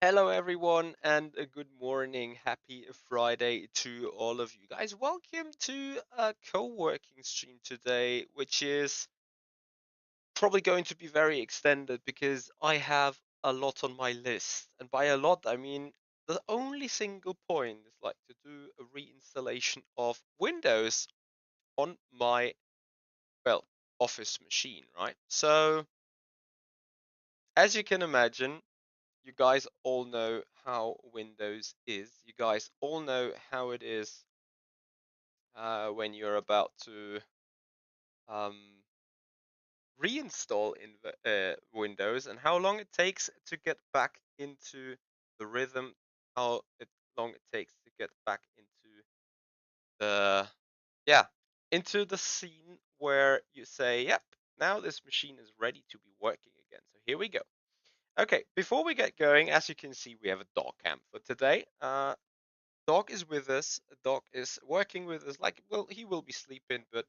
Hello, everyone, and a good morning. Happy Friday to all of you guys. Welcome to a co-working stream today, which is probably going to be very extended because I have a lot on my list. And by a lot, I mean the only single point is like to do a reinstallation of Windows on my, well, office machine, right? So, as you can imagine, you guys all know how Windows is. You guys all know how it is when you're about to um, reinstall in Windows and how long it takes to get back into the rhythm, how long it takes to get back into the, yeah, into the scene where you say, yep, now this machine is ready to be working again. So here we go. Okay, before we get going, as you can see, we have a dog cam for today. Dog is with us. Dog is working with us. Like, well, he will be sleeping, but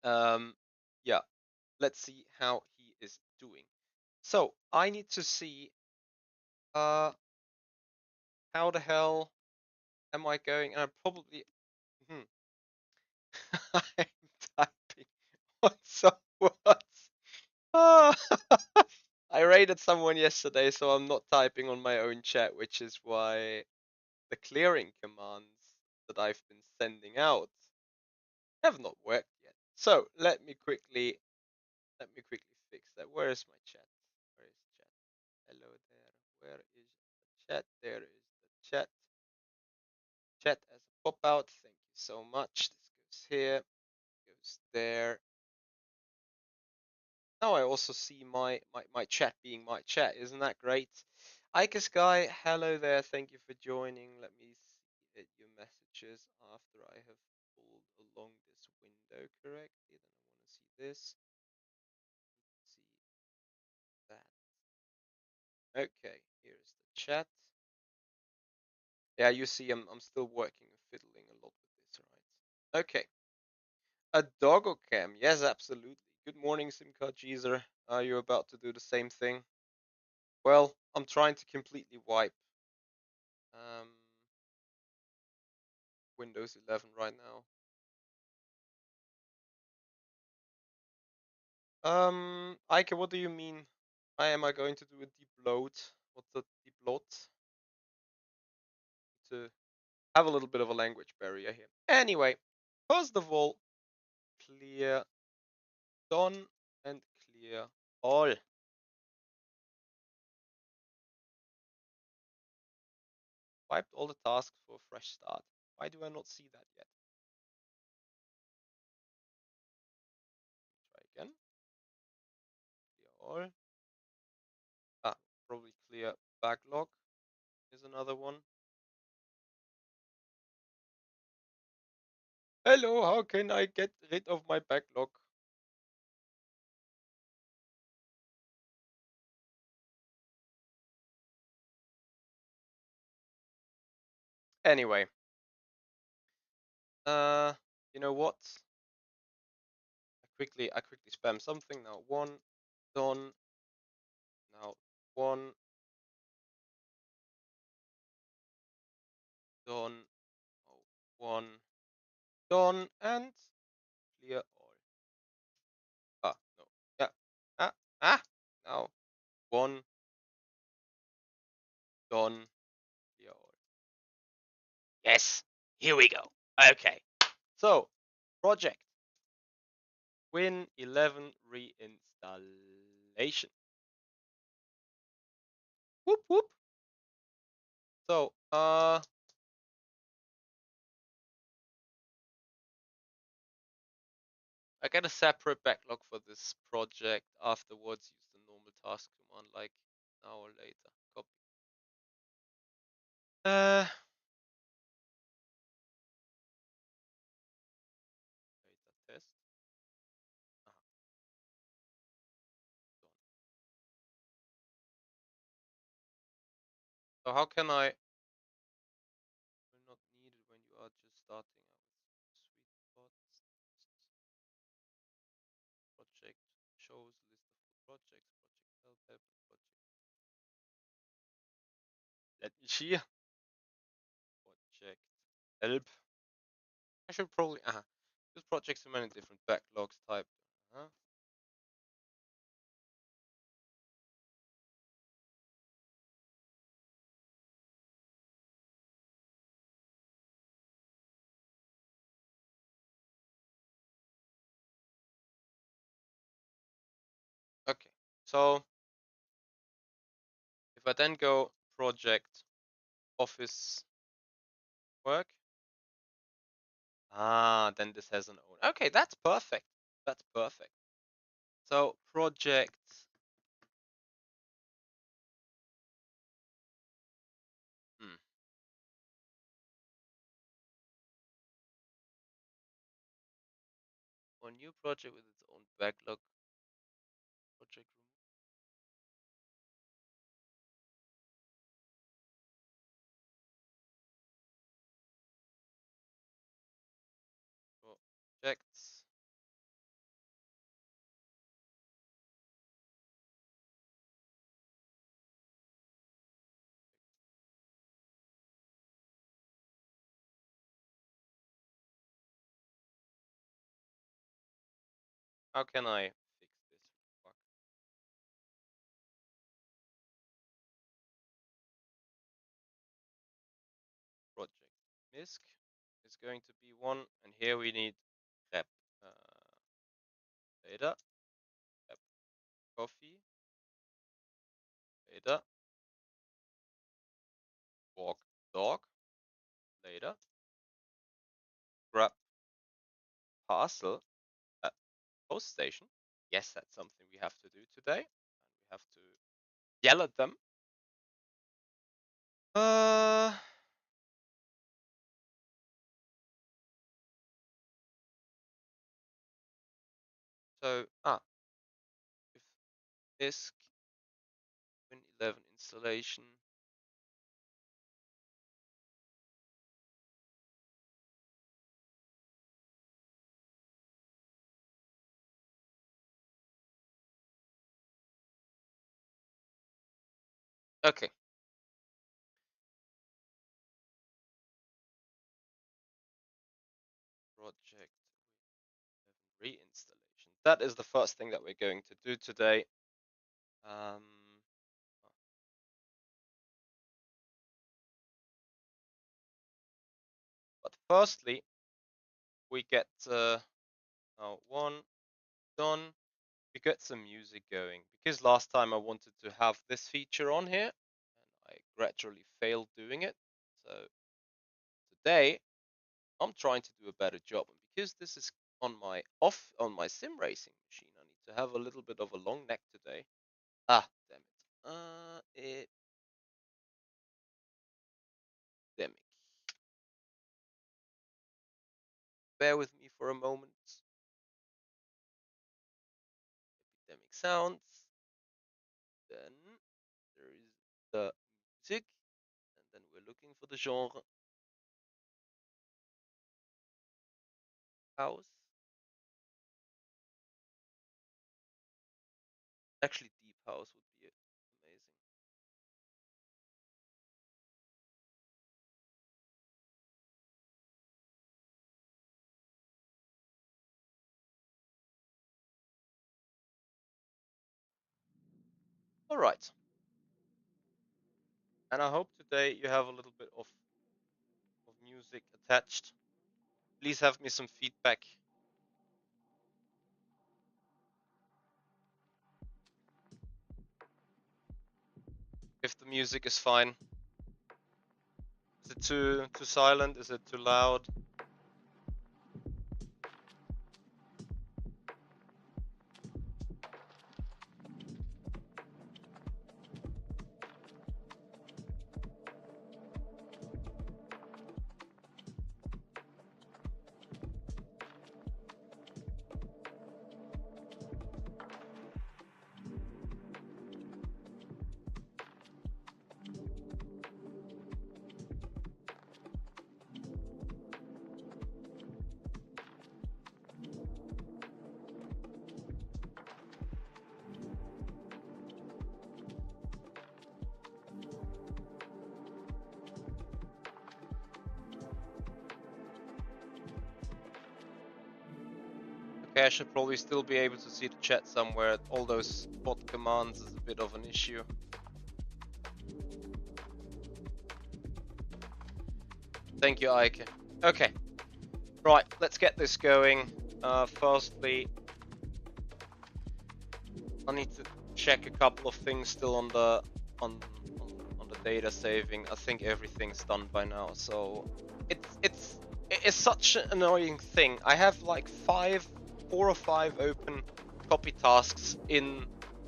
um, yeah. Let's see how he is doing. So I need to see how the hell am I going? And I probably hmm, I'm typing on someone's. Ah, I raided someone yesterday, so I'm not typing on my own chat, which is why the clearing commands that I've been sending out have not worked yet. So let me quickly fix that. Where is my chat? Where is chat? Hello there. Where is the chat? There is the chat. Chat as a pop out. Thank you so much. This goes here, goes there. Now I also see my chat being my chat. Isn't that great? Ike Sky, hello there. Thank you for joining. Let me see your messages after I have pulled along this window correctly. Then I want to see this. See that. Okay, here's the chat. Yeah, you see, I'm still working and fiddling a lot with this, right? Okay, a doggo cam. Yes, absolutely. Good morning, SimCard Geezer. Are you about to do the same thing? Well, I'm trying to completely wipe um, Windows 11 right now. Ike, what do you mean? Am I going to do a deep load? What's a deep load? To have a little bit of a language barrier here. Anyway, first of all, clear done and clear all. Wiped all the tasks for a fresh start. Why do I not see that yet? Try again. Clear all. Ah, probably clear backlog is another one. Hello, how can I get rid of my backlog? Anyway, uh, you know what? I quickly spam something. Now one, done. Now one, done. Oh, one, done, and clear all. Ah, no. Yeah. Ah, ah. Now one, done, clear all. Yes. Here we go. Okay. So, project Win 11 reinstallation. Whoop whoop. So, I get a separate backlog for this project. Afterwards, use the normal task command like now or later. Copy. Later test. Aha, done. So how can I? Will not need it when you are just starting out with sweet spots. Project shows list of projects. Project help project. Let me see. Project help. I should probably this projects so many different backlogs type. Uh, okay, so if I then go project office work, then this has an owner. Okay, that's perfect. That's perfect. So project. Hmm. For a new project with its own backlog, project projects. How can I fix this? Fuck. Project misc is going to be one, and here we need rep data, rep coffee, data, walk dog, data, grab parcel at post station. Yes, that's something we have to do today, and we have to yell at them. Uh, so if disk Win11 installation. Okay. Project reinstallation. That is the first thing that we're going to do today. Um, but firstly, we get one done. We get some music going because last time I wanted to have this feature on here, and I gradually failed doing it. So today I'm trying to do a better job, and because this is on my sim racing machine, I need to have a little bit of a long neck today. Damn it. Epidemic. Bear with me for a moment. Epidemic sounds. Then there is the music, and then we're looking for the genre. House. Actually, deep house would be amazing. All right. And I hope today you have a little bit of music attached. Please have me some feedback if the music is fine. Is it too silent? Is it too loud? Okay, I should probably still be able to see the chat somewhere. All those bot commands is a bit of an issue. Thank you, Ike. Okay, right, let's get this going. Firstly, I need to check a couple of things still on the data saving. I think everything's done by now. So it's such an annoying thing. I have like 4 or 5 open copy tasks in,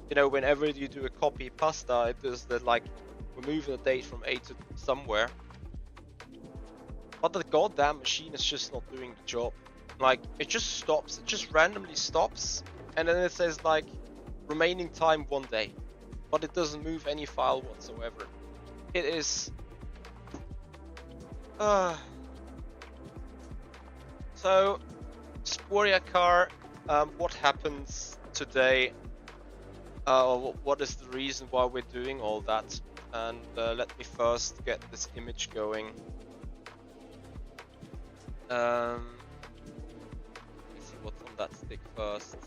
you know, whenever you do a copy pasta, it does the like remove the date from A to somewhere. But the goddamn machine is just not doing the job. Like, it just stops, it just randomly stops, and then it says like remaining time 1 day, but it doesn't move any file whatsoever. It is so Sporia car, what happens today? What is the reason why we're doing all that? And let me first get this image going. Let me see what's on that stick first.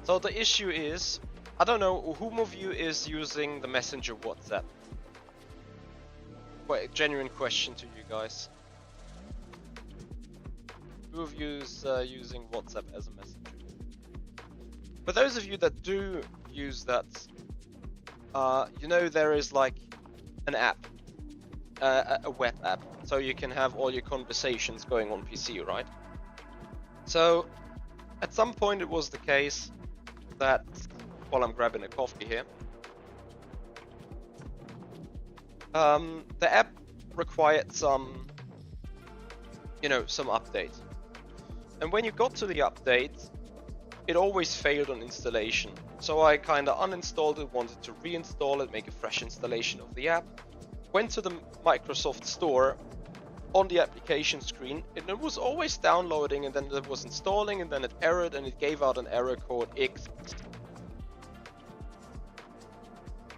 So the issue is, I don't know whom of you is using the Messenger WhatsApp. Quite a genuine question to you guys. Who of you is using WhatsApp as a messenger? For those of you that do use that, you know there is like an app, a web app, so you can have all your conversations going on PC, right? So at some point it was the case that, while I'm grabbing a coffee here, the app required some, you know, some update. And when you got to the update, it always failed on installation. So I kind of uninstalled it, wanted to reinstall it, make a fresh installation of the app. Went to the Microsoft Store. On the application screen, and it was always downloading, and then it was installing, and then it errored, and it gave out an error code X.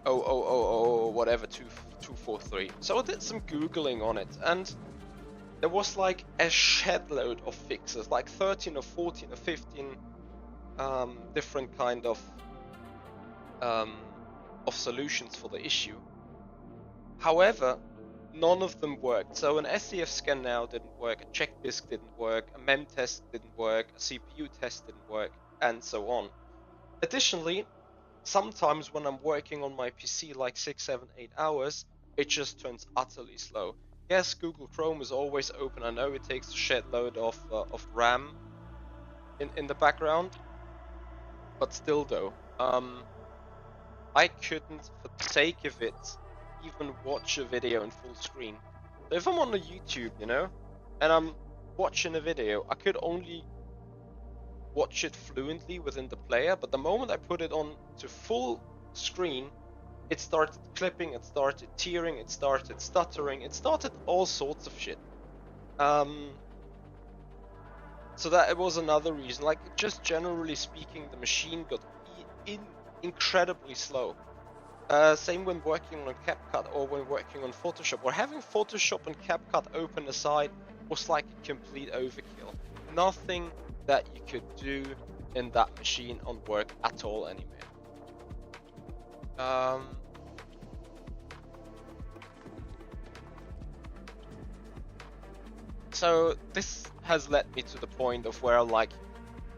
Whatever 243. So I did some googling on it, and there was like a shed load of fixes, like 13 or 14 or 15 different kind of solutions for the issue. However, none of them worked. So an SCF scan now didn't work, a check disk didn't work, a mem test didn't work, a CPU test didn't work, and so on. Additionally, sometimes when I'm working on my PC like 6, 7, 8 hours, it just turns utterly slow. Yes, Google Chrome is always open. I know it takes a shed load of RAM in the background, but still though, I couldn't, for the sake of it, even watch a video in full screen. So if I'm on a YouTube, you know, and I'm watching a video, I could only watch it fluently within the player, but the moment I put it on to full screen, it started clipping, it started tearing, it started stuttering, it started all sorts of shit. So that it was another reason. Like, just generally speaking, the machine got incredibly slow. Same when working on CapCut or when working on Photoshop, or having Photoshop and CapCut open aside was like a complete overkill. Nothing that you could do in that machine on work at all anymore. So this has led me to the point of where, like,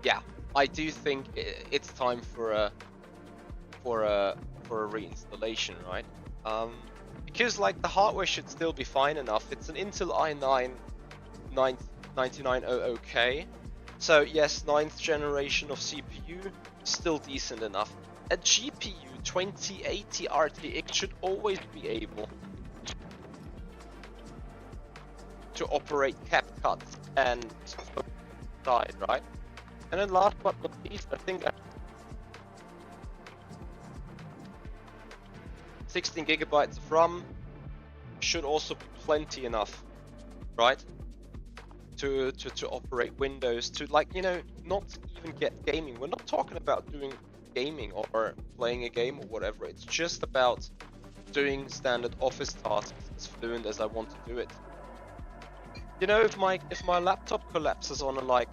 yeah, I do think it's time for a reinstallation, right? Because like the hardware should still be fine enough. It's an Intel i9 9900K, so yes, 9th generation of CPU, still decent enough. A GPU 2080 RTX should always be able to operate CapCut and side, right? And then last but not least, I think 16 gigabytes of RAM should also be plenty enough, right? To operate Windows, to, like, you know, not even get gaming. We're not talking about doing gaming or playing a game or whatever. It's just about doing standard office tasks as fluent as I want to do it. You know, if my laptop collapses on a, like,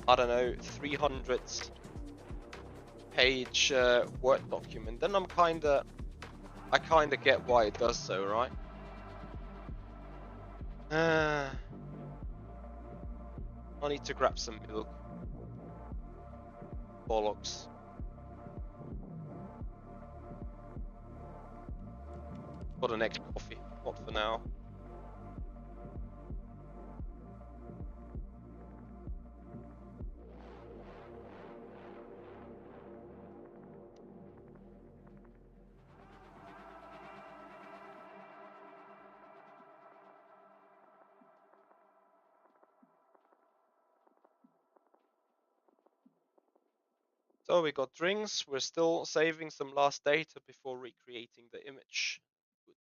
I don't know, 300 page Word document, then I kinda get why it does so, right? I need to grab some milk. Bollocks. For the next coffee, not for now. So we got drinks, we're still saving some last data before recreating the image. Good.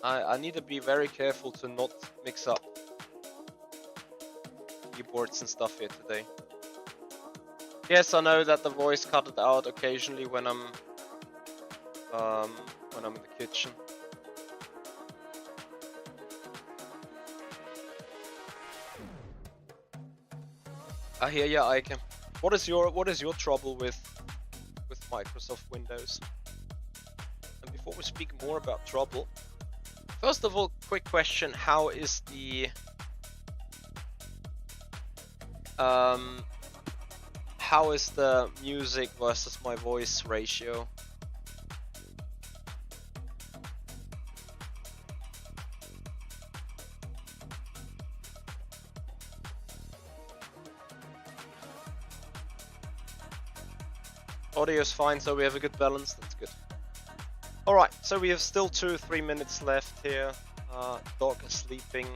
I need to be very careful to not mix up keyboards and stuff here today. Yes, I know that the voice cut it out occasionally when I'm in the kitchen. I hear ya, Ike. What is your trouble with Microsoft Windows? And before we speak more about trouble, first of all, quick question: how is the music versus my voice ratio? Audio is fine, so we have a good balance. That's good. Alright, so we have still 2-3 minutes left here. Dog is sleeping.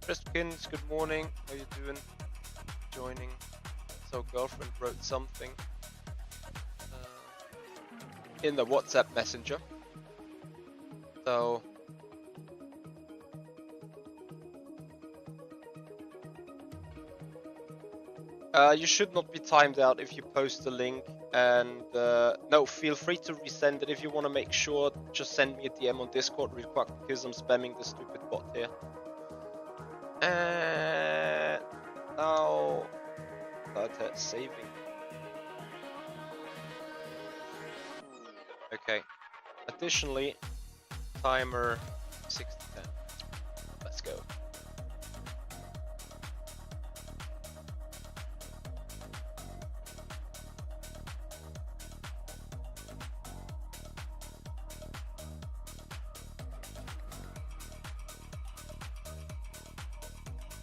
Christkins, good morning. How you doing? Joining. So girlfriend wrote something in the WhatsApp messenger. So you should not be timed out if you post the link, and no, feel free to resend it if you want to make sure. Just send me a DM on Discord real quick because I'm spamming the stupid bot here. And now that's saving. Okay. Additionally, timer 6 to 10. Let's go.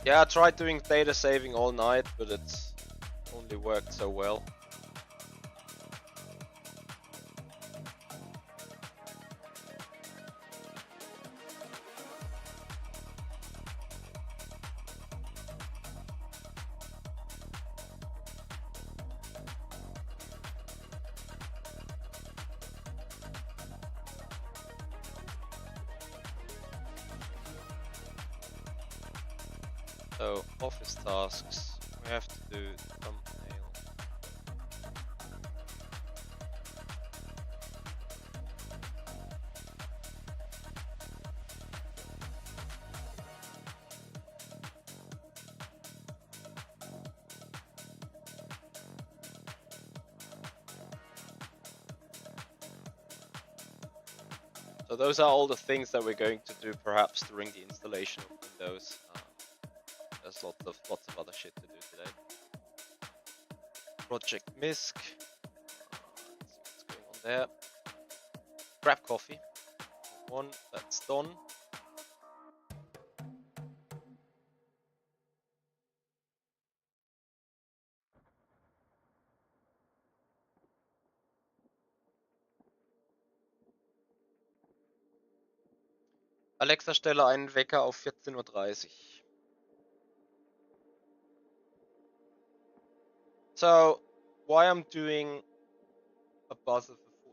Yeah, I tried doing data saving all night, but it's only worked so well. So, office tasks, we have to do thumbnail. So those are all the things that we're going to do perhaps during the installation of Windows. There's lots of other shit to do today. Project MISC. Let's see what's going on there. Grab coffee. One, that's done. Alexa, stelle einen Wecker auf 14:30 Uhr. So, why I'm doing a buzzer for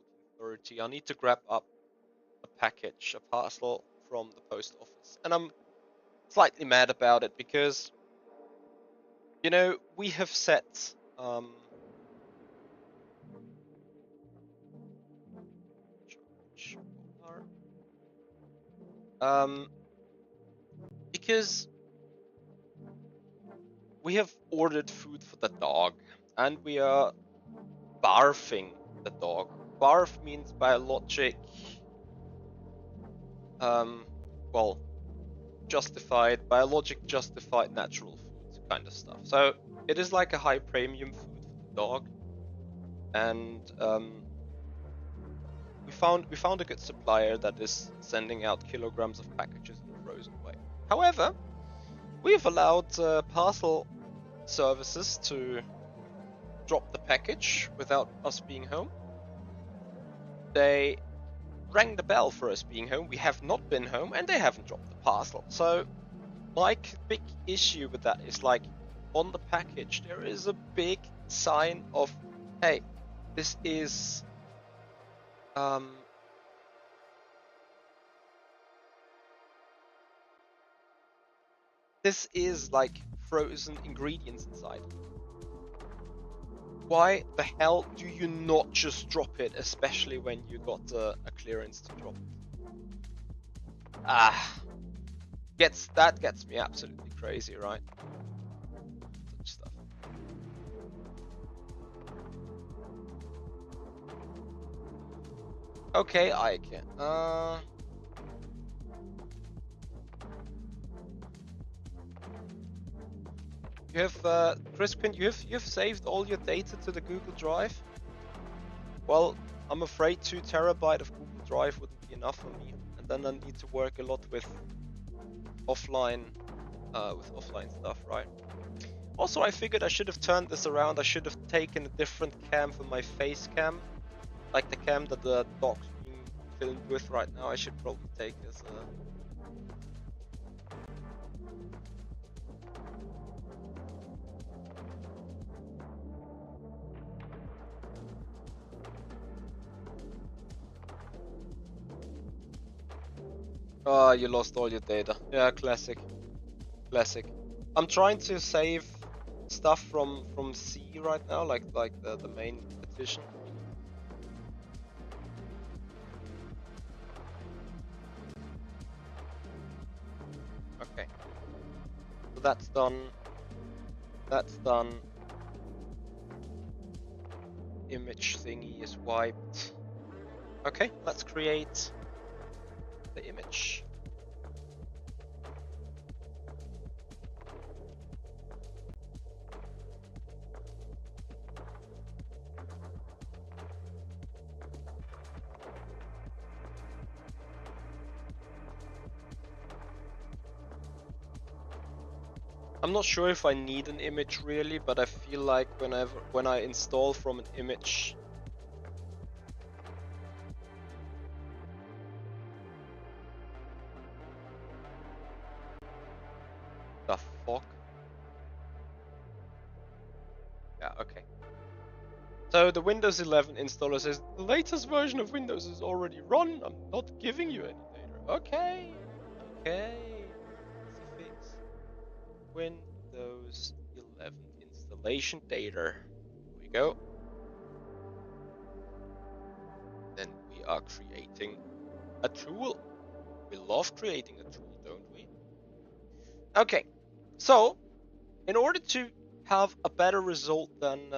6:30. I need to grab up a package, a parcel from the post office, and I'm slightly mad about it because, you know, we have set because we have ordered food for the dog, and we are barfing the dog. Barf means biologic, well, biologic justified natural food kind of stuff. So it is like a high premium food for the dog, and we found a good supplier that is sending out kilograms of packages in a frozen way. However, we have allowed parcel services to drop the package without us being home. They rang the bell for us being home. We have not been home, and they haven't dropped the parcel. So my big issue with that is, like, on the package there is a big sign of, hey, this is like frozen ingredients inside. Why the hell do you not just drop it, especially when you got a clearance to drop it? That gets me absolutely crazy, right? Such stuff. Okay, I can. You have Crispin, you've saved all your data to the Google Drive? Well, I'm afraid 2 terabyte of Google Drive wouldn't be enough for me, and then I need to work a lot with offline stuff, right? Also, I figured I should have turned this around. I should have taken a different cam for my face cam, like the cam that the dog's being filmed with right now. I should probably take as a... Oh, you lost all your data. Yeah, classic. Classic. I'm trying to save stuff from C right now, like the main petition. Okay. So that's done. That's done. Image thingy is wiped. Okay, let's create the image. I'm not sure if I need an image really, but I feel like when I install from an image, the fuck? Yeah, okay. So the Windows 11 installer says the latest version of Windows is already run. I'm not giving you any data. Okay. Okay. Easy fix. Windows 11 installation data. Here we go. Then we are creating a tool. We love creating a tool, don't we? Okay. So, in order to have a better result than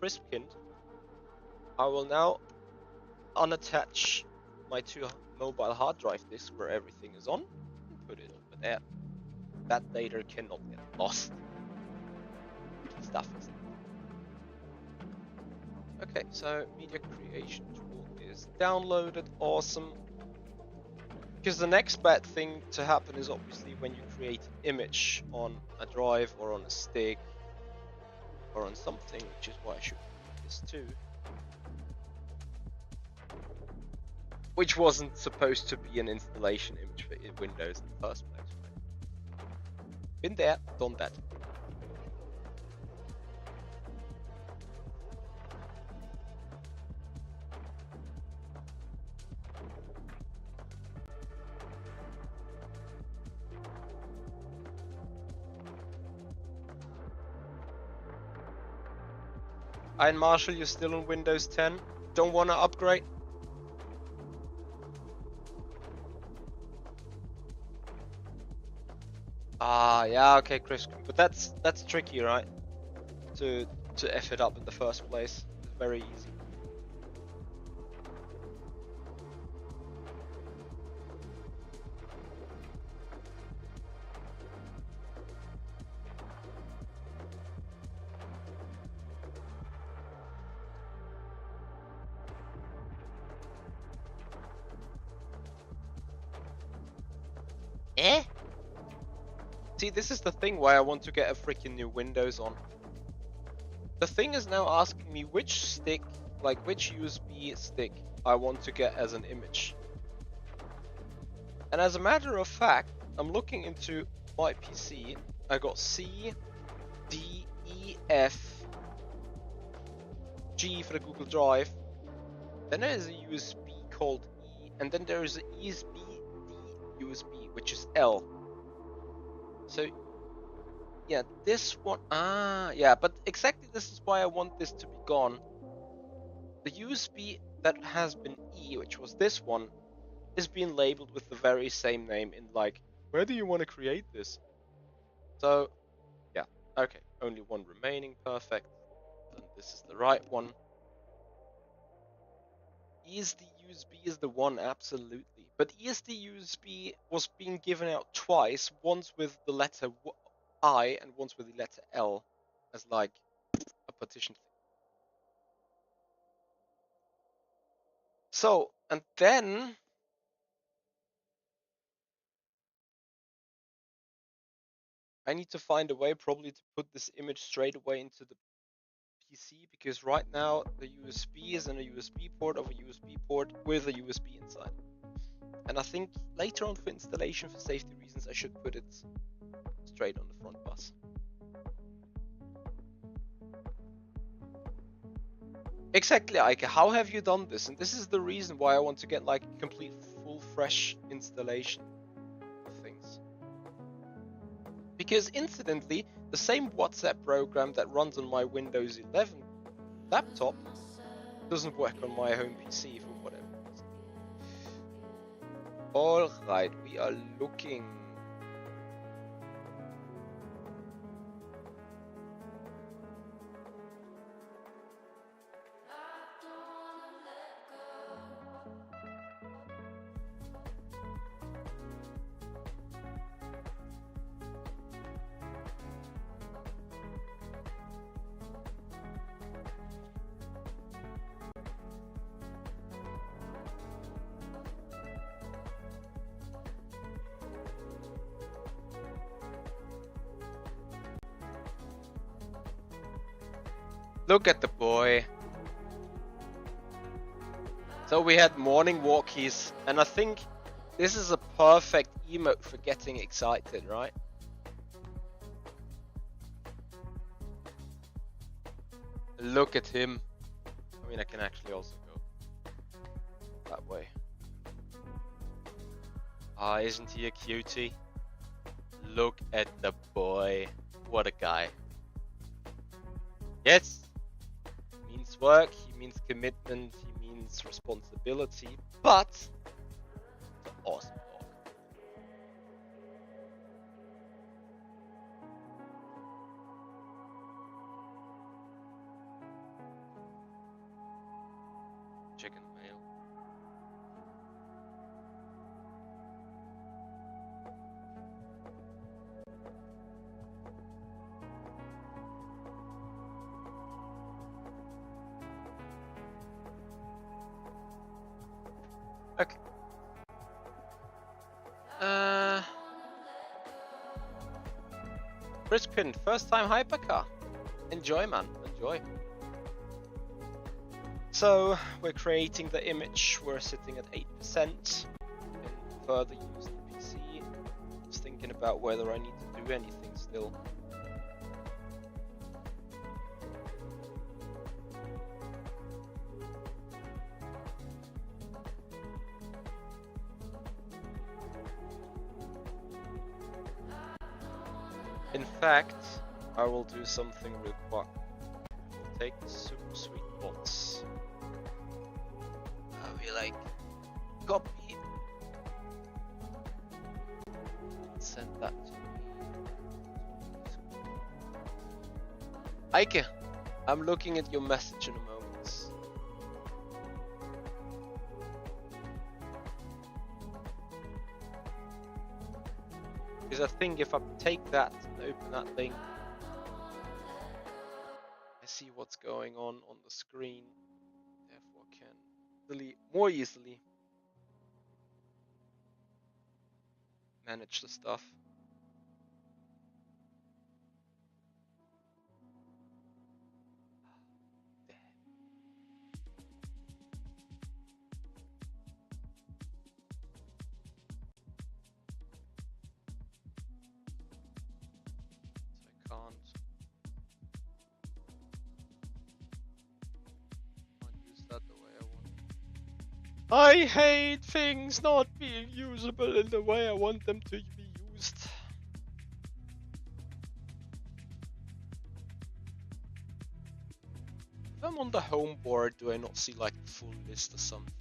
Crispkind, I will now unattach my 2 mobile hard drive disks where everything is on and put it over there. That data cannot get lost. Stuff is. Okay, so media creation tool is downloaded. Awesome. Because the next bad thing to happen is obviously when you create an image on a drive or on a stick or on something, which is why I should do this too. Which wasn't supposed to be an installation image for Windows in the first place, right? Been there, done that. And Marshall, you're still on Windows 10? Don't want to upgrade? Ah, yeah, okay, Chris. But that's tricky, right? To F it up in the first place. It's very easy. Eh? See, this is the thing why I want to get a freaking new Windows on. The thing is now asking me which stick, like which USB stick I want to get as an image. And as a matter of fact, I'm looking into my PC. I got C, D, E, F, G for the Google Drive. Then there is a USB called E, and then there is a USB D USB, which is L. So yeah, this one, yeah, but exactly this is why I want this to be gone. The USB that has been E, which was this one, is being labeled with the very same name in like, where do you want to create this? So, yeah, okay, only one remaining, perfect. Then this is the right one. ESD USB is the one, absolutely. But ESD USB was being given out twice, once with the letter I and once with the letter L, as like a partition thing. So, and then I need to find a way probably to put this image straight away into the PC, because right now the USB is in a USB port of a USB port with a USB inside. And I think later on for installation, for safety reasons, I should put it straight on the front bus. Exactly, Ike. How have you done this? And this is the reason why I want to get like a complete full fresh installation of things. Because incidentally, the same WhatsApp program that runs on my Windows 11 laptop doesn't work on my home PC for whatever reason. Alright, we are looking. Look at the boy. So we had morning walkies, and I think this is a perfect emote for getting excited, right? Look at him. I mean, I can actually also go that way. Ah, isn't he a cutie? Look at the boy. What a guy. Yes, he means work, he means commitment, he means responsibility, but it's an awesome dog. Chicken mail. Okay. Crispin, first time hypercar. Enjoy, man, enjoy. So we're creating the image. We're sitting at 8%. And further use the PC. Just thinking about whether I need to do anything still. In fact, I will do something real quick. take the super sweet bots. We like copy, send that to me. Eike, I'm looking at your message in a moment. Because I think if I take that and open that link, I see what's going on the screen, therefore I can delete more easily manage the stuff. So I can't use that the way I want. I hate things not being usable in the way I want them to be used. If I'm on the home board, do I not see like the full list or something?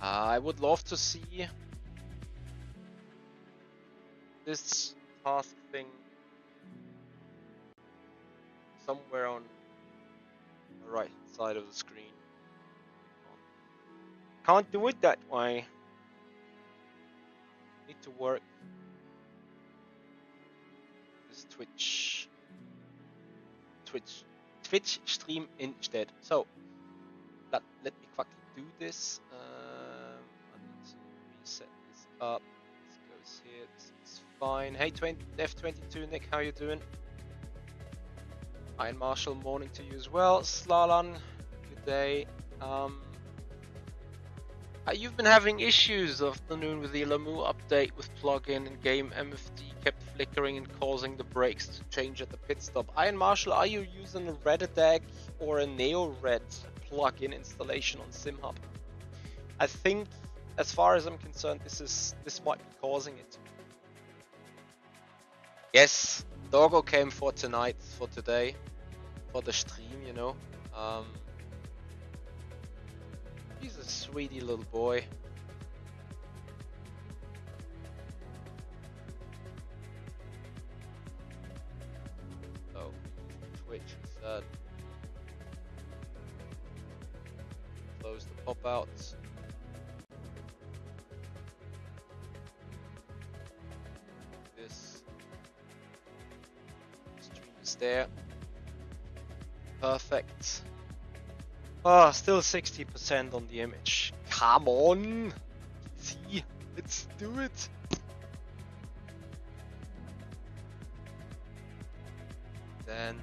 I would love to see this task thing somewhere on the right side of the screen. Can't do it that way. Need to work this Twitch stream instead. So let me quickly do this. I need to reset this up. This goes here. This is fine. Hey, F22 Nick, how you doing? Iron Marshall, morning to you as well. Slalan, good day. You've been having issues this afternoon with the Lamu update with plugin and game MFD kept flickering and causing the brakes to change at the pit stop. Iron Marshall, are you using a Reddeck or a NeoRed plugin installation on SimHub? I think, as far as I'm concerned, this might be causing it. Yes, Doggo came for today, for the stream, you know. He's a sweetie little boy. So, Twitch instead. Close the pop-outs. This stream is there. Perfect. Ah, still 60% on the image. Come on! See, let's do it! Then...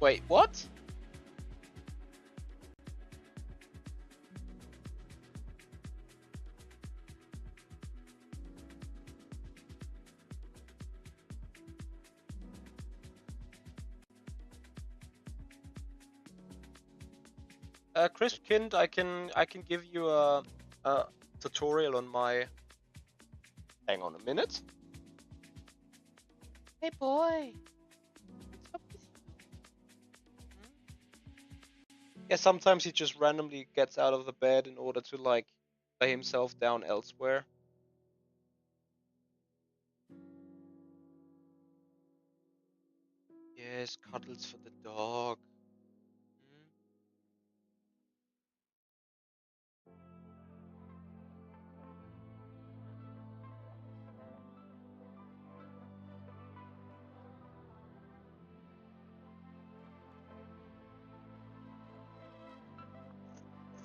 Wait, what? Crispkind, I can give you a tutorial on my. Hang on a minute. Hey boy. What's up with you? Yeah, sometimes he just randomly gets out of the bed in order to like lay himself down elsewhere. Yes, cuddles for the dog.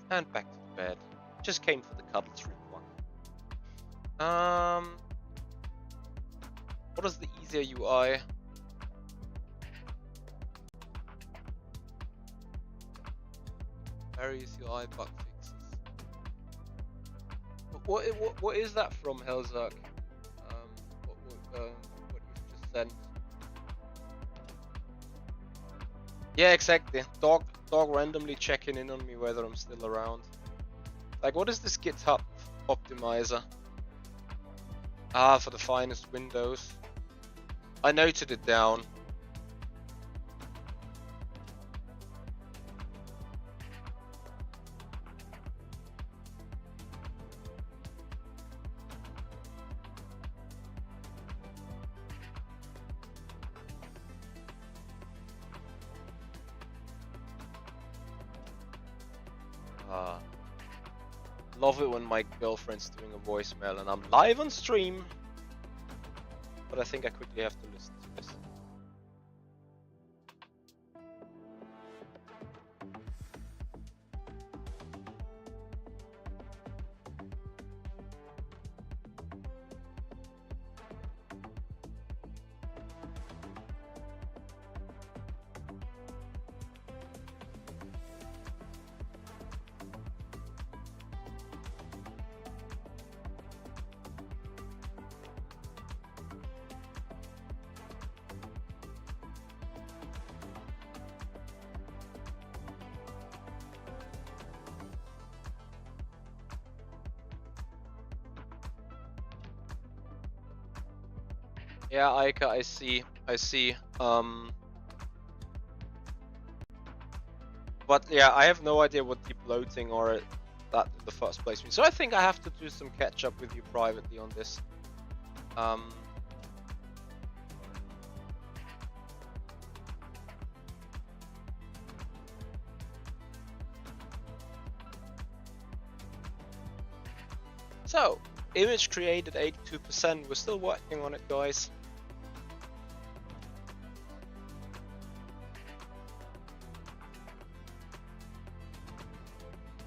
And back to the bed. Just came for the cuddles real quick. What is the easier UI? Various UI bug fixes. What is that from, Helzak? What you've just sent. Yeah, exactly. Dog randomly checking in on me whether I'm still around. Like, what is this GitHub optimizer? Ah, for the finest Windows. I noted it down. Love it when my girlfriend's doing a voicemail and I'm live on stream. But I think I quickly have to listen to this. Yeah, Aika, I see. But yeah, I have no idea what deep bloating or that in the first place means. So I think I have to do some catch up with you privately on this. So, image created 82%. We're still working on it, guys.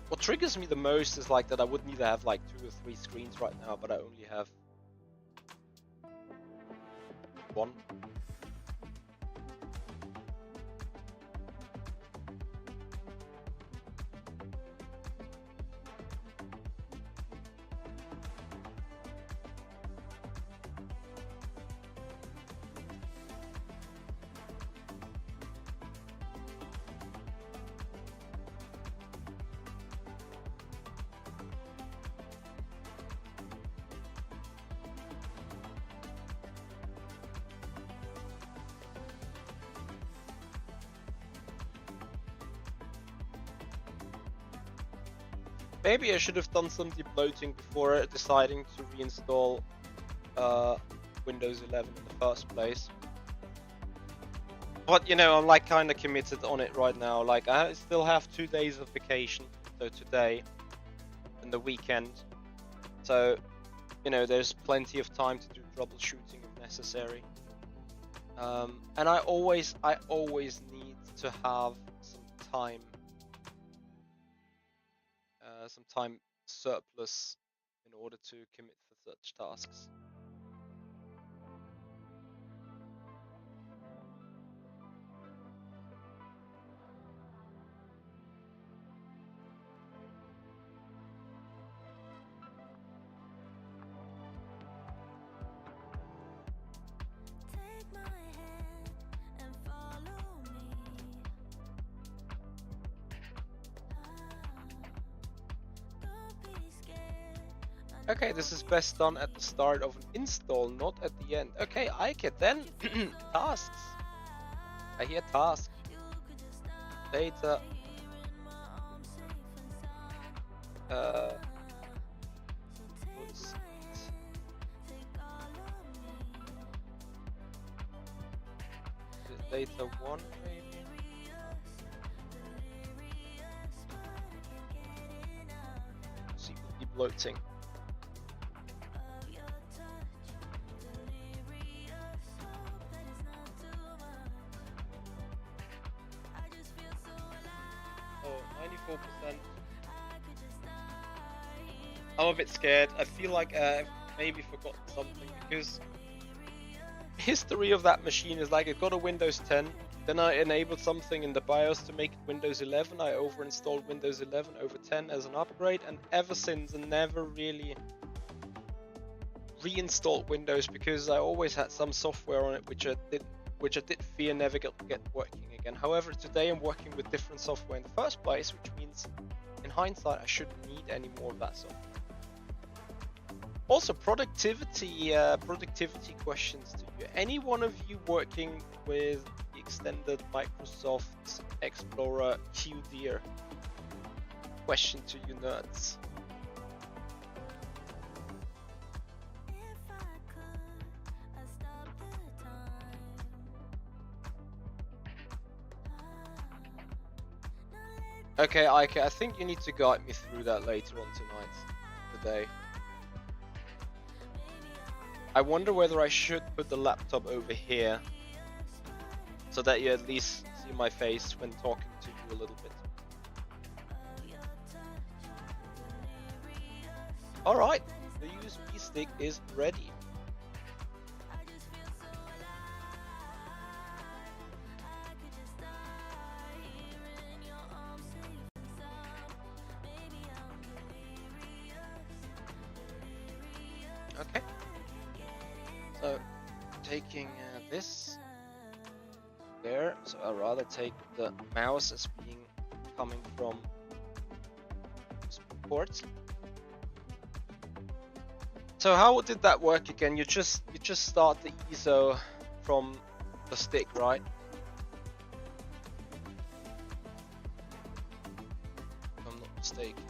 What triggers me the most is like that I would need to have like 2 or 3 screens right now, but I only have 1. Maybe I should have done some debloating before deciding to reinstall Windows 11 in the first place. But you know, I'm like kind of committed on it right now. Like I still have 2 days of vacation, so today and the weekend. So, you know, there's plenty of time to do troubleshooting if necessary. And I always need to have some time surplus in order to commit for such tasks. Okay, this is best done at the start of an install, not at the end. Okay, I get then tasks. I hear task. Data. Data 1 maybe. See what the bloating. Oh, 94%. I'm a bit scared. I feel like I've maybe forgotten something, because history of that machine is like, it got a Windows 10, then I enabled something in the BIOS to make it Windows 11. I overinstalled Windows 11 over 10 as an upgrade, and ever since I never really reinstalled Windows, because I always had some software on it which I did fear never get working again. However, today I'm working with different software in the first place, which means in hindsight I shouldn't need any more of that software. Also, productivity questions to you. Any one of you working with the extended Microsoft Explorer QDIR? Question to you nerds. Okay, Ike, I think you need to guide me through that later on today. I wonder whether I should put the laptop over here, so that you at least see my face when talking to you a little bit. Alright, the USB stick is ready. Okay. So, taking this there, so I'd rather take the mouse as being coming from ports. So how did that work again? You just start the ISO from the stick, right? If I'm not mistaken.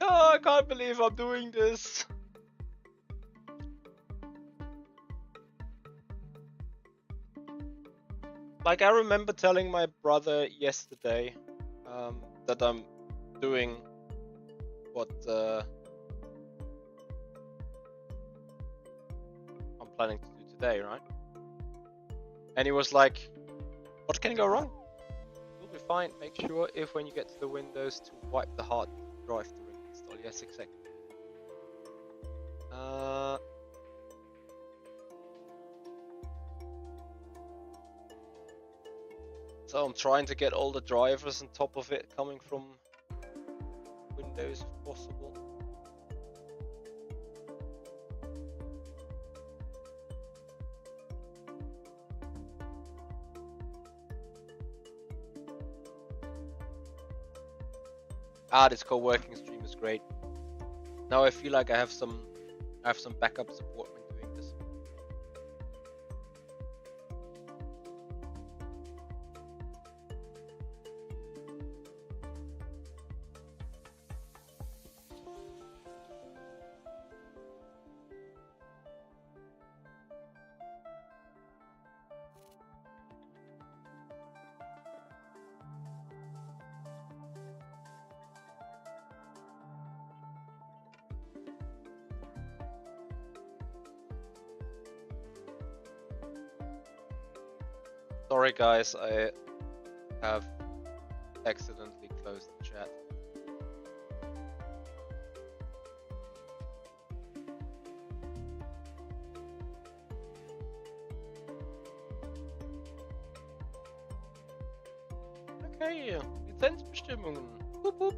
Oh, I can't believe I'm doing this. Like, I remember telling my brother yesterday that I'm doing what I'm planning to do today, right? And he was like, what can go wrong? You'll be fine. Make sure if when you get to the Windows to wipe the hard drive to reinstall. Yes, exactly. So I'm trying to get all the drivers on top of it coming from Windows if possible. This co-working stream is great. Now I feel like I have some backup support when doing this. Sorry guys, I have accidentally closed the chat. Okay, Lizenzbestimmungen. Wupp, wupp.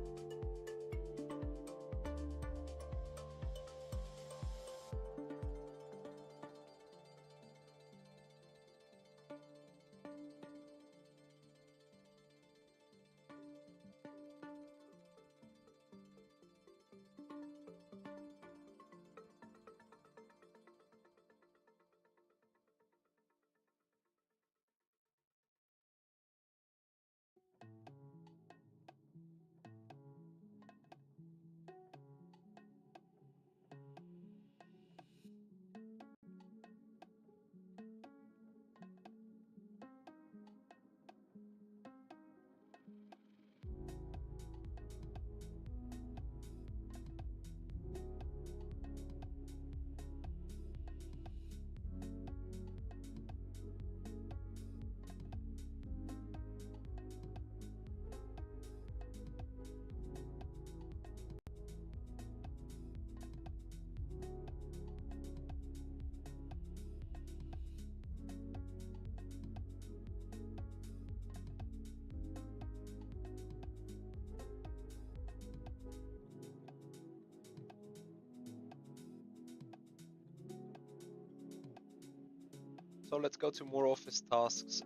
So let's go to more office tasks.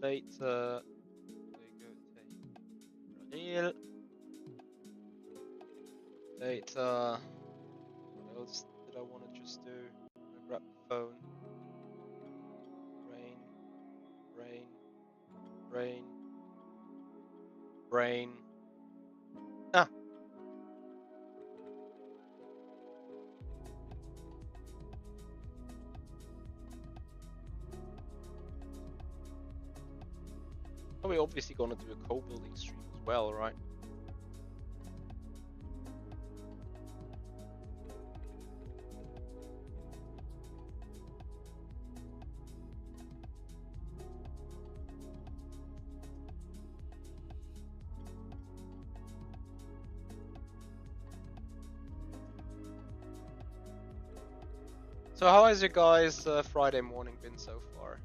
Later, later. What else did I want to just do? I grab the phone. Brain, brain, brain, brain. Ah. Oh, we're obviously gonna do a co-building stream as well, right? So how has your guys' Friday morning been so far?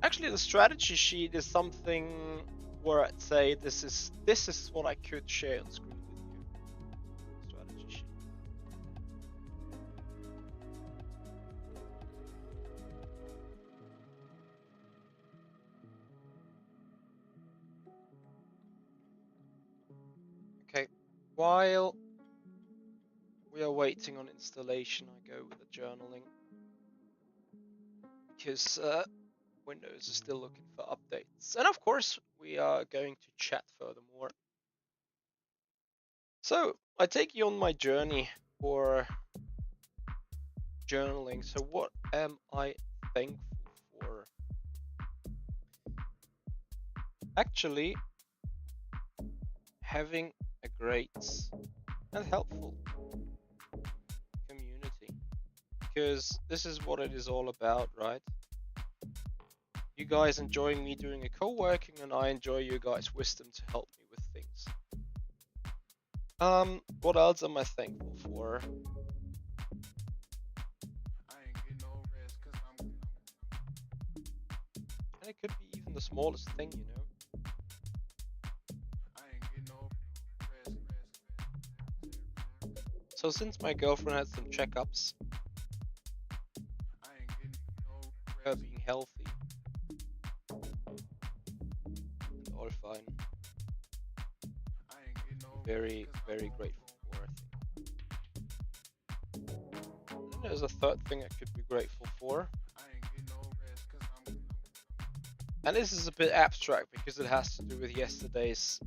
Actually, the strategy sheet is something where I'd say this is what I could share on screen with you. Strategy sheet. Okay, while we are waiting on installation, I go with the journaling because Windows is still looking for updates, and of course we are going to chat furthermore. So I take you on my journey for journaling. So what am I thankful for? Actually, having a great and helpful community, because this is what it is all about, right? You guys enjoying me doing a co-working, and I enjoy you guys' wisdom to help me with things. What else am I thankful for? And it could be even the smallest thing, you know. So since my girlfriend had some checkups, her being healthy and all fine, very, very grateful for, I think. And then there's a third thing I could be grateful for. And this is a bit abstract because it has to do with yesterday's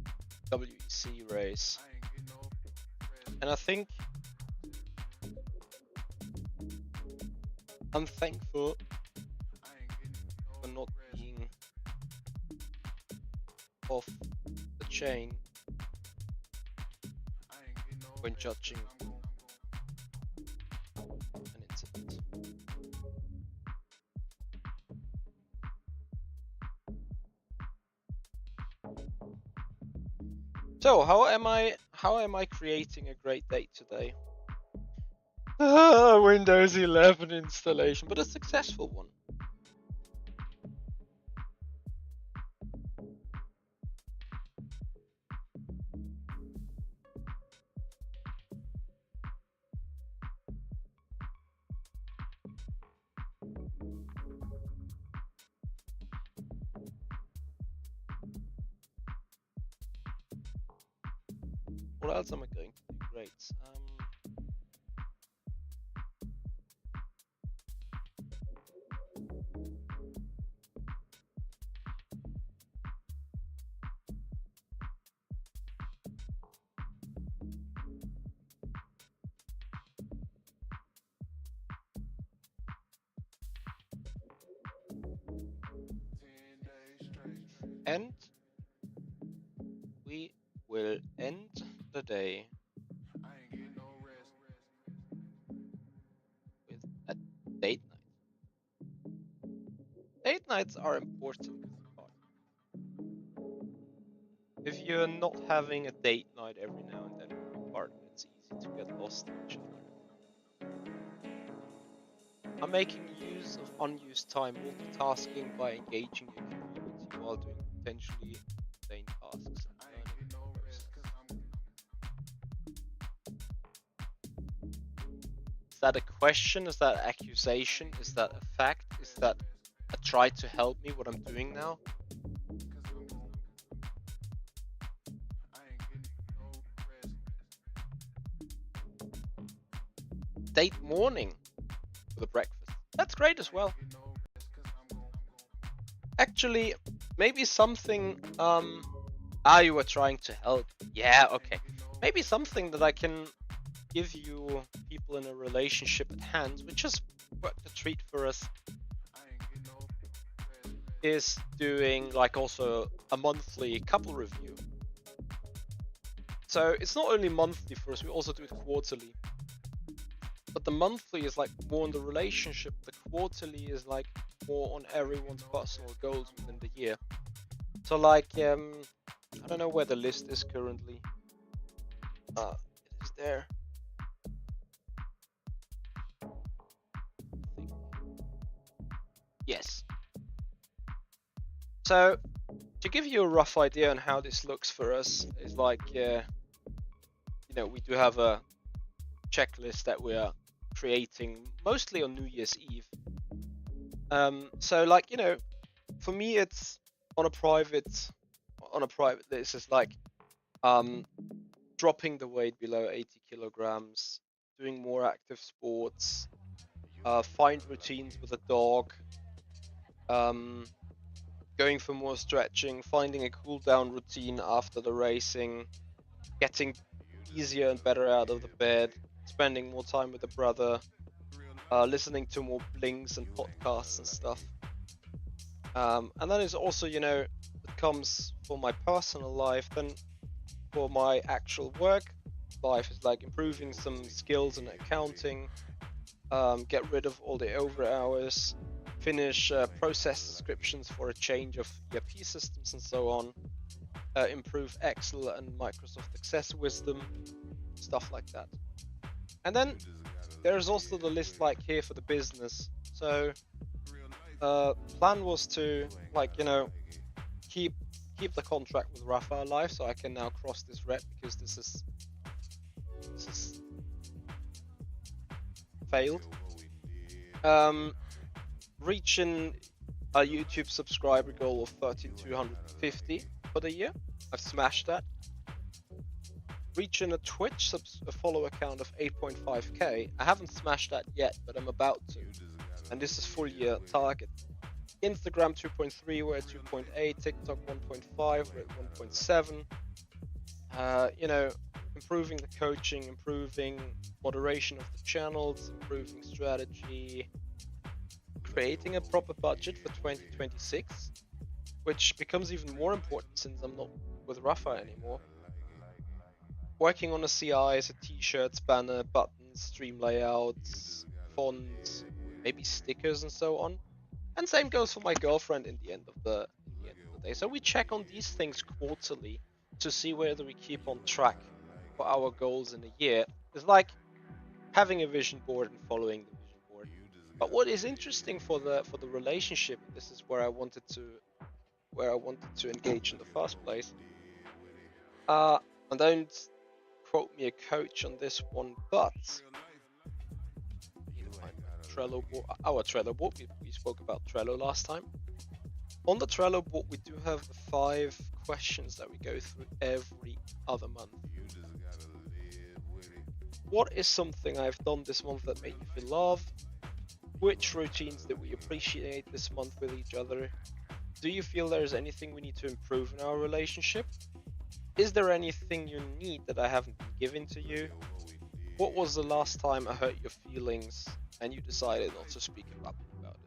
WEC race. And I think I'm thankful for not being off the chain when judging an incident. So how am I creating a great day today? Windows 11 installation, but a successful one. What else am I going to do? Great. And we will end the day with a date night. Date nights are important. If you're not having a date night every now and then with your partner, it's easy to get lost in each other. I'm making use of unused time multitasking by engaging your community while doing potentially mundane tasks and learning in the process. Is that a question? Is that an accusation? Is that a fact? Is that a try to help me what I'm doing now? Date morning for the breakfast. That's great as well. Actually, maybe something, you were trying to help. Yeah, okay. Maybe something that I can give you people in a relationship at hand, which has worked a treat for us, is doing like also a monthly couple review. So it's not only monthly for us, we also do it quarterly. But the monthly is like more on the relationship, the quarterly is like more on everyone's personal goals within the year. So like, I don't know where the list is currently. It is there. Yes. So to give you a rough idea on how this looks for us is like, we do have a checklist that we are creating mostly on New Year's Eve. So like, for me it's on a private this is like dropping the weight below 80 kilograms, doing more active sports, find routines with a dog, going for more stretching, finding a cool down routine after the racing, getting easier and better out of the bed, spending more time with the brother, listening to more blings and podcasts and stuff. And then it's also, it comes for my personal life, then for my actual work life is like improving some skills in accounting, get rid of all the over hours, finish process descriptions for a change of ERP systems and so on, improve Excel and Microsoft Access wisdom, stuff like that. And then there's also the list like here for the business. So plan was to keep the contract with Raphael alive, so I can now cross this red because this is failed. Reaching a YouTube subscriber goal of 13,250 for the year. I've smashed that. Reaching a Twitch follow account of 8.5k. I haven't smashed that yet, but I'm about to. And this is full year target. Instagram 2.3, we're at 2.8. TikTok 1.5, we're at 1.7. Improving the coaching, improving moderation of the channels, improving strategy, creating a proper budget for 2026, which becomes even more important since I'm not with Rafa anymore. Working on a CI, so t-shirts, banner, buttons, stream layouts, fonts, maybe stickers and so on. And same goes for my girlfriend in the end of the day. So we check on these things quarterly to see whether we keep on track for our goals in a year is like having a vision board and following the vision board. But what is interesting for the relationship, this is where I wanted to engage in the first place. And don't quote me a coach on this one, but Trello board, our Trello board. We spoke about Trello last time. On the Trello board, we do have the 5 questions that we go through every other month. What is something I've done this month that made you feel loved? Which routines did we appreciate this month with each other? Do you feel there's anything we need to improve in our relationship? Is there anything you need that I haven't been giving to you? What was the last time I hurt your feelings and you decided not to speak up about it?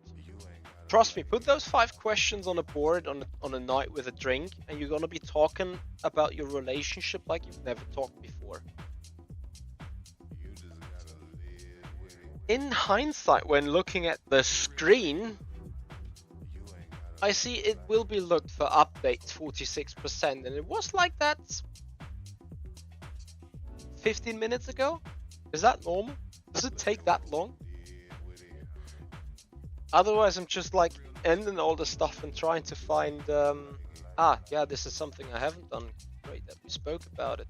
Trust me, put those 5 questions on a board on a night with a drink, and you're gonna be talking about your relationship like you've never talked before. In hindsight, when looking at the screen, I see it will be looked for updates 46%, and it was like that 15 minutes ago. Is that normal? Does it take that long? Otherwise, I'm just like ending all the stuff and trying to find, yeah, this is something I haven't done. Great that we spoke about it.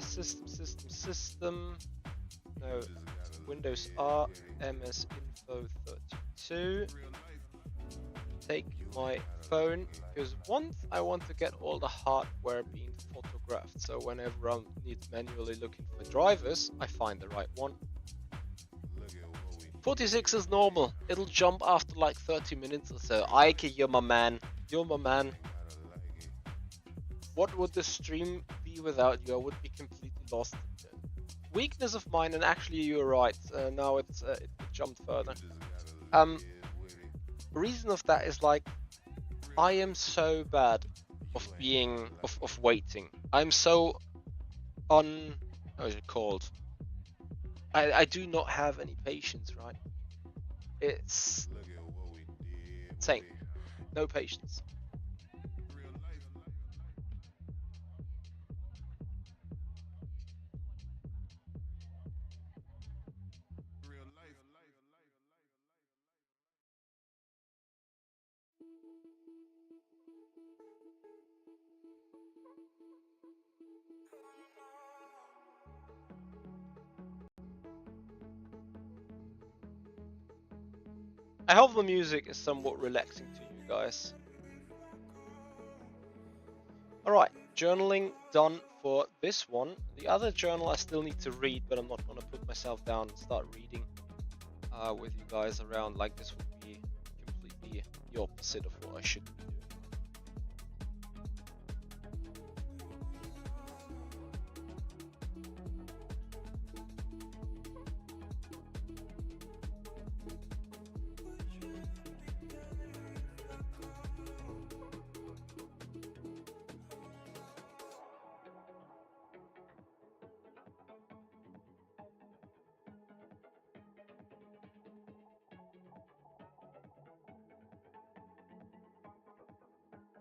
System. No, Windows R, MS Info 32. Take my phone, because once I want to get all the hardware being photographed, so whenever I need manually looking for drivers, I find the right one. 46 is normal. It'll jump after like 30 minutes or so. Ike, you're my man. You're my man. What would the stream be without you? I would be completely lost. Weakness of mine, and actually you're right. Now it jumped further. Reason of that is like I am so bad of waiting. I'm so how is it called? I do not have any patience, right? It's same. No patience. I hope the music is somewhat relaxing to you guys. Alright, journaling done for this one. The other journal I still need to read, but I'm not going to put myself down and start reading with you guys around. Like, this would be completely the opposite of what I should be doing.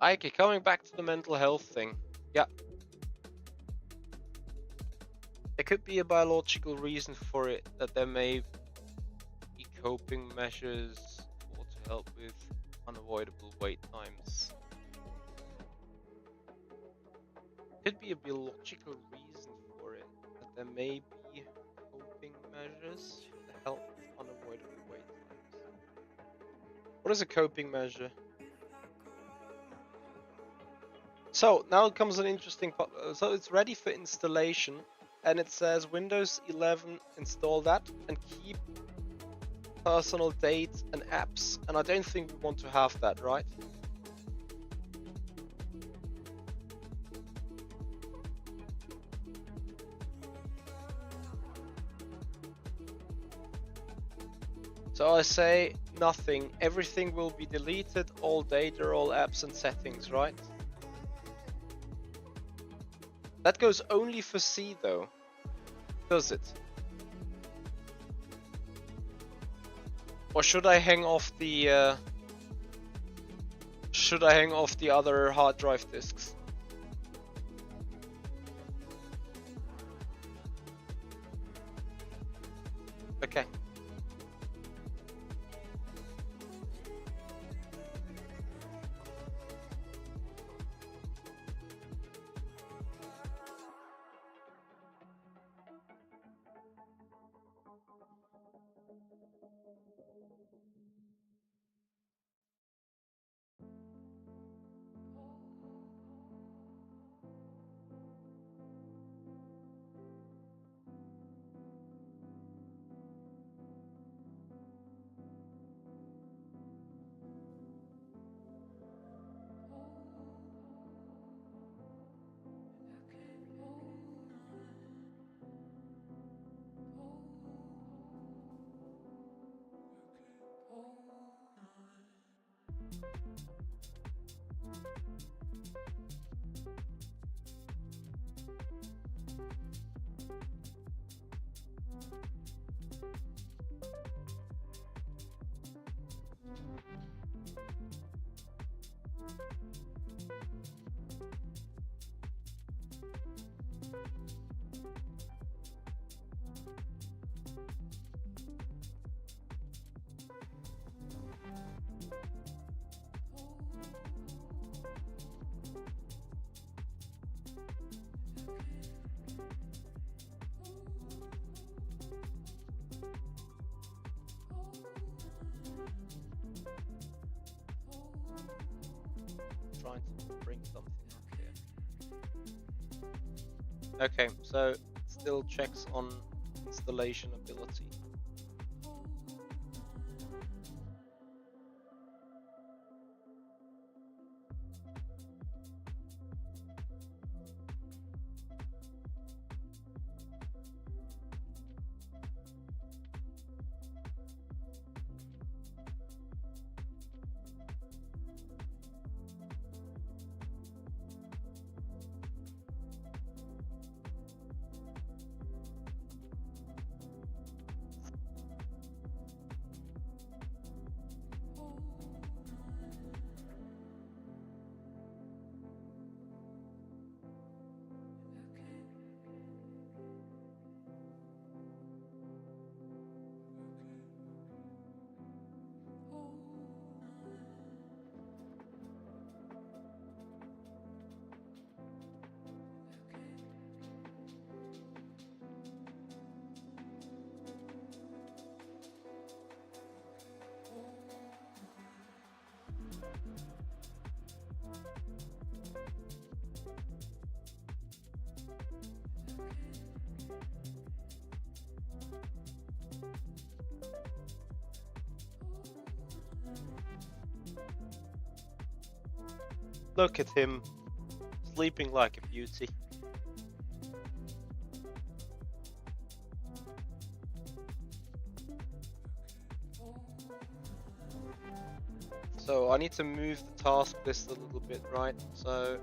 Okay, coming back to the mental health thing. Yeah. There could be a biological reason for it, that there may be coping measures or to help with unavoidable wait times. Could be a biological reason for it, that there may be coping measures to help with unavoidable wait times. What is a coping measure? So now comes an interesting part. So it's ready for installation, and it says Windows 11, install that and keep personal data and apps. And I don't think we want to have that, right? So I say nothing. Everything will be deleted, all data, all apps and settings, right? That goes only for C though, does it? Or should I hang off the should I hang off the other hard drive disks? Okay. Trying to bring something up here. Okay, so it still checks on installation ability. Look at him, sleeping like a beauty. So I need to move the task list a little bit, right? So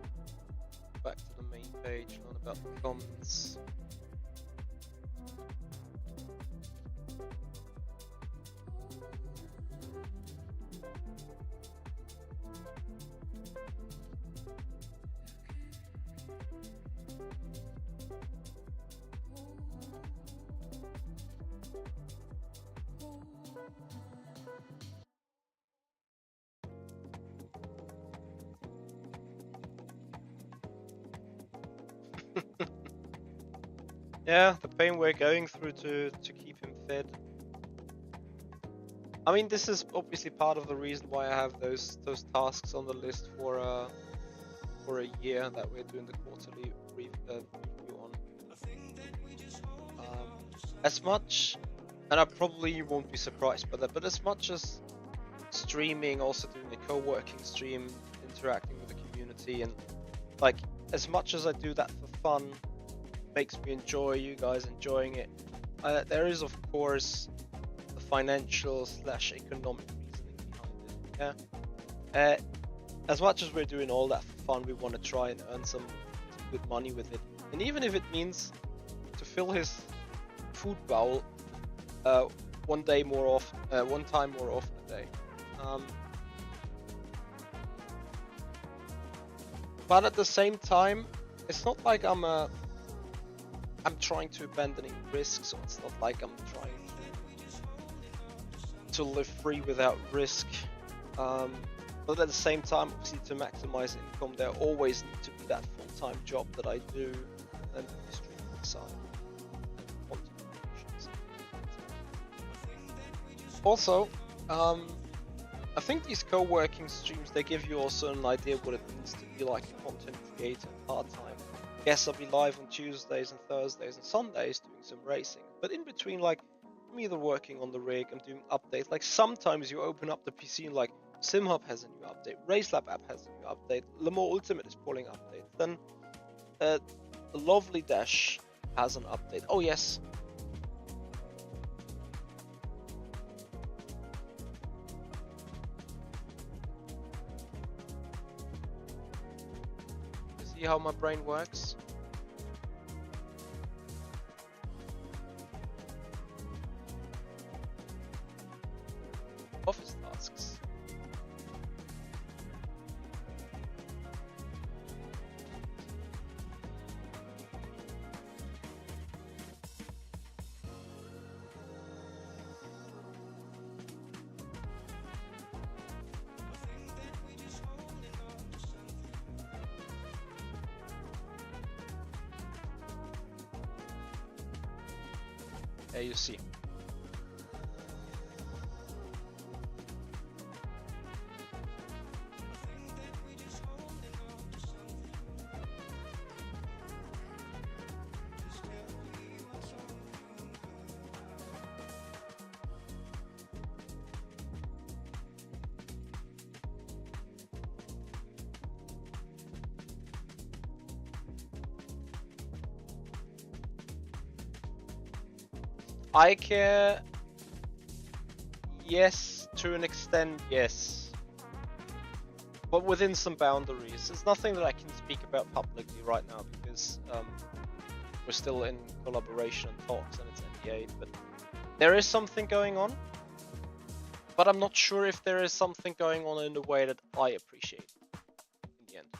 back to the main page, learn about the comments. Yeah, the pain we're going through to keep him fed. I mean, this is obviously part of the reason why I have those tasks on the list for a year that we're doing the quarterly review on. As much, and I probably won't be surprised by that, but as much as streaming, also doing a co-working stream, interacting with the community, and like as much as I do that for fun, makes me enjoy you guys enjoying it. There is of course the financial / economic reasoning behind it. Yeah. As much as we're doing all that for fun, we want to try and earn some good money with it. And even if it means to fill his food bowl one time more often a day. But at the same time, it's not like I'm trying to abandoning risks, or it's not like I'm trying to live free without risk. But at the same time, obviously, to maximize income, there always needs to be that full-time job that I do, and the streaming side. Also, I think these co-working streams, they give you also an idea what it means to be like a content creator part-time. Yes, I'll be live on Tuesdays and Thursdays and Sundays doing some racing, but in between, like, I'm either working on the rig, I'm doing updates. Like, sometimes you open up the PC and like SimHub has a new update, RaceLab app has a new update, Le Mans Ultimate is pulling updates, then the Lovely Dash has an update. Oh yes. You see how my brain works? Office tasks. There you see. I care. Yes, to an extent, yes. But within some boundaries. It's nothing that I can speak about publicly right now because we're still in collaboration and talks and it's NDA. But there is something going on. But I'm not sure if there is something going on in the way that I appreciate in the end.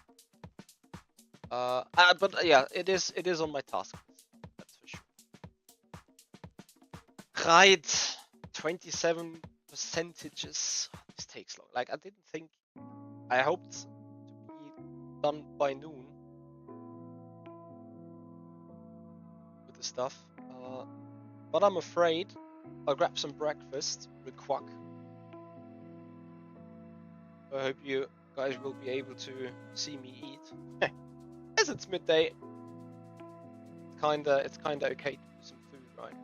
But yeah, it is on my task list. That's for sure. Right, 27 percentages. This takes long. Like, I didn't think. I hoped to be done by noon with the stuff, but I'm afraid I'll grab some breakfast with Quack. I hope you guys will be able to see me eat. As it's midday, it's kinda okay to do some food, right?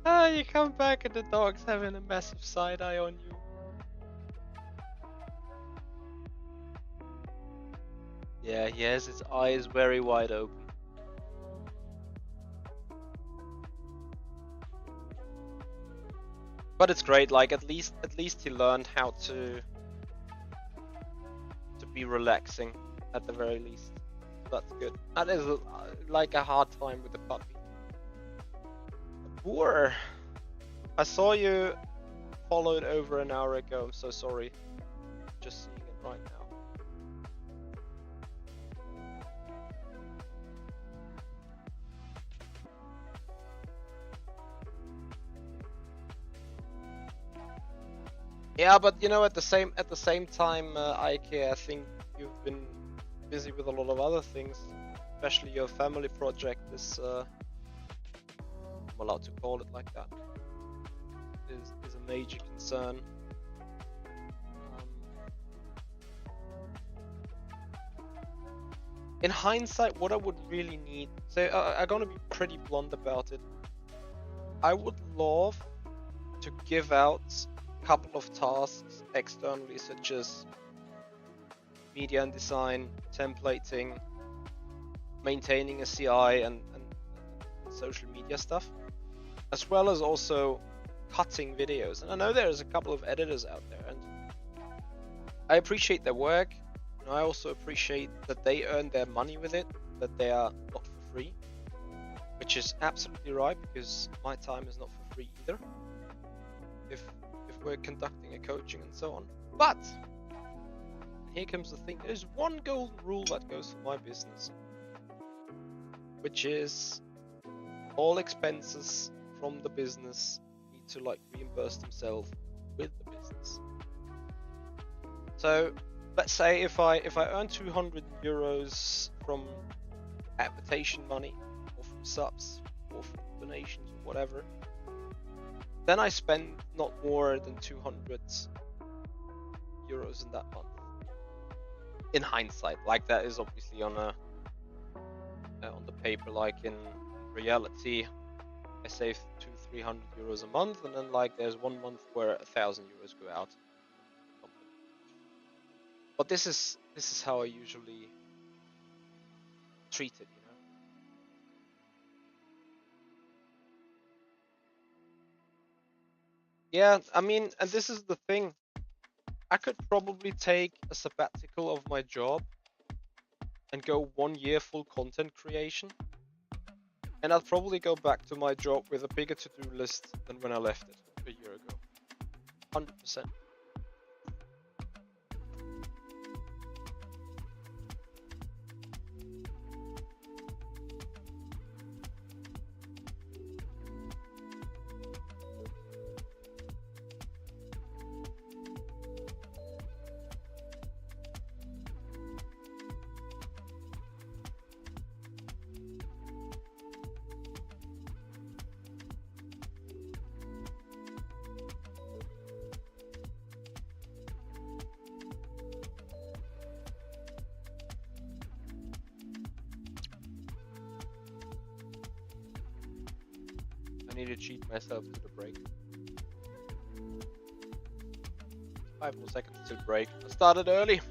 Ah, you come back and the dog's having a massive side eye on you. Yeah, he has his eyes very wide open. But it's great, like at least he learned how to be relaxing at the very least. That's good. That is like a hard time with the puppy. Poor. I saw you followed over an hour ago. I'm so sorry. Just seeing it right now. Yeah, but you know, at the same time, Ike, I think you've been busy with a lot of other things, especially your family project is. I'm allowed to call it like that. Is a major concern. in hindsight, what I would really need, so I'm gonna be pretty blunt about it. I would love to give out a couple of tasks externally, such as media and design, templating, maintaining a CI, and social media stuff, as well as also cutting videos. And I know there's a couple of editors out there, and I appreciate their work, and I also appreciate that they earn their money with it, that they are not for free, which is absolutely right, because my time is not for free either, if we're conducting a coaching and so on. But here comes the thing, there's one golden rule that goes for my business, which is all expenses from the business need to like reimburse themselves with the business. So let's say if I earn 200 euros from advertising money, or from subs, or from donations, or whatever, then I spend not more than 200 euros in that month. In hindsight, like that is obviously on the paper. Like in reality, I save 200-300 euros a month, and then like there's one month where 1,000 euros go out. But this is how I usually treat it, you know. Yeah, I mean, and this is the thing. I could probably take a sabbatical of my job and go 1 year full content creation, and I'll probably go back to my job with a bigger to-do list than when I left it a year ago. 100%. I need to cheat myself to the break. 5 more seconds till break. I started early.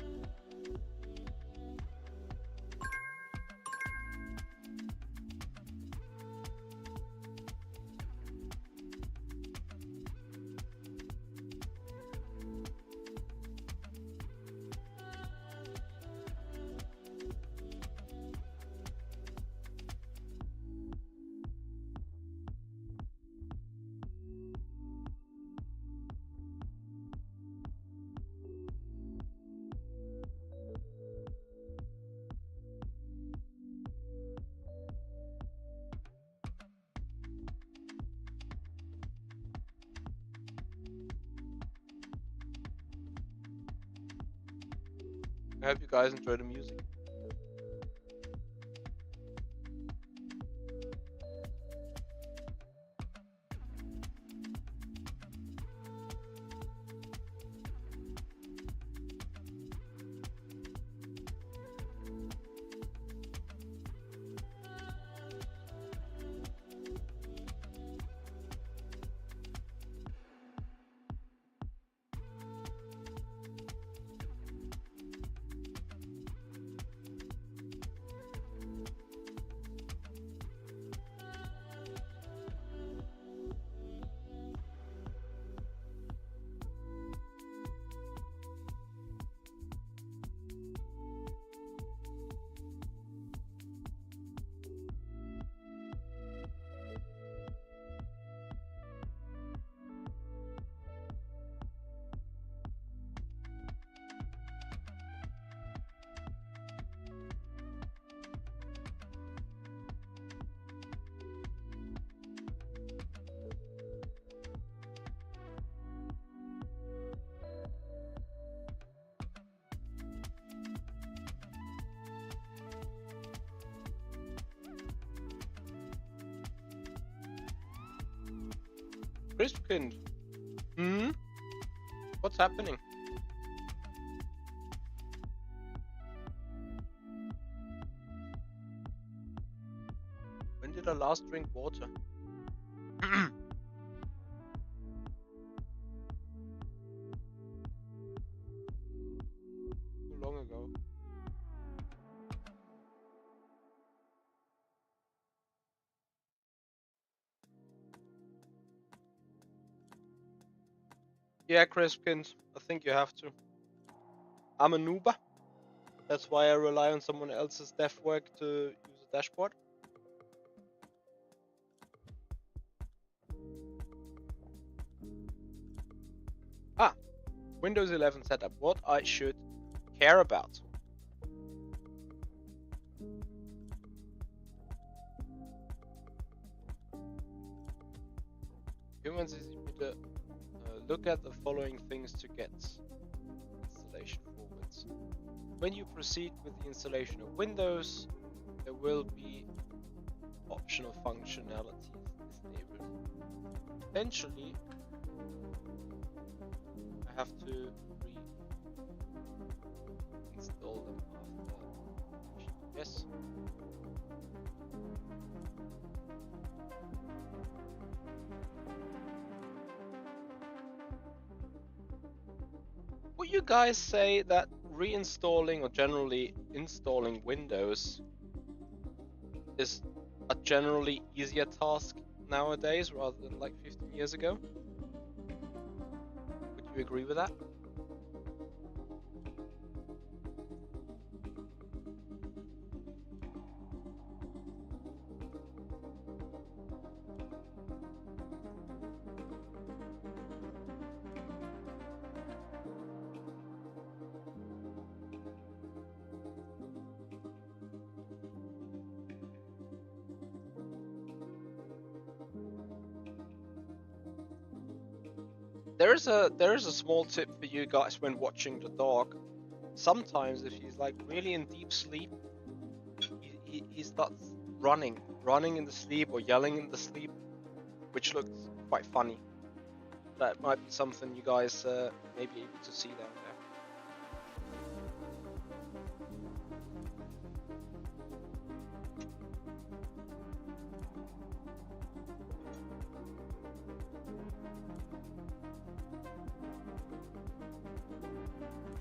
I hope you guys enjoy the music. Crispkind. What's happening? last drink water? Too long ago. Yeah, Crispkins, I think you have to. I'm a noober. That's why I rely on someone else's dev work to use a dashboard. Ah, Windows 11 setup. What I should care about. Humans is to look at the following things to get installation forwards. When you proceed with the installation of Windows, there will be optional functionalities disabled. Eventually, I have to reinstall them after. Yes. Would you guys say that reinstalling or generally installing Windows is a generally easier task nowadays rather than like 15 years ago? Would you agree with that? There is a small tip for you guys when watching the dog. Sometimes if he's like really in deep sleep, he starts running in the sleep or yelling in the sleep, which looks quite funny. That might be something you guys may be able to see down there.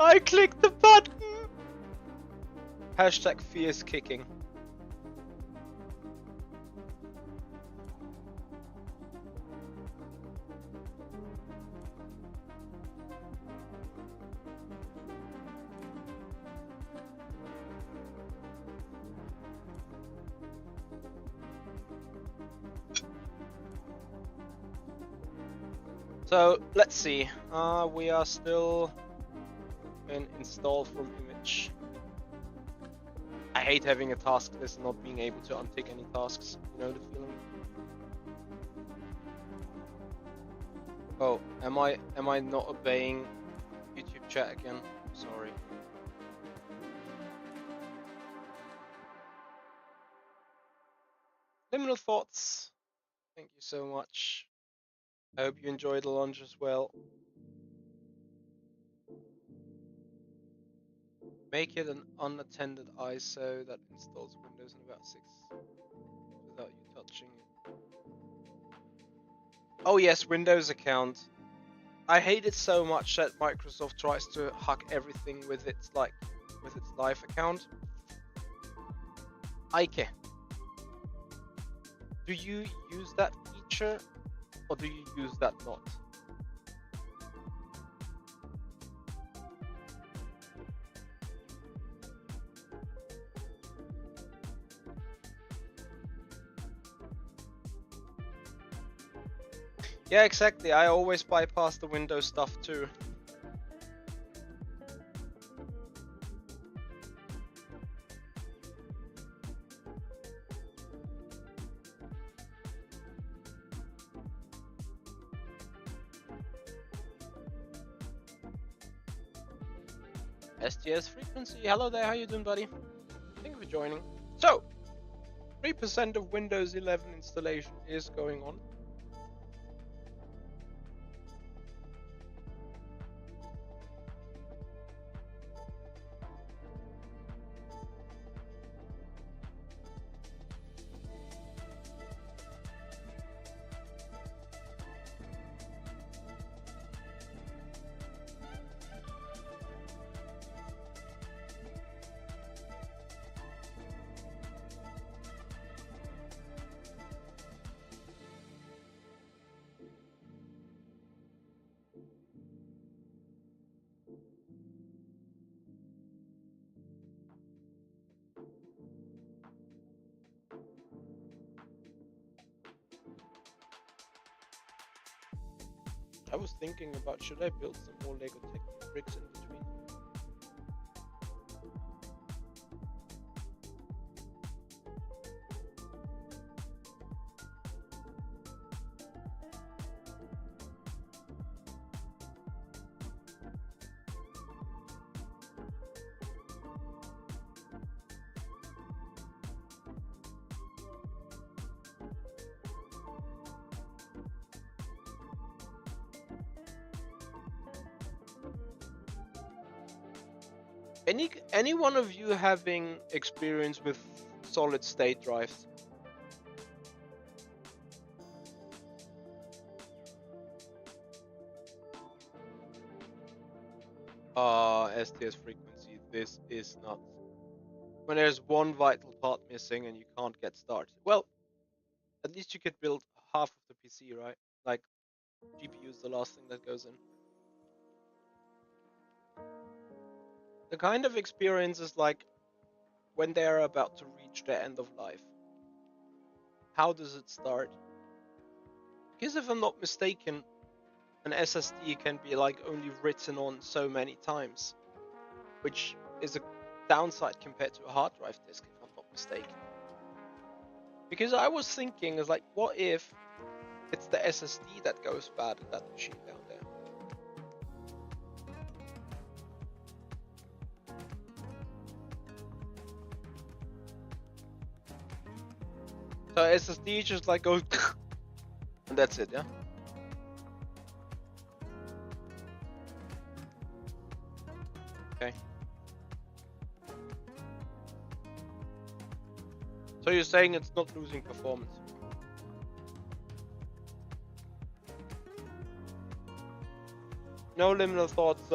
I clicked the button! Hashtag fierce kicking. So let's see. We are still in install from image. I hate having a task list and not being able to untick any tasks. You know the feeling. Oh, am I not obeying YouTube chat again? Sorry. Liminal thoughts. Thank you so much. I hope you enjoyed the lunch as well. Make it an unattended ISO that installs Windows in about 6 without you touching it. Oh yes, Windows account. I hate it so much that Microsoft tries to hack everything with its live account. Ike, do you use that feature or do you use that not? Yeah, exactly. I always bypass the Windows stuff too. STS frequency. Hello there. How you doing, buddy? Thank you for joining. So, 3% of Windows 11 installation is going on. I was thinking about, should I build some more Lego Technic bricks in between? Any one of you having experience with solid state drives? STS frequency, this is nuts. When there's one vital part missing and you can't get started. Well, at least you could build half of the PC, right? Like, GPU is the last thing that goes in. The kind of experience is like when they are about to reach the end of life. How does it start? Because if I'm not mistaken, an SSD can be like only written on so many times, which is a downside compared to a hard drive disk, if I'm not mistaken. Because I was thinking, is like, what if it's the SSD that goes bad in that machine down there? So SSD just like goes and that's it, yeah? Okay. So you're saying it's not losing performance? No liminal thoughts.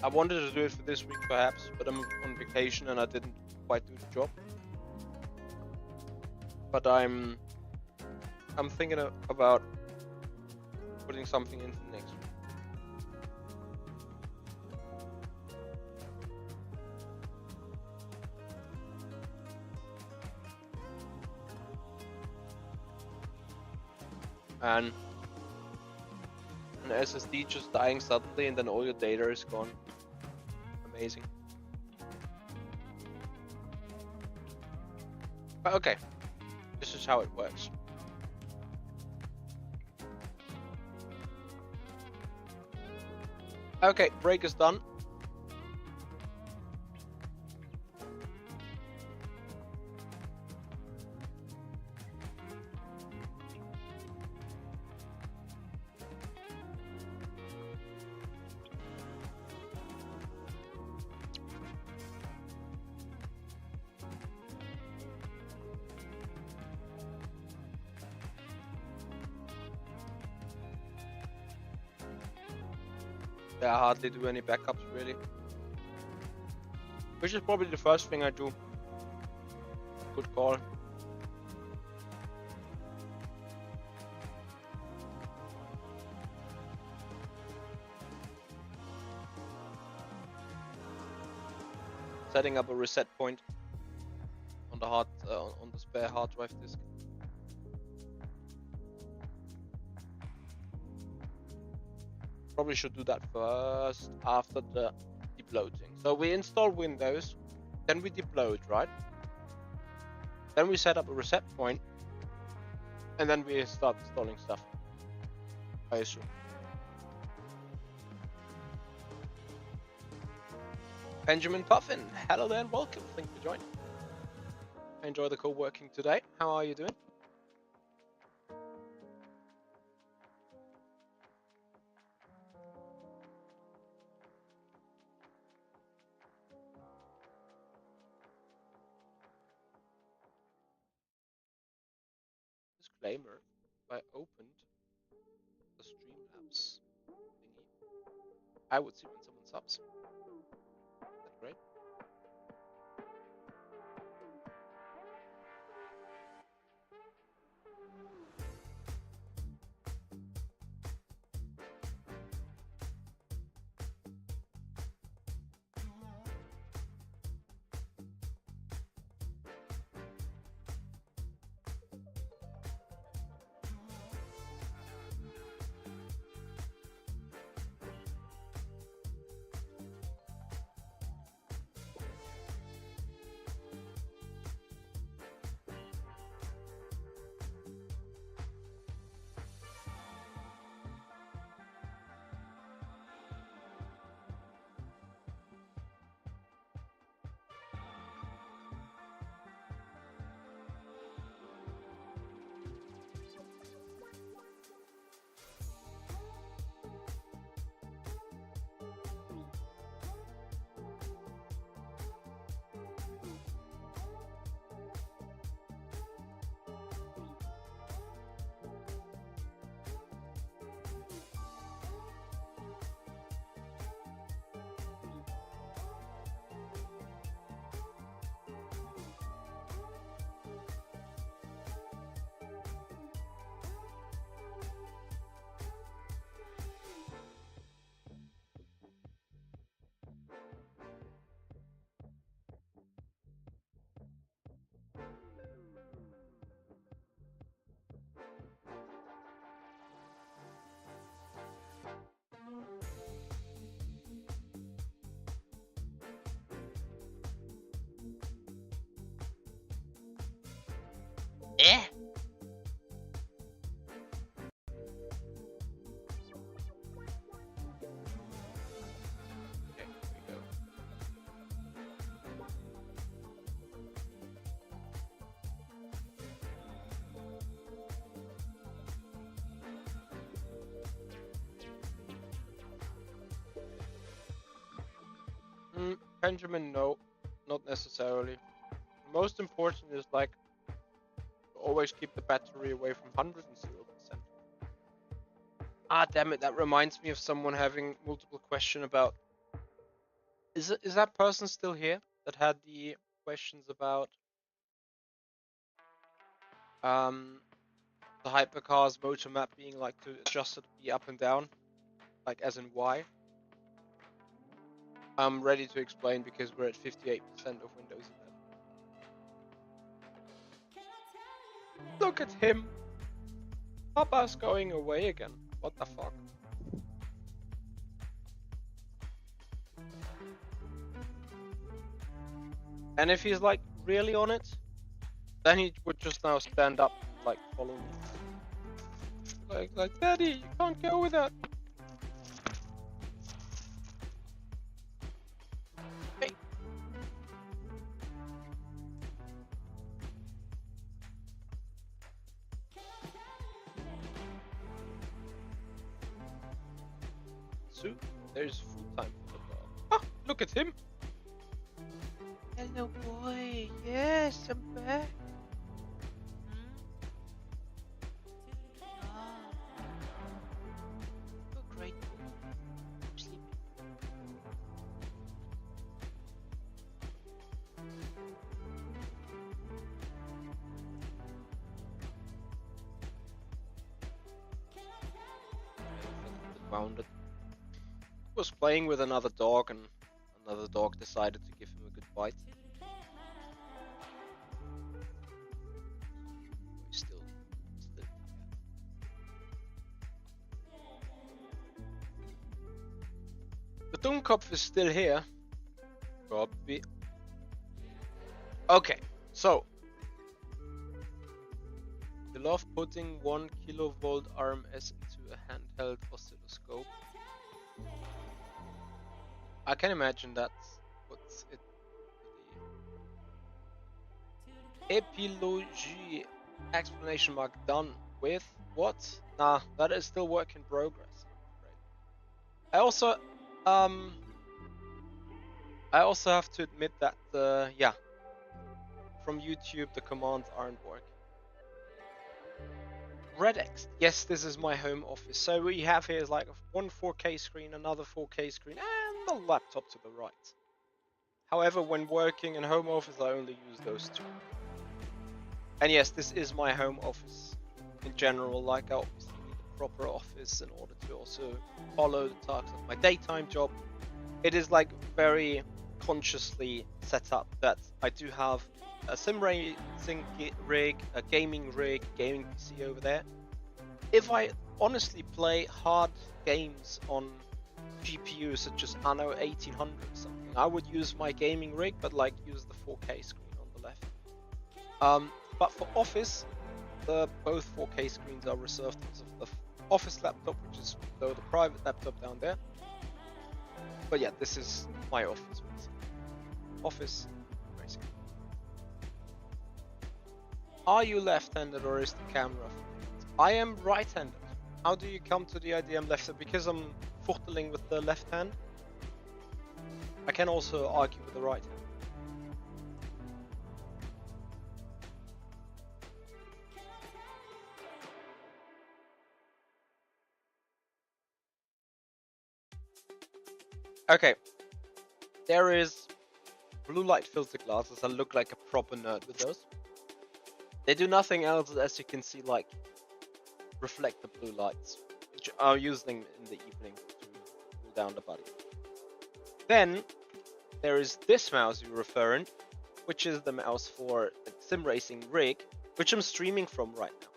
I wanted to do it for this week perhaps, but I'm on vacation and I didn't quite do the job. But I'm thinking about putting something in for next week. And an SSD just dying suddenly and then all your data is gone. Amazing. But okay, this is how it works. Okay, break is done. I hardly do any backups really, which is probably the first thing I do. Good call. Setting up a reset point on the on the spare hard drive disk. Probably should do that first after the debloating. So we install Windows, then we debloat, right? Then we set up a reset point, and then we start installing stuff, I assume. Benjamin Puffin, hello there and welcome. Thank you for joining. Enjoy the co-working today. How are you doing? Disclaimer, if I opened the Streamlabs thingy, I would see when someone subs. Is that great? Eh? Okay, here we go. Benjamin, no, not necessarily. The most important is like always keep the battery away from 100 and 0%. Ah, damn it! That reminds me of someone having multiple question about. Is that person still here that had the questions about the hypercar's motor map being like to adjust it to be up and down, like as in Y? I'm ready to explain because we're at 58% of Windows 11. Look at him! Papa's going away again. What the fuck? And if he's like really on it, then he would just now stand up and like follow me. Like, Daddy, you can't go with that. Hey. So, there's food time for the dog. Ah, look at him. Hello, boy. Yes, I'm back. Oh, great. I'm sleeping. Wounded. He was playing with another dog, and another dog decided to give him a good bite. Still. The Dummkopf is still here. Copy. Okay, so you love putting 1 kilovolt RMS into a handheld oscilloscope. I can imagine that's what's it. Epilogy explanation mark done with what? Nah, that is still work in progress. I also have to admit that yeah, from YouTube the commands aren't working. Redex. Yes, this is my home office. So we have here is like one 4K screen, another 4K screen, and the laptop to the right. However, when working in home office, I only use those two. And yes, this is my home office in general. Like I obviously need a proper office in order to also follow the tasks of my daytime job. It is like very consciously set up that I do have a sim racing rig, a gaming PC over there. If I honestly play hard games on GPUs such as Anno 1800 or something, I would use my gaming rig, but like use the 4K screen on the left. But for office, both 4K screens are reserved because of the office laptop, which is below the private laptop down there. But yeah, this is my office. Office racing. Are you left-handed or is the camera? I am right-handed. How do you come to the idea I'm left-handed? Because I'm footling with the left hand. I can also argue with the right hand. Okay, there is blue light filter glasses. I look like a proper nerd with those. They do nothing else, as you can see, like reflect the blue lights, which I'm using in the evening to cool down the body. Then there is this mouse you're referring, which is the mouse for the sim racing rig, which I'm streaming from right now.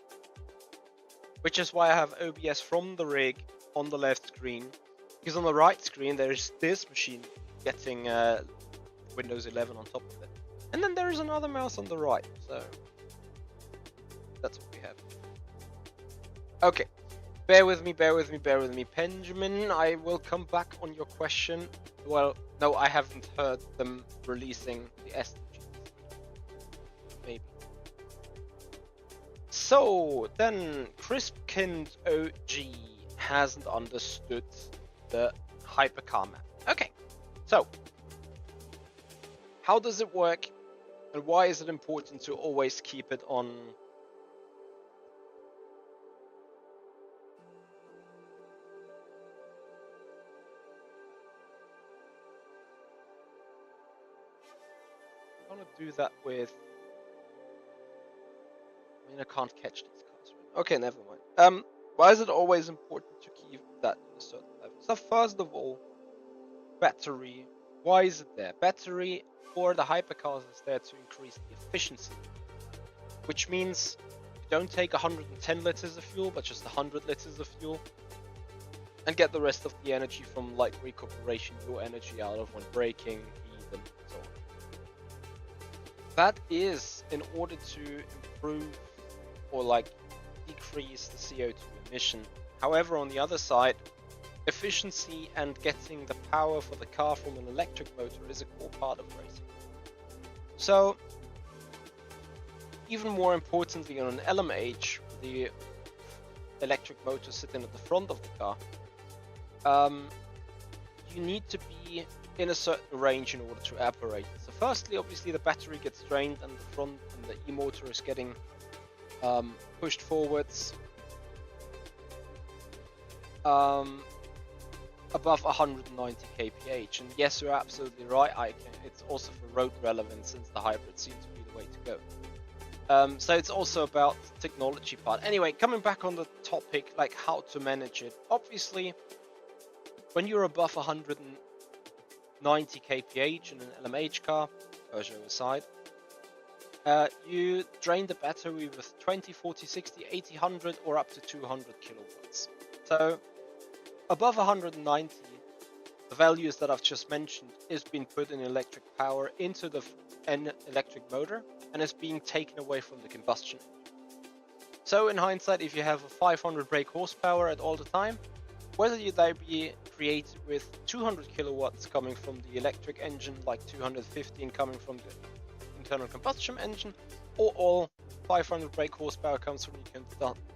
Which is why I have OBS from the rig on the left screen. Because on the right screen there's this machine getting Windows 11 on top of it. And then there's another mouse on the right, so That's what we have. Okay. Bear with me, Benjamin. I will come back on your question. Well, no, I haven't heard them releasing the SDGs. Maybe. So, then, Crispkind OG hasn't understood the hypercar map. Okay, so, how does it work, and why is it important to always keep it on? I'm gonna do that with. I mean, I can't catch these cards. Right? Okay, never mind. Why is it always important to keep that in a certain level? So first of all, battery. Why is it there? Battery for the hypercars is there to increase the efficiency, which means you don't take 110 liters of fuel, but just 100 liters of fuel, and get the rest of the energy from like recuperation, your energy out of when braking, heat, and so on. That is in order to improve or like decrease the CO2 emission. However, on the other side, efficiency and getting the power for the car from an electric motor is a core part of racing. So, even more importantly, on an LMH, the electric motor sitting at the front of the car, you need to be in a certain range in order to operate. So firstly, obviously the battery gets drained and the front and the e-motor is getting pushed forwards above 190 kph. And yes, you're absolutely right. It's also for road relevance, since the hybrid seems to be the way to go. So it's also about technology part. Anyway, coming back on the topic, like how to manage it. Obviously, when you're above 190 kph in an LMH car, Peugeot aside, you drain the battery with 20, 40, 60, 80, 100 or up to 200 kilowatts. So above 190, the values that I've just mentioned is being put in electric power into the electric motor and is being taken away from the combustion. So in hindsight, if you have a 500 brake horsepower at all the time, whether they be created with 200 kilowatts coming from the electric engine, like 215 coming from the internal combustion engine, or all 500 brake horsepower comes from the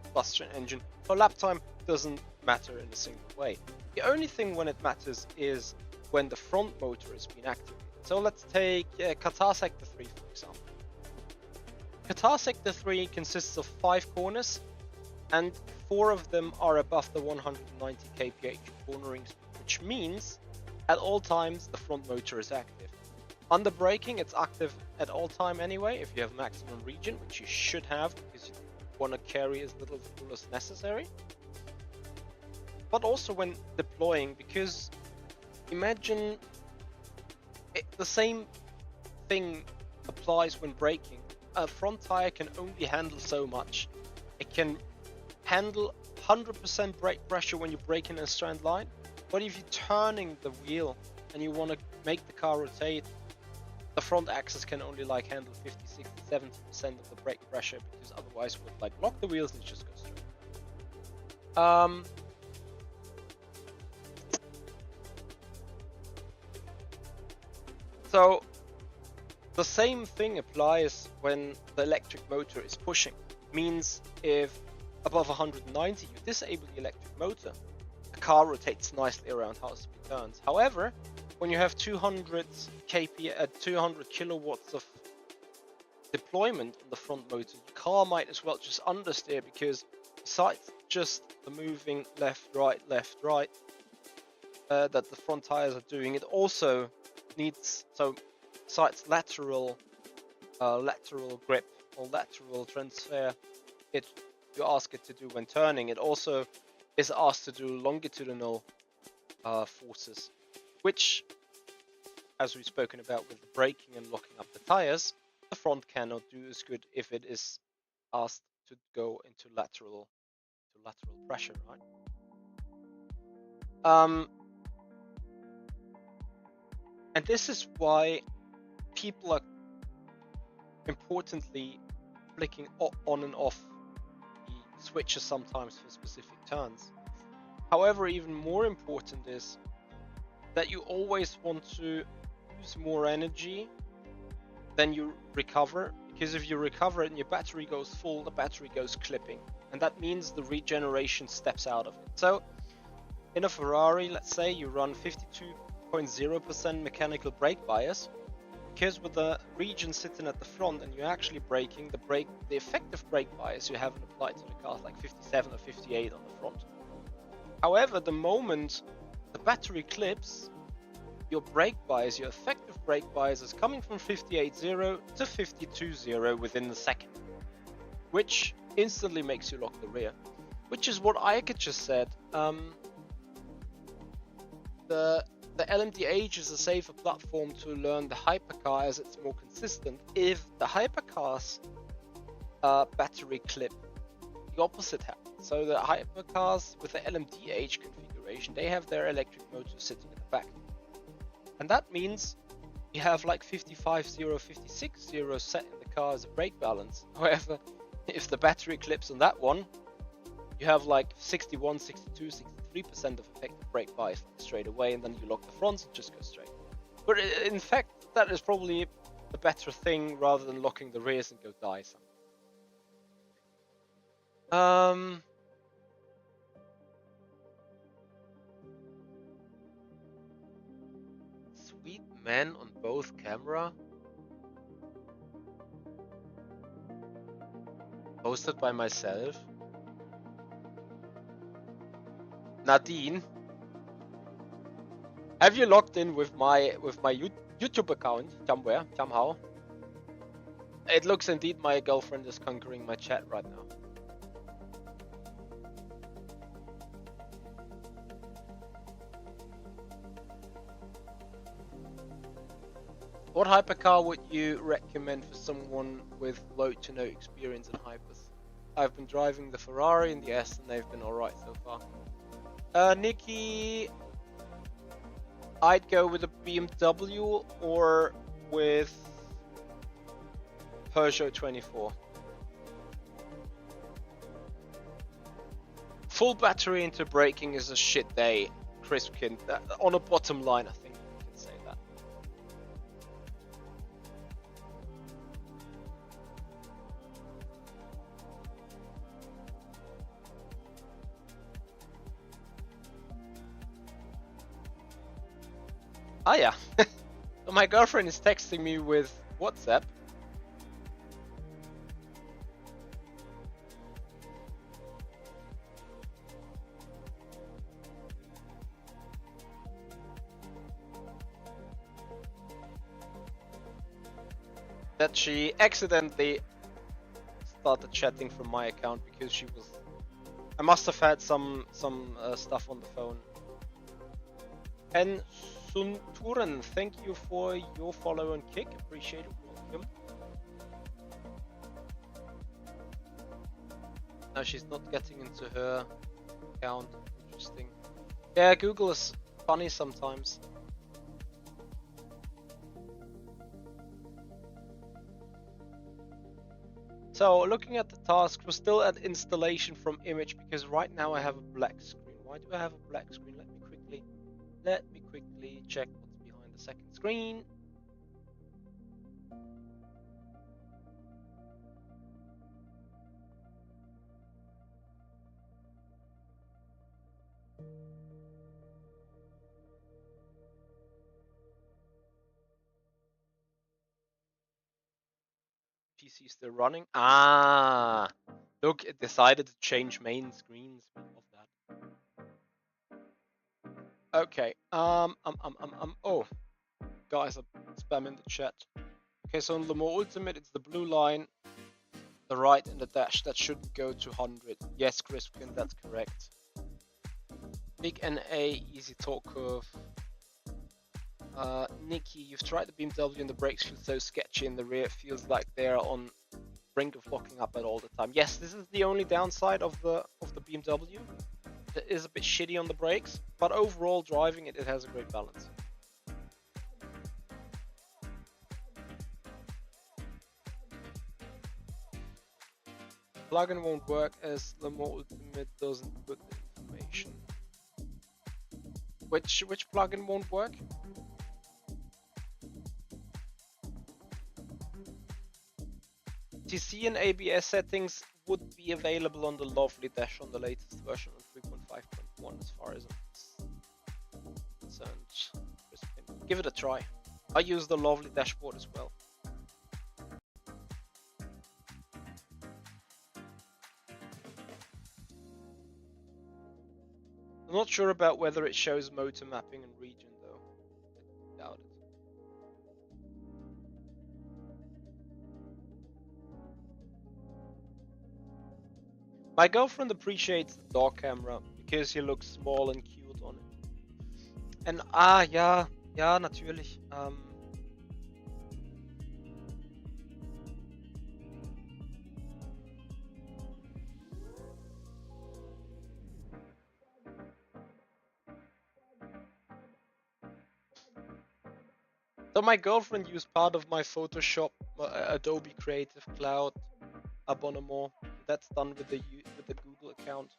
combustion engine, for lap time doesn't matter in a single way. The only thing when it matters is when the front motor is being activated. So let's take Qatar Sector 3 for example. Qatar Sector 3 consists of 5 corners, and 4 of them are above the 190 kph cornering speed, which means at all times the front motor is active. Under braking, it's active at all time anyway, if you have maximum regen, which you should have because you want to carry as little fuel as necessary. But also when deploying, because imagine the same thing applies when braking. A front tire can only handle so much. It can handle 100% brake pressure when you brake in a straight line, but if you're turning the wheel and you want to make the car rotate, the front axis can only like handle 50, 60, 70% of the brake pressure, because otherwise it would like lock the wheels and just go straight. So the same thing applies when the electric motor is pushing. Means if above 190 you disable the electric motor, the car rotates nicely around how speed turns. However, when you have 200 kilowatts of deployment on the front motor, the car might as well just understeer, because besides just the moving left, right, that the front tires are doing, it also needs, so besides lateral grip or lateral transfer, you ask it to do when turning, it also is asked to do longitudinal forces, which, as we've spoken about with the braking and locking up the tires, the front cannot do as good if it is asked to go into lateral pressure, right? And this is why people are importantly flicking on and off switches sometimes for specific turns. However, even more important is that you always want to use more energy than you recover, because if you recover it and your battery goes full, the battery goes clipping, and that means the regeneration steps out of it. So in a Ferrari, let's say you run 52.0% mechanical brake bias, because with the regen sitting at the front and you're actually braking, the effective brake bias you haven't applied to the car is like 57 or 58 on the front. However, the moment the battery clips, your brake bias, your effective brake bias is coming from 58.0 to 52.0 within the second, which instantly makes you lock the rear, which is what Ike just said. The LMDH is a safer platform to learn the hypercar as it's more consistent. If the hypercars battery clip, the opposite happens. So the hypercars with the LMDH configuration, they have their electric motor sitting in the back. And that means you have like 55.0, 56.0 set in the car as a brake balance. However, if the battery clips on that one, you have like 61, 62, 63% of effective brake bias straight away, and then you lock the fronts and just go straight. But in fact, that is probably a better thing rather than locking the rears and go die something. Sweet man on both camera. Posted by myself. Nadine, have you logged in with my YouTube account somewhere, somehow? It looks indeed my girlfriend is conquering my chat right now. What hypercar would you recommend for someone with low to no experience in hypers? I've been driving the Ferrari and the S, and they've been alright so far. Nikki, I'd go with a BMW or with Peugeot 24. Full battery into braking is a shit day, Crispkin. On a bottom line, I think we can say that. Ah, yeah. My girlfriend is texting me with WhatsApp. That she accidentally started chatting from my account because she was. I must have had some stuff on the phone. And Sunturan, thank you for your follow and kick. Appreciate it. Welcome. No, she's not getting into her account. Interesting. Yeah, Google is funny sometimes. So, looking at the task, we're still at installation from image because right now I have a black screen. Why do I have a black screen? Let me quickly check what's behind the second screen. PC still running. Ah, look, it decided to change main screens of that. Okay. Oh, guys are spamming the chat. Okay, so on the more ultimate, it's the blue line, the right in the dash. That shouldn't go to 100. Yes, Crispin, that's correct. Big NA, easy torque curve. Nikki, you've tried the BMW and the brakes feel so sketchy in the rear. It feels like they're on brink of locking up at all the time. Yes, this is the only downside of the BMW. It is a bit shitty on the brakes, but overall driving it has a great balance. plugin won't work as Lemon Ultimate doesn't put the information. Which plugin won't work? TC and ABS settings would be available on the Lovely Dash on the latest version of 3.5.1 as far as I'm concerned. Give it a try. I use the Lovely dashboard as well. I'm not sure about whether it shows motor mapping and region though. I doubt it. My girlfriend appreciates the dog camera because he looks small and cute on it. And ja, natürlich. So my girlfriend used part of my Photoshop Adobe Creative Cloud abonnement. That's done with the Google account.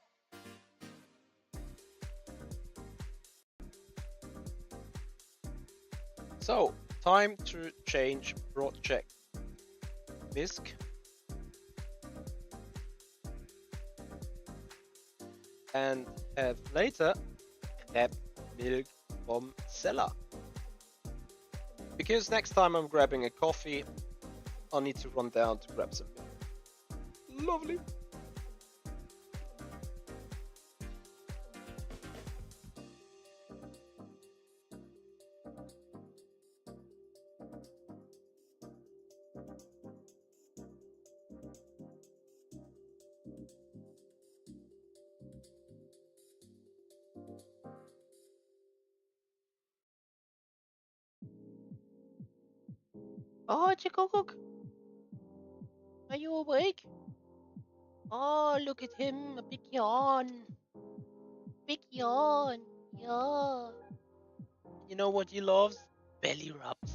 So time to change project. Misk. And have later grab milk from cellar. Because next time I'm grabbing a coffee, I'll need to run down to grab some milk. Lovely. Oh, Chikokok, are you awake? Oh, look at him, a big yawn. Big yawn. Yeah. You know what he loves? Belly rubs.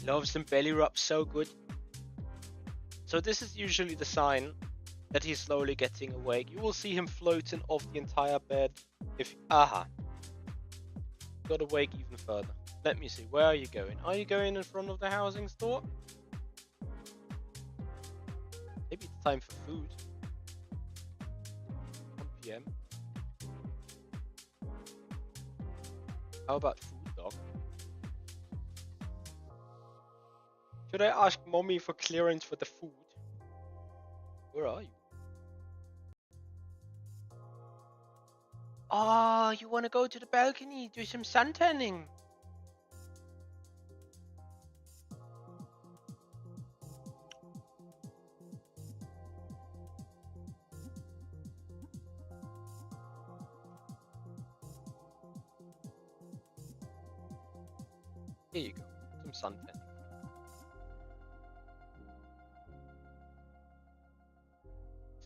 Loves some belly rubs so good. So this is usually the sign that he's slowly getting awake. You will see him floating off the entire bed. If got awake even further. Let me see. Where are you going? Are you going in front of the housing store? Maybe it's time for food. 1 p.m. How about food, dog? Should I ask mommy for clearance for the food? Where are you? Oh, you want to go to the balcony, do some sun tanning? Here you go, some sun tanning.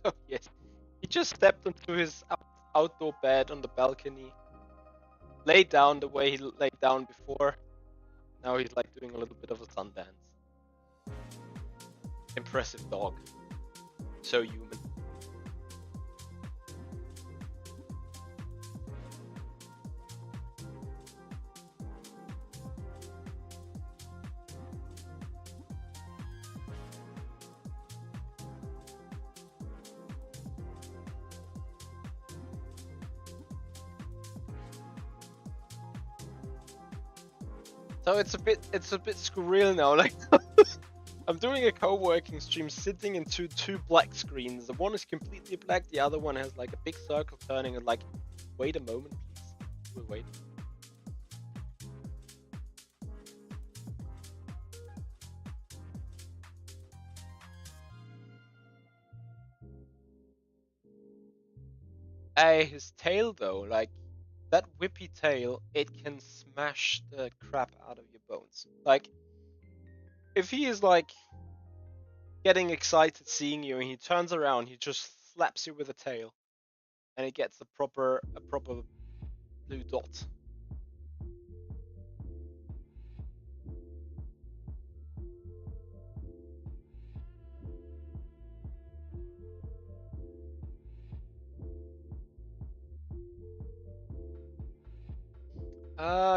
Oh yes, he just stepped onto his outdoor bed on the balcony, laid down the way he laid down before. Now he's like doing a little bit of a sun dance. Impressive dog. So human. So it's a bit surreal now. Like I'm doing a co-working stream sitting into two black screens. The one is completely black, the other one has like a big circle turning and like, wait a moment please. We're waiting. His tail though, like that whippy tail, it can smash the crap out of your bones. Like if he is like getting excited seeing you and he turns around, he just slaps you with a tail and it gets a proper blue dot.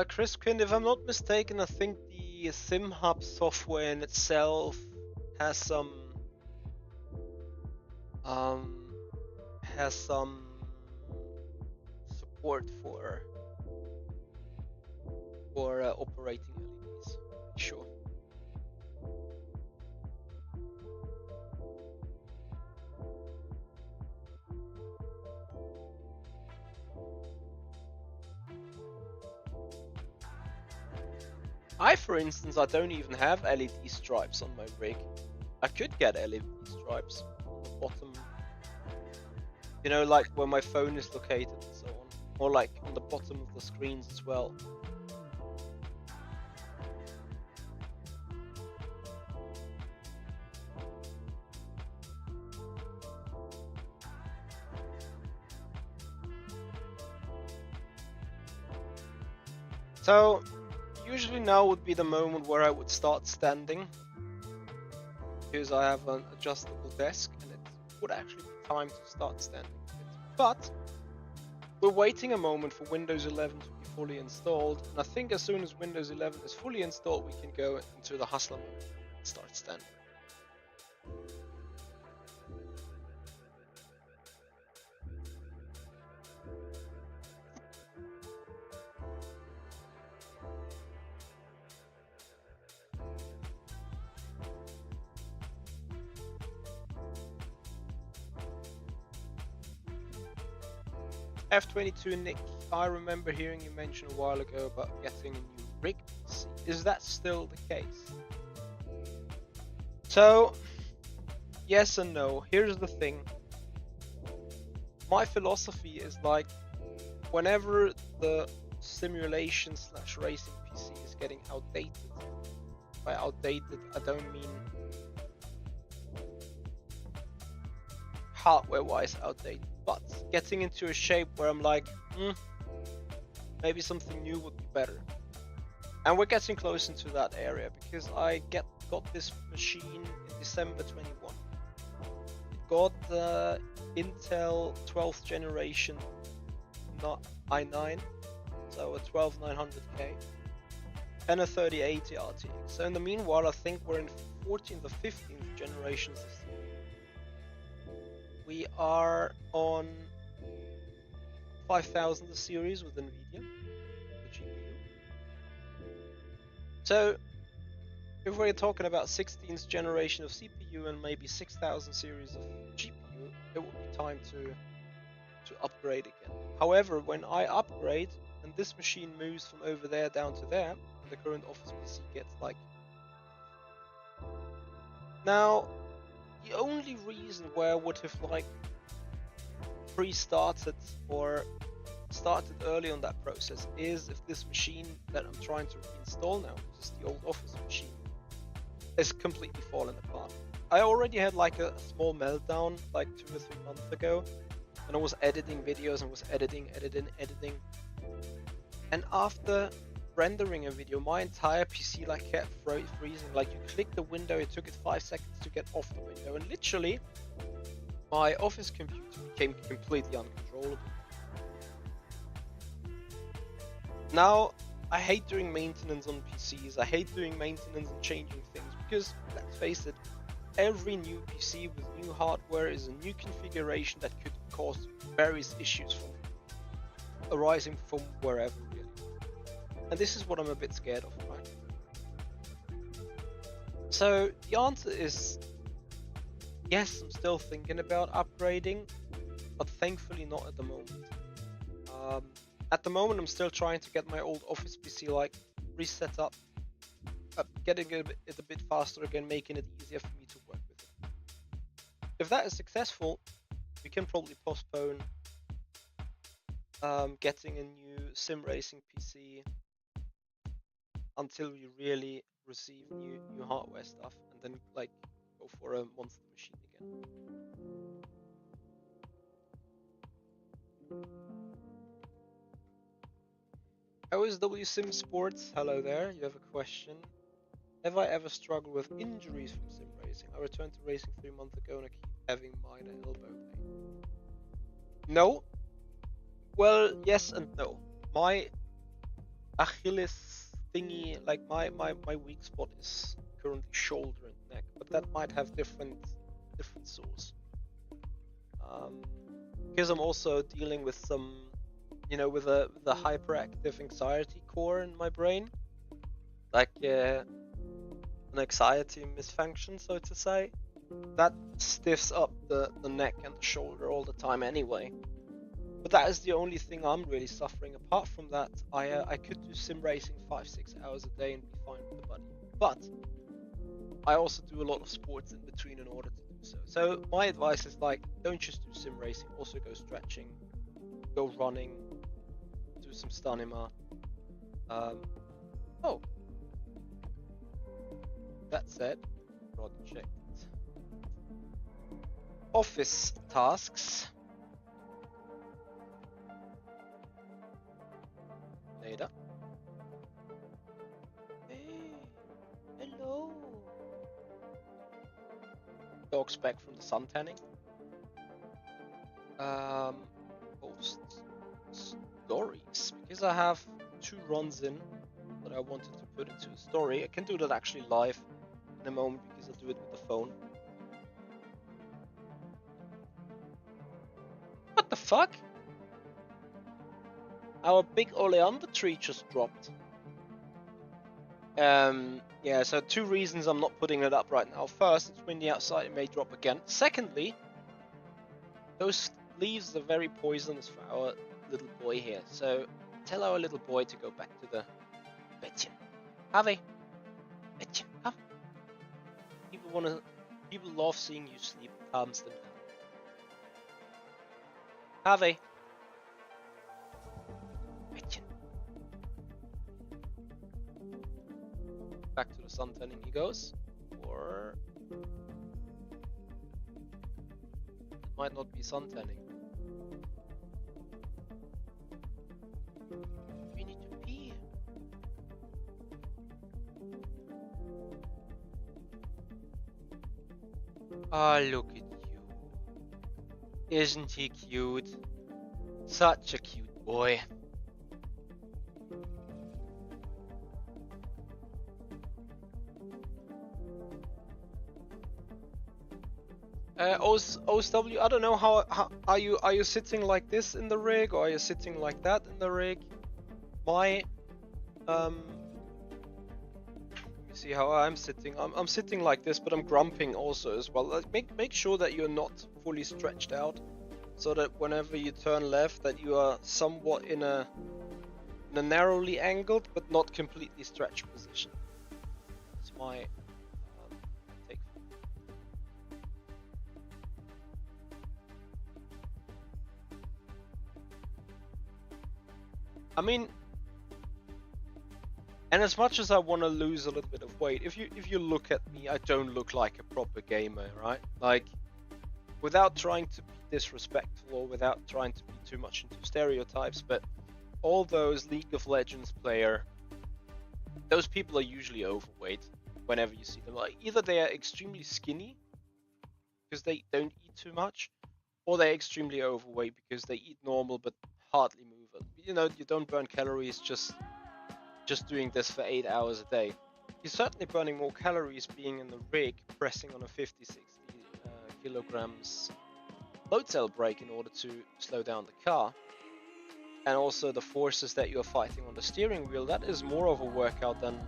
Crispin, if I'm not mistaken, I think the SimHub software in itself has um some support for operating LEDs. Sure. For instance, I don't even have LED stripes on my rig. I could get LED stripes on the bottom, like where my phone is located and so on, or like on the bottom of the screens as well. So usually now would be the moment where I would start standing, because I have an adjustable desk and it would actually be time to start standing. But we're waiting a moment for Windows 11 to be fully installed, and I think as soon as Windows 11 is fully installed, we can go into the hustler mode and start standing. F22 Nick, I remember hearing you mention a while ago about getting a new rig PC. Is that still the case? So, yes and no. Here's the thing. My philosophy is like, whenever the simulation / racing PC is getting outdated, by outdated I don't mean hardware-wise outdated, but getting into a shape where I'm like, maybe something new would be better. And we're getting close into that area, because I got this machine in December 21. It got the Intel 12th generation i9, so a 12900K, and a 3080 RTX. So in the meanwhile, I think we're in 14th or 15th generations of CPU. We are on 5000 series with NVIDIA, the GPU. So if we're talking about 16th generation of CPU and maybe 6000 series of GPU, it will be time to upgrade again. However, when I upgrade and this machine moves from over there down to there, and the current Office PC gets like... Now, the only reason why I would have like pre-started or started early on that process is if this machine that I'm trying to reinstall now, which is the old Office machine, is completely fallen apart. I already had like a small meltdown like 2 or 3 months ago, and I was editing videos and was editing. And after rendering a video, my entire PC like kept freezing. Like you click the window, it took it 5 seconds to get off the window, and literally my office computer became completely uncontrollable. Now, I hate doing maintenance on PCs. I hate doing maintenance and changing things, because let's face it, every new PC with new hardware is a new configuration that could cause various issues arising from wherever, really. And this is what I'm a bit scared of, right? So the answer is yes, I'm still thinking about upgrading, but thankfully not at the moment. At the moment, I'm still trying to get my old Office PC like reset up, getting it a bit faster again, making it easier for me to work with it. If that is successful, we can probably postpone getting a new sim racing PC until we really receive new hardware stuff, and then like go for a monthly machine again. OSW Sim Sports, hello there, you have a question. Have I ever struggled with injuries from sim racing? I returned to racing 3 months ago and I keep having minor elbow pain. No. Well, yes and no. My Achilles thingy, like my weak spot is currently shoulder and neck, but that might have different source. Because I'm also dealing with some, with the hyperactive anxiety core in my brain, like an anxiety misfunction, so to say, that stiffs up the neck and the shoulder all the time anyway. But that is the only thing I'm really suffering. Apart from that, I could do sim racing 5-6 hours a day and be fine with the buddy. But I also do a lot of sports in between in order to do so. So my advice is like, don't just do sim racing, also go stretching, go running, do some stamina. Oh, that said, project office tasks. Later. Hey, hello. Dog's back from the sun tanning. Post stories, because I have 2 runs in that I wanted to put into a story. I can do that actually live in a moment because I'll do it with the phone. What the fuck? Our big oleander tree just dropped. Yeah, so 2 reasons I'm not putting it up right now. First, it's windy outside, it may drop again. Secondly, those leaves are very poisonous for our little boy here. So tell our little boy to go back to the bedroom. Harvey, bedroom, come. People love seeing you sleep. It calms them down. Harvey. Bedroom. Back to the sun tanning he goes. Or it might not be sun tanning. We need to pee. Ah, look at you. Isn't he cute? Such a cute boy. OSW, I don't know how are you sitting like this in the rig, or are you sitting like that in the rig? My let me see how I'm sitting. I'm sitting like this, but I'm grumping also as well. Make sure that you're not fully stretched out, so that whenever you turn left, that you are somewhat in a narrowly angled but not completely stretched position. That's my take. I mean, and as much as I want to lose a little bit of weight, if you look at me, I don't look like a proper gamer, right? Like, without trying to be disrespectful or without trying to be too much into stereotypes, but all those League of Legends player, those people are usually overweight whenever you see them. Like, either they are extremely skinny because they don't eat too much, or they're extremely overweight because they eat normal but hardly move. You don't burn calories just doing this for 8 hours a day. You're certainly burning more calories being in the rig, pressing on a 50-60 kilograms load cell brake in order to slow down the car. And also the forces that you're fighting on the steering wheel, that is more of a workout than,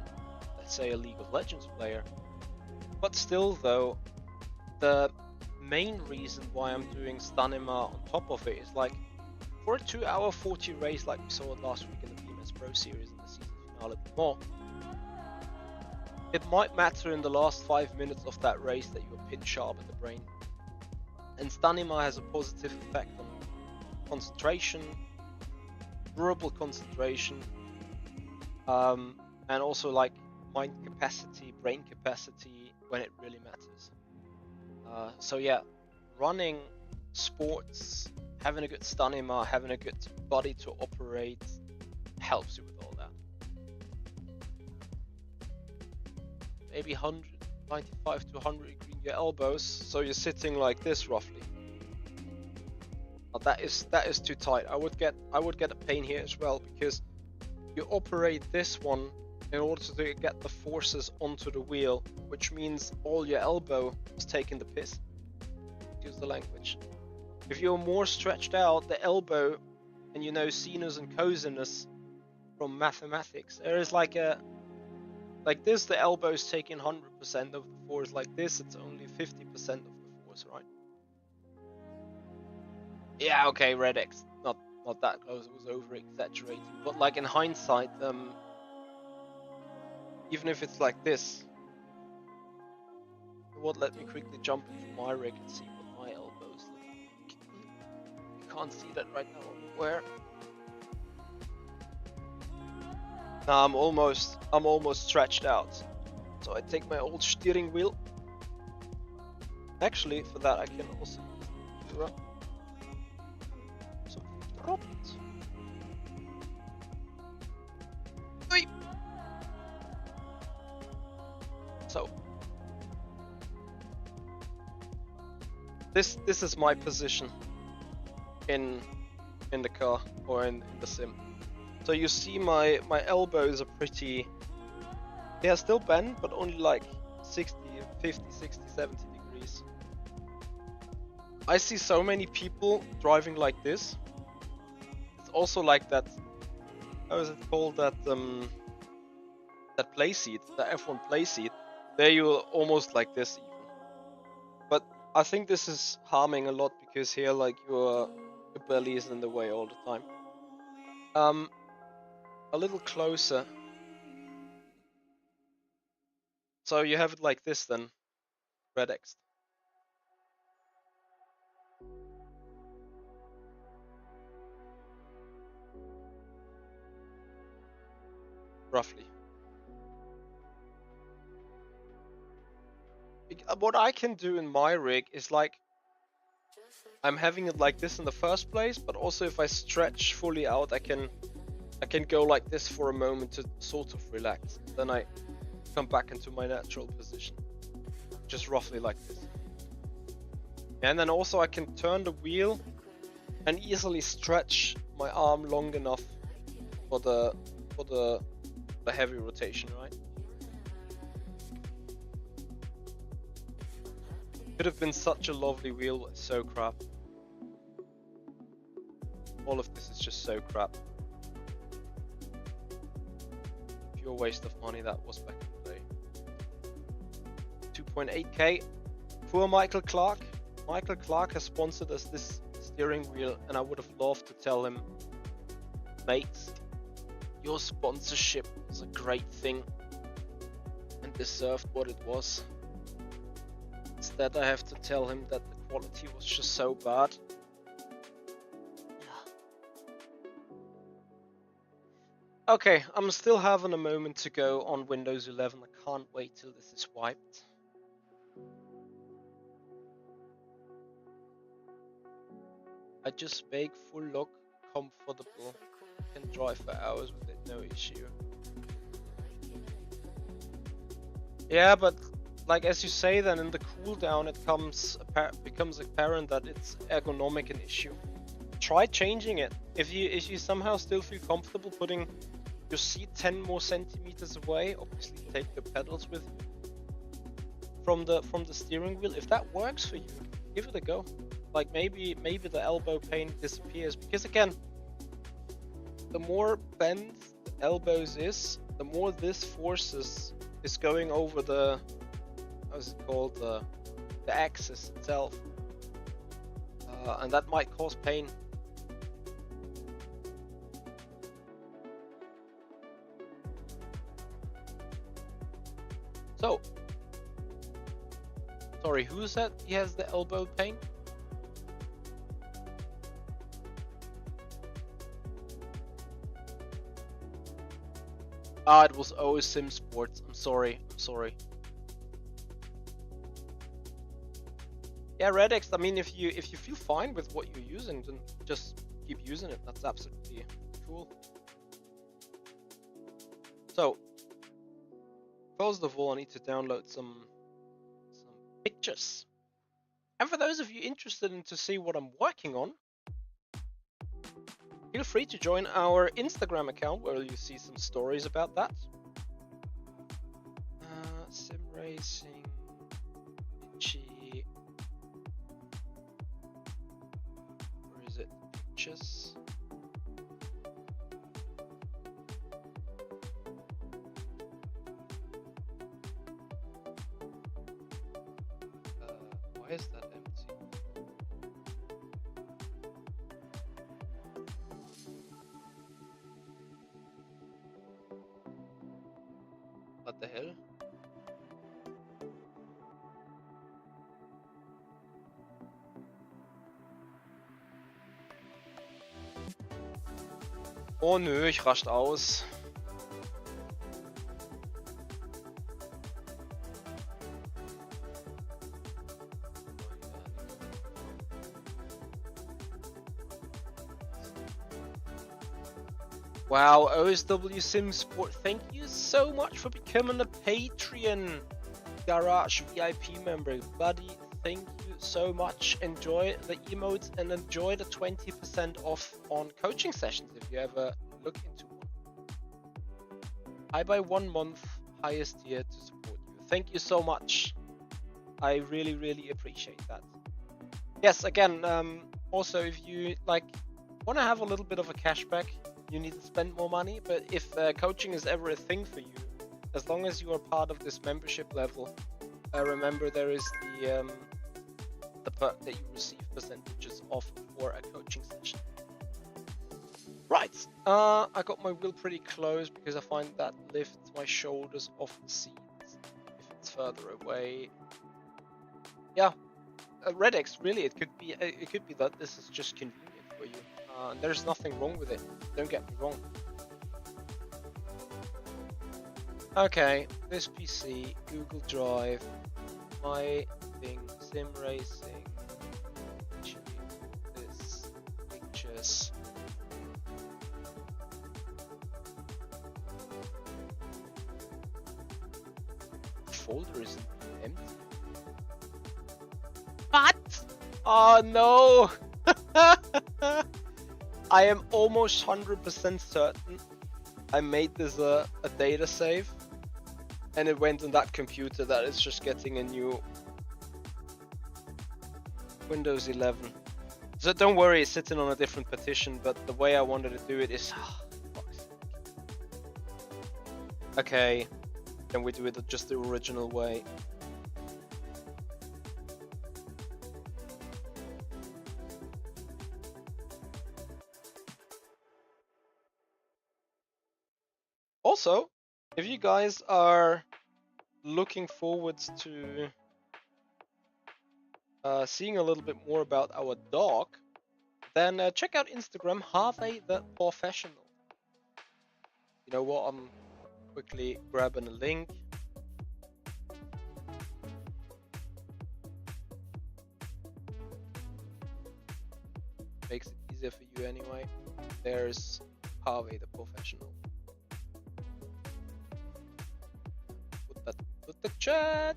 let's say, a League of Legends player. But still though, the main reason why I'm doing Stanima on top of it is like, for a 2-hour 40 race like we saw it last week in the BMS Pro Series in the season finale more, it might matter in the last 5 minutes of that race that you're pin sharp in the brain. And Stanima has a positive effect on concentration, durable concentration, and also like mind capacity, brain capacity when it really matters. So yeah, running, sports, having a good Stanima, having a good body to operate helps you with all that. Maybe 195 to 100 degree in your elbows, so you're sitting like this roughly. But that is too tight. I would get a pain here as well, because you operate this one in order to get the forces onto the wheel, which means all your elbow is taking the piss. Use the language. If you're more stretched out, the elbow, and you know sinus and cosinus from mathematics, there is like this, the elbow is taking 100% of the force. Like this, it's only 50% of the force, right? Yeah, okay, Red X, not that close. It was over exaggerating, but like in hindsight, even if it's like this, what? Let me quickly jump into my rig and see what my elbows look like. You can't see that right now. Where? Now I'm almost stretched out. So I take my old steering wheel. Actually, for that I can also use so drop it. So this is my position in the car or in the sim. So you see my elbows are pretty, they are still bent, but only like 60, 50, 60, 70 degrees. I see so many people driving like this. It's also like that, how is it called, that that play seat, the F1 play seat. There you're almost like this even. But I think this is harming a lot because here like your belly is in the way all the time. A little closer. So you have it like this then, Red X. Roughly. What I can do in my rig is like, I'm having it like this in the first place, but also if I stretch fully out, I can go like this for a moment to sort of relax. Then I come back into my natural position, just roughly like this. And then also I can turn the wheel and easily stretch my arm long enough for the heavy rotation, right? Could have been such a lovely wheel, but it's so crap. All of this is just so crap. Pure waste of money that was back in the day. 2.8k. Poor Michael Clark. Michael Clark has sponsored us this steering wheel, and I would have loved to tell him, mate, your sponsorship was a great thing and deserved what it was. Instead, I have to tell him that the quality was just so bad. Okay, I'm still having a moment to go on Windows 11. I can't wait till this is wiped. I just make full lock, comfortable, can drive for hours with it, no issue. Yeah, but like as you say, then in the cooldown it becomes apparent that it's ergonomic an issue. Try changing it. If you somehow still feel comfortable putting your seat 10 more centimeters away, obviously take the pedals with you from the steering wheel. If that works for you, give it a go. Like maybe the elbow pain disappears, because again, the more bent the elbows is, the more this forces is going over the, how's it called, the axis itself, and that might cause pain. So, sorry, who said he has the elbow pain? Ah, it was always Sim Sports. I'm sorry. Yeah, Redx. I mean, if you feel fine with what you're using, then just keep using it. That's absolutely cool. So, first of all, I need to download some pictures. And for those of you interested in to see what I'm working on, feel free to join our Instagram account where you see some stories about that. Sim racing, itchy. Where is it? Pictures. Why is that empty? What the hell? Oh nö, ich raste aus. Wow, OSW Sim Sport, thank you so much for becoming a Patreon Garage VIP member. Buddy, thank you so much. Enjoy the emotes and enjoy the 20% off on coaching sessions if you ever look into one. I buy 1 month, highest tier to support you. Thank you so much. I really, really appreciate that. Yes, again, also if you want to have a little bit of a cashback, you need to spend more money, but if coaching is ever a thing for you, as long as you are part of this membership level, remember there is the perk that you receive percentages off for a coaching session. Right, I got my wheel pretty close because I find that lifts my shoulders off the seat if it's further away. Yeah, Redex, really, it could be that this is just convenient for you. And there's nothing wrong with it, don't get me wrong. Okay, this PC, Google Drive, my thing, sim racing, this, pictures. The folder is empty. What? Oh no! I am almost 100% certain I made this a data save and it went on that computer that is just getting a new Windows 11. So don't worry, it's sitting on a different partition, but the way I wanted to do it is... Okay, then we do it just the original way. Also, if you guys are looking forward to seeing a little bit more about our dog, then check out Instagram, Harvey the Professional. You know what? I'm quickly grabbing a link. Makes it easier for you anyway. There's Harvey the Professional. Put the chat.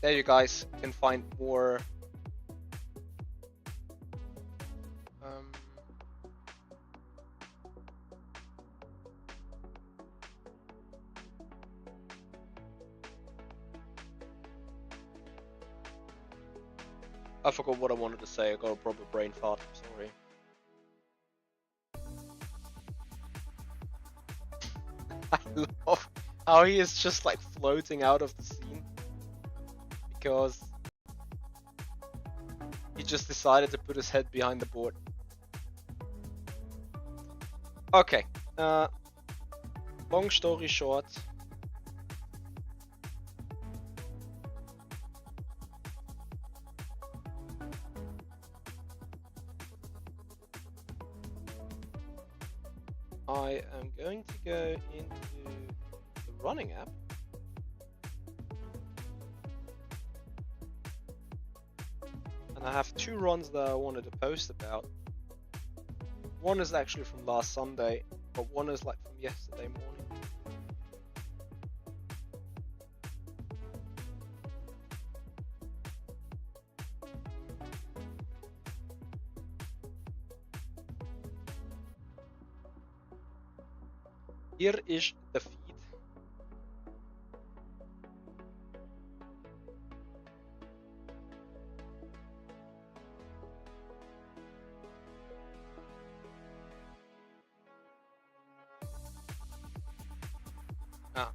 There you guys can find more I forgot what I wanted to say. I got a proper brain fart. Sorry. I love how he is just like floating out of the scene because he just decided to put his head behind the board. Okay. Long story short. I am going to go into the running app. And I have 2 runs that I wanted to post about. One is actually from last Sunday, but one is like from yesterday morning. Here is the feed. Ah.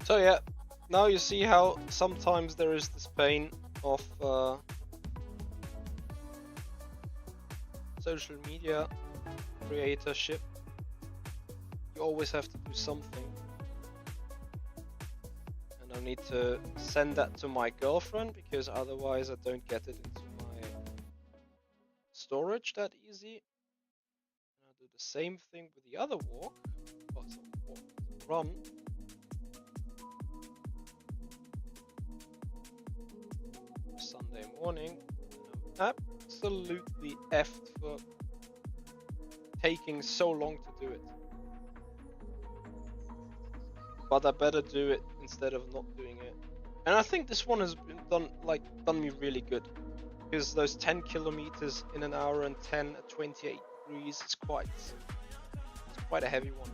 So yeah, now you see how sometimes there is this pain of social media creatorship. You always have to do something. And I need to send that to my girlfriend because otherwise I don't get it into my storage that easy. And I'll do the same thing with the other walk. Run. Sunday morning. I'm absolutely effed for taking so long to do it. But I better do it instead of not doing it. And I think this one has been done me really good. Because those 10 kilometers in an hour and 10 at 28 degrees is quite a heavy one.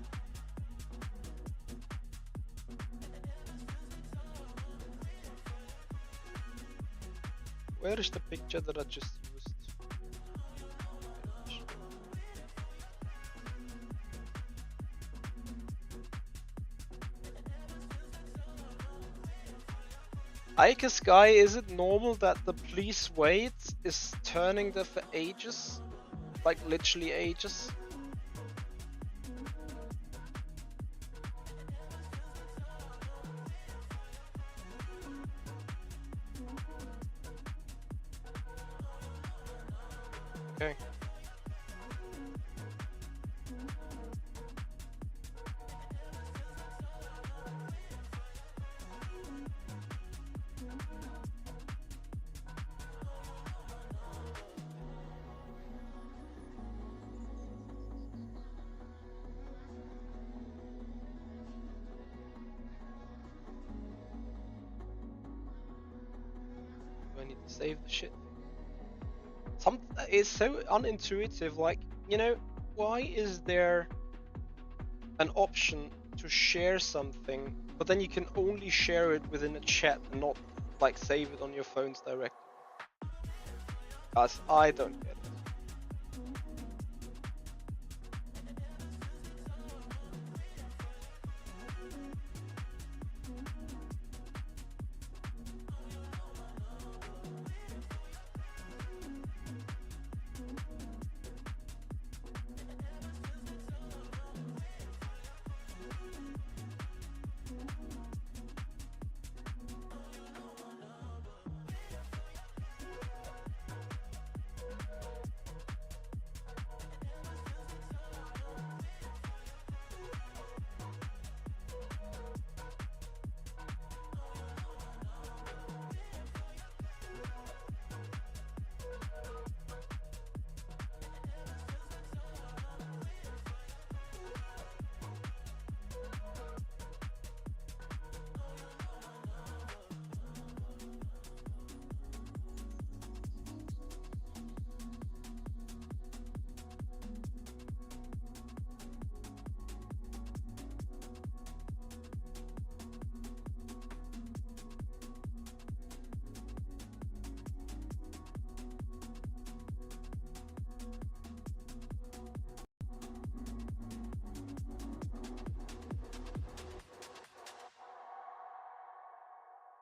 Where is the picture that I just used? Ike Sky, is it normal that the please wait is turning there for ages? Like literally ages? Okay. Do I need to save the shit? It's so unintuitive, like, you know, why is there an option to share something, but then you can only share it within a chat and not like save it on your phones directly? As I don't get it.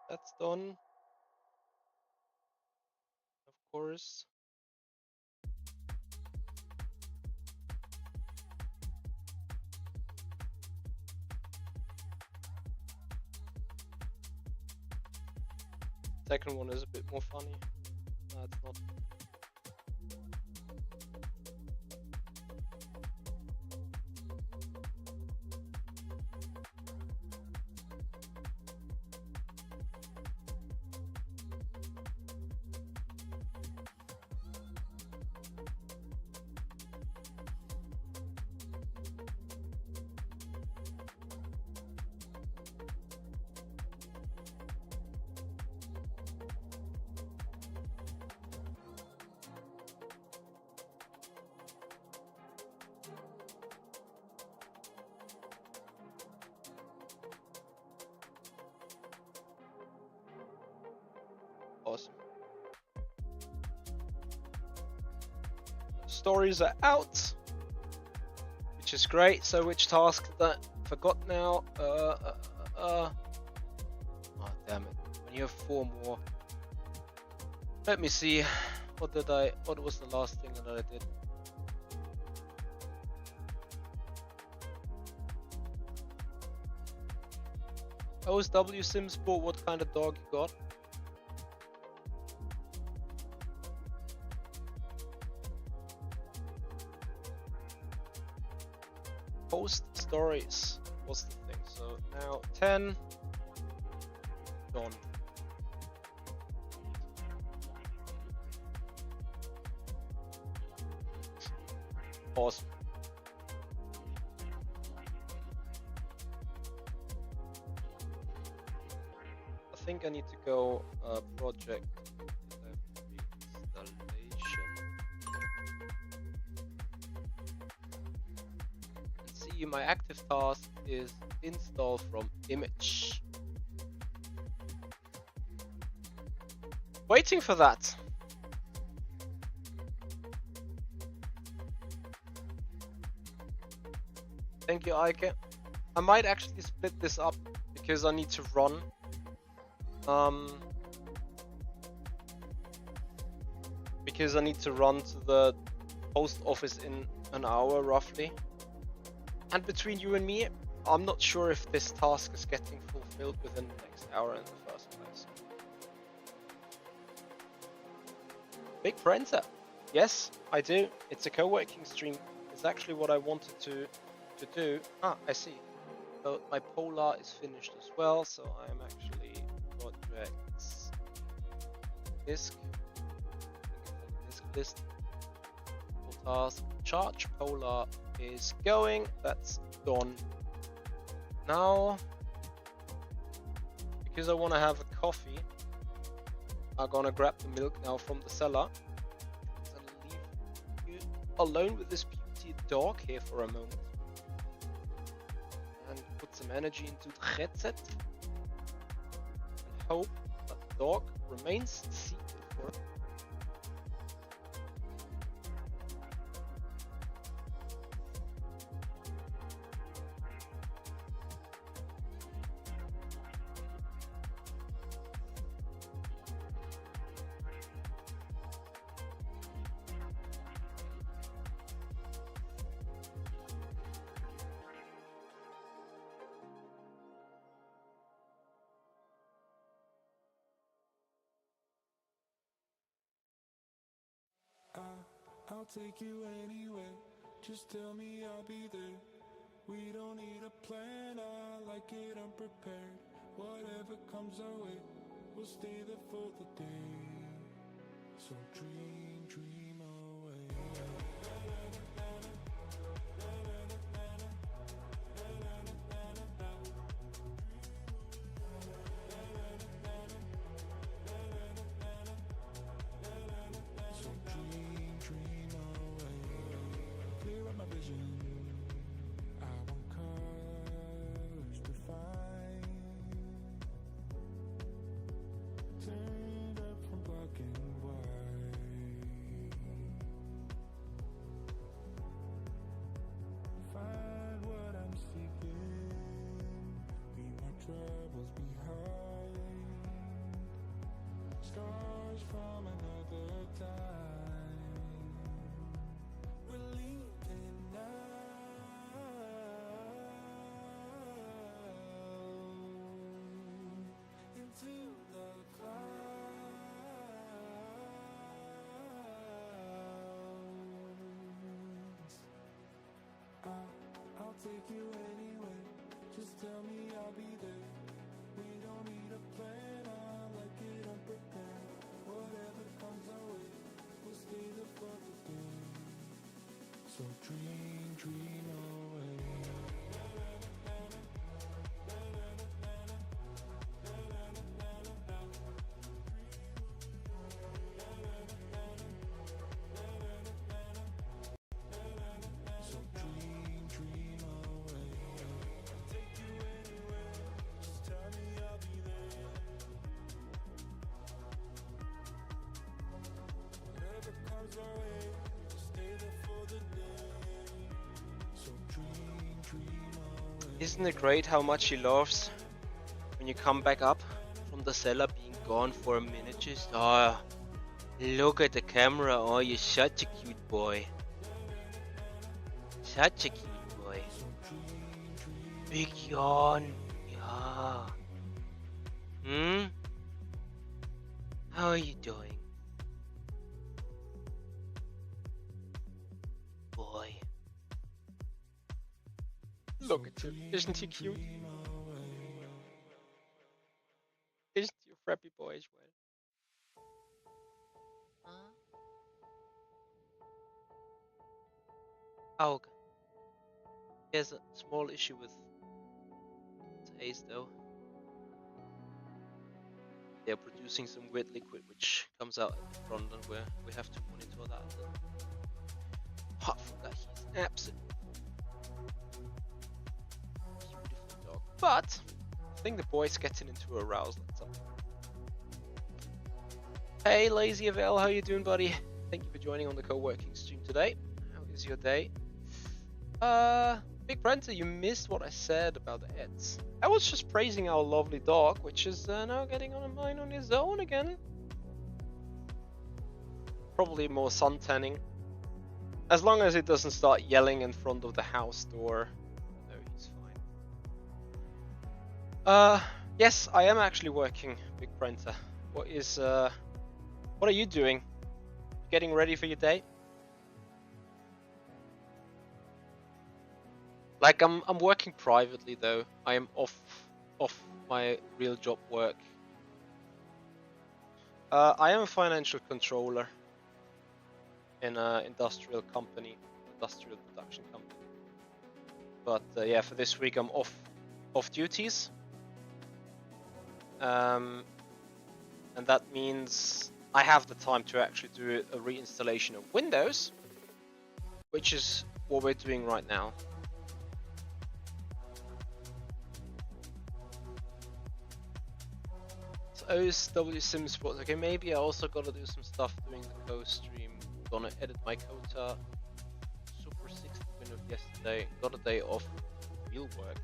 That's done. Of course. Second one is a bit more funny. No, it's not. stories are out, which is great. So which task that I forgot now? Oh damn it! When you have 4 more, let me see. What was the last thing that I did? OSW Simsport, what kind of dog you got? Post stories was the thing. So now 10 done. Awesome. I think I need to go project installation and see my active task is install from image. Waiting for that. Thank you, Ike. I might actually split this up because I need to run. Because I need to run to the post office in an hour roughly. And between you and me, I'm not sure if this task is getting fulfilled within the next hour in the first place. Big Printer. Yes, I do. It's a co-working stream. It's actually what I wanted to do. Ah, I see. So my Polar is finished as well, so I am actually projects disk list task charge. Polar is going. That's done. Now, because I want to have a coffee, I'm gonna grab the milk now from the cellar and leave you alone with this beauty dog here for a moment. And put some energy into the headset and hope that the dog remains seated for I'll take you anywhere, just tell me I'll be there. We don't need a plan, I like it unprepared. Whatever comes our way, we'll stay there for the day. So dream away. So dream away. Clear up my vision. I want colors to find. Turned up from black and white. Find what I'm seeking. Leave my troubles behind. Scars from another time. We're leaving now into the clouds. I'll take you anywhere. Just tell me I'll be there. We don't need a plan. I like it unprepared. Whatever comes our way, we'll stay there for the day. So dream away. So dream away. Take you anywhere. Just tell me I'll be there. Whatever comes our way, just stay there Isn't it great how much he loves when you come back up from the cellar being gone for a minute? Just, oh, look at the camera. Oh, you're such a cute boy. Such a cute boy. Big yawn. Yeah. Hmm? How are you doing? Boy. Look at him. Isn't he cute? Isn't he a frappy boy as well? Huh? Oh, he has a small issue with taste though. They're producing some weird liquid which comes out at the front, and we have to monitor that. Apart from that, he's absolutely beautiful dog. But I think the boy's getting into a rousal at some point. Hey, Lazy Avel, how you doing, buddy? Thank you for joining on the co-working stream today. How is your day? Big Brenter, you missed what I said about the Eds. I was just praising our lovely dog, which is now getting on a mine on his own again. Probably more sun tanning. As long as it doesn't start yelling in front of the house door, no, he's fine. Yes, I am actually working, Big Brenter. What are you doing? Getting ready for your day? Like I'm working privately though. I am off my real job work. I am a financial controller in an industrial company, industrial production company. But yeah, for this week I'm off duties. And that means I have the time to actually do a reinstallation of Windows, which is what we're doing right now. OSW Sim Sports. Okay, maybe I also gotta do some stuff doing the co-stream. Gonna edit my Kota Super 60 win of yesterday. Got a day off real work.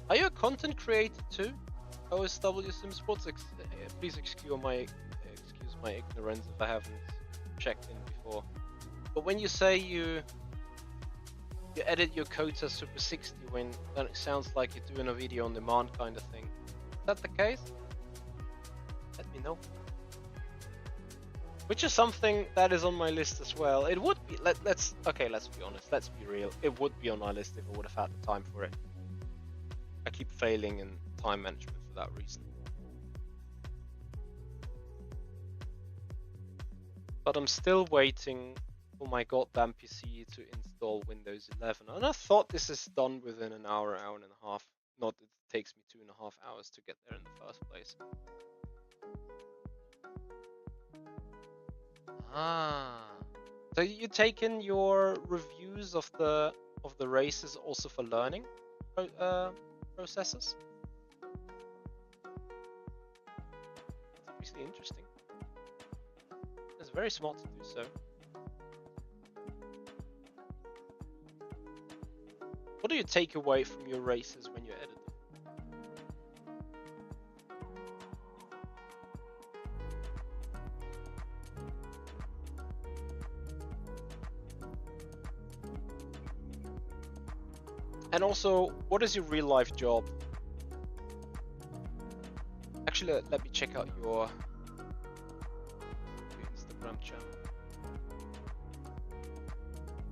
Are you a content creator too? OSW Sim Sports. Please excuse my ignorance if I haven't checked in before. But when you say you edit your Kota Super 60 win, then it sounds like you're doing a video on demand kind of thing. Is that the case? Let me know. Which is something that is on my list as well. It would be, let's be honest, let's be real. It would be on my list if I would have had the time for it. I keep failing in time management for that reason. But I'm still waiting for my goddamn PC to install Windows 11. And I thought this is done within an hour and a half. Not that it takes me 2.5 hours to get there in the first place. So you taken your reviews of the races also for learning processes? It's obviously interesting. It's very smart to do so. What do you take away from your races when you edit them? And also, what is your real life job? Actually, let me check out your Instagram channel.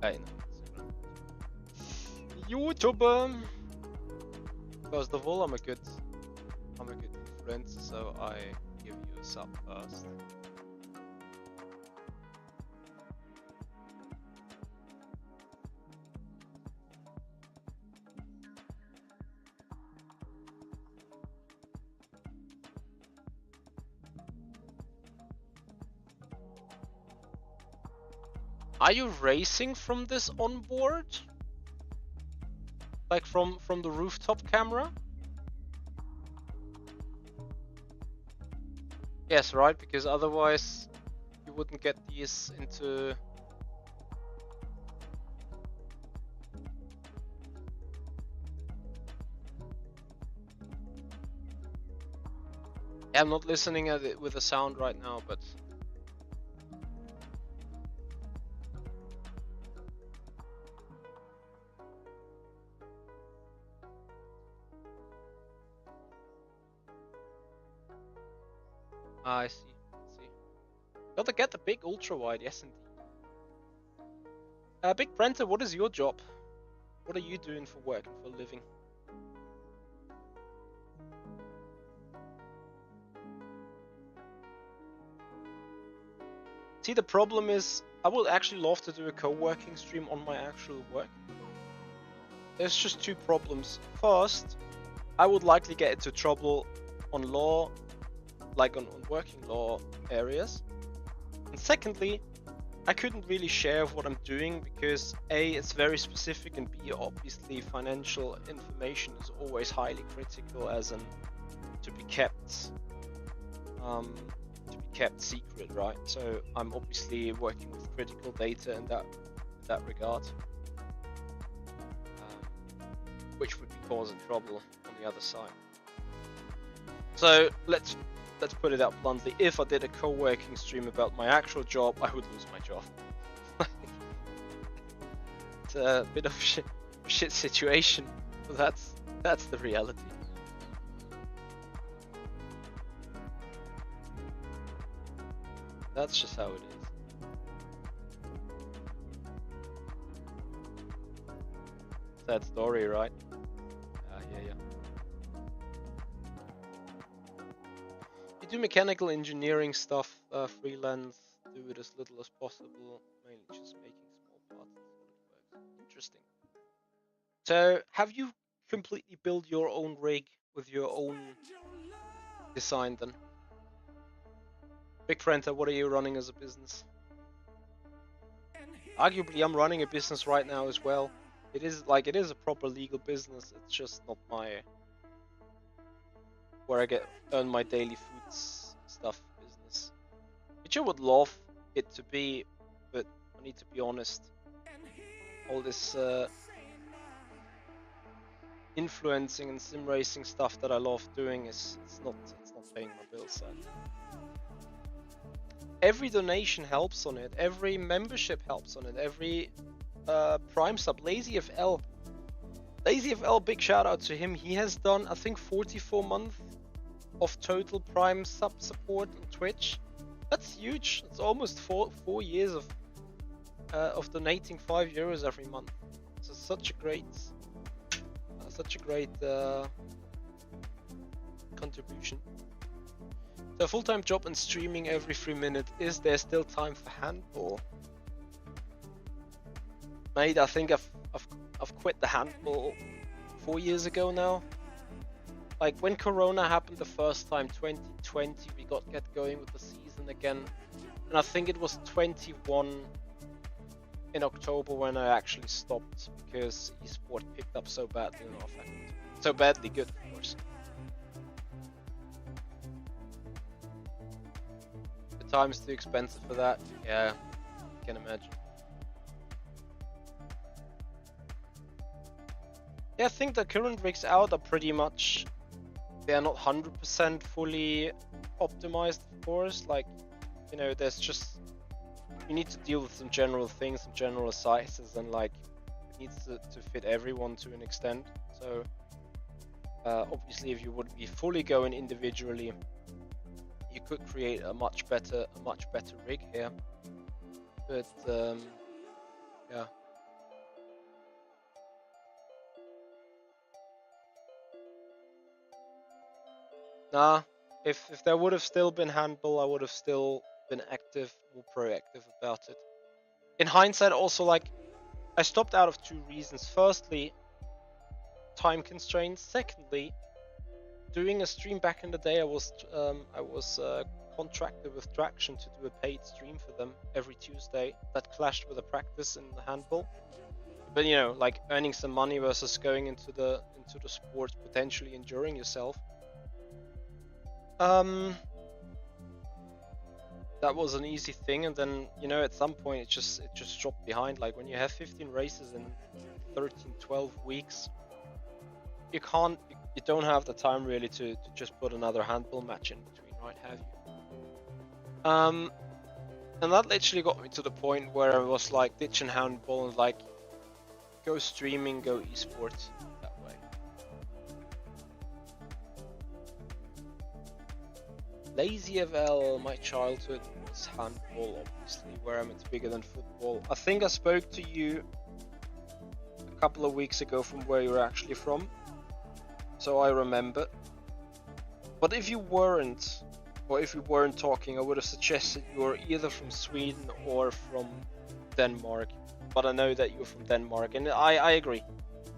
No, Instagram. YouTube. First of all, I'm a good influencer, so I give you a sub first. Are you racing from this onboard? Like from the rooftop camera? Yes, right, because otherwise you wouldn't get these into... Yeah, I'm not listening at it with the sound right now, but I see. Gotta get the big ultra wide, yes indeed. Big Brenta, what is your job? What are you doing for work and for a living? See, the problem is, I would actually love to do a co-working stream on my actual work. There's just two problems. First, I would likely get into trouble on law, like on working law areas. And secondly, I couldn't really share what I'm doing because A, it's very specific, and B, obviously financial information is always highly critical as an to be kept secret, right? So I'm obviously working with critical data in that regard, which would be causing trouble on the other side. So let's put it out bluntly. If I did a co-working stream about my actual job, I would lose my job. It's a bit of a shit situation, but that's the reality. That's just how it is. Sad story, right? Yeah. You do mechanical engineering stuff, freelance, do it as little as possible, mainly just making small parts in SolidWorks. Interesting. So, have you completely built your own rig with your own design then? Big Frenta, what are you running as a business? Arguably, I'm running a business right now as well. It is a proper legal business. It's just not where I earn my daily foods stuff business, which I would love it to be, but I need to be honest. All this influencing and sim racing stuff that I love doing it's not paying my bills, sadly. Every donation helps on it. Every membership helps on it. Every Prime sub. LazyFL, big shout out to him. He has done, I think, 44 months of total Prime sub support on Twitch. That's huge. It's almost four years of donating €5 every month. So such a great contribution. So a full-time job and streaming every 3 minutes. Is there still time for handball? Mate, I think I've quit the handball 4 years ago now. Like when Corona happened the first time, 2020, we got going with the season again, and I think it was 21 in October when I actually stopped because esport picked up so badly in our faculty. So badly good, of course. The time's too expensive for that. Yeah, I can imagine. Yeah, I think the current rigs out are pretty much, they're not 100% fully optimized, of course. Like, you know, there's just, you need to deal with some general things, some general sizes, and like, it needs to fit everyone to an extent. So, obviously, if you would be fully going individually, you could create a much better rig here. But yeah. Nah, if there would have still been handball, I would have still been more proactive about it. In hindsight, also, like, I stopped out of two reasons. Firstly, time constraints. Secondly, doing a stream back in the day, I was contracted with Traction to do a paid stream for them every Tuesday. That clashed with a practice in the handball. But you know, like earning some money versus going into the sport, potentially injuring yourself. That was an easy thing, and then, you know, at some point it just dropped behind. Like when you have 15 races in 13-12 weeks, you don't have the time really to just put another handball match in between. right? Have you? And that literally got me to the point where I was like ditching handball and like go streaming, go esports that way. Lazy FL, my childhood was handball, obviously, where it's bigger than football. I think I spoke to you a couple of weeks ago from where you're actually from, so I remember. But if you weren't, or if you weren't talking, I would have suggested you were either from Sweden or from Denmark. But I know that you're from Denmark, and I agree.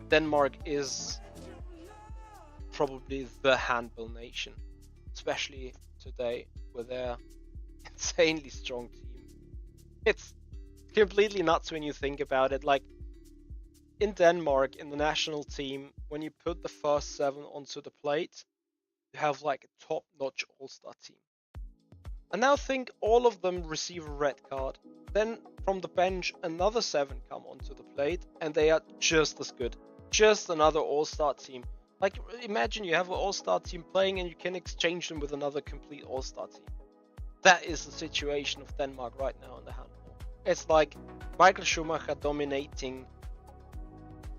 Denmark is probably the handball nation, especially today with their insanely strong team. It's completely nuts when you think about it. Like in Denmark, in the national team, when you put the first 7 onto the plate, you have like a top-notch all-star team. And now think all of them receive a red card. Then from the bench, another 7 come onto the plate, and they are just as good. Just another all-star team. Like, imagine you have an all-star team playing and you can exchange them with another complete all-star team. That is the situation of Denmark right now in the handball. It's like Michael Schumacher dominating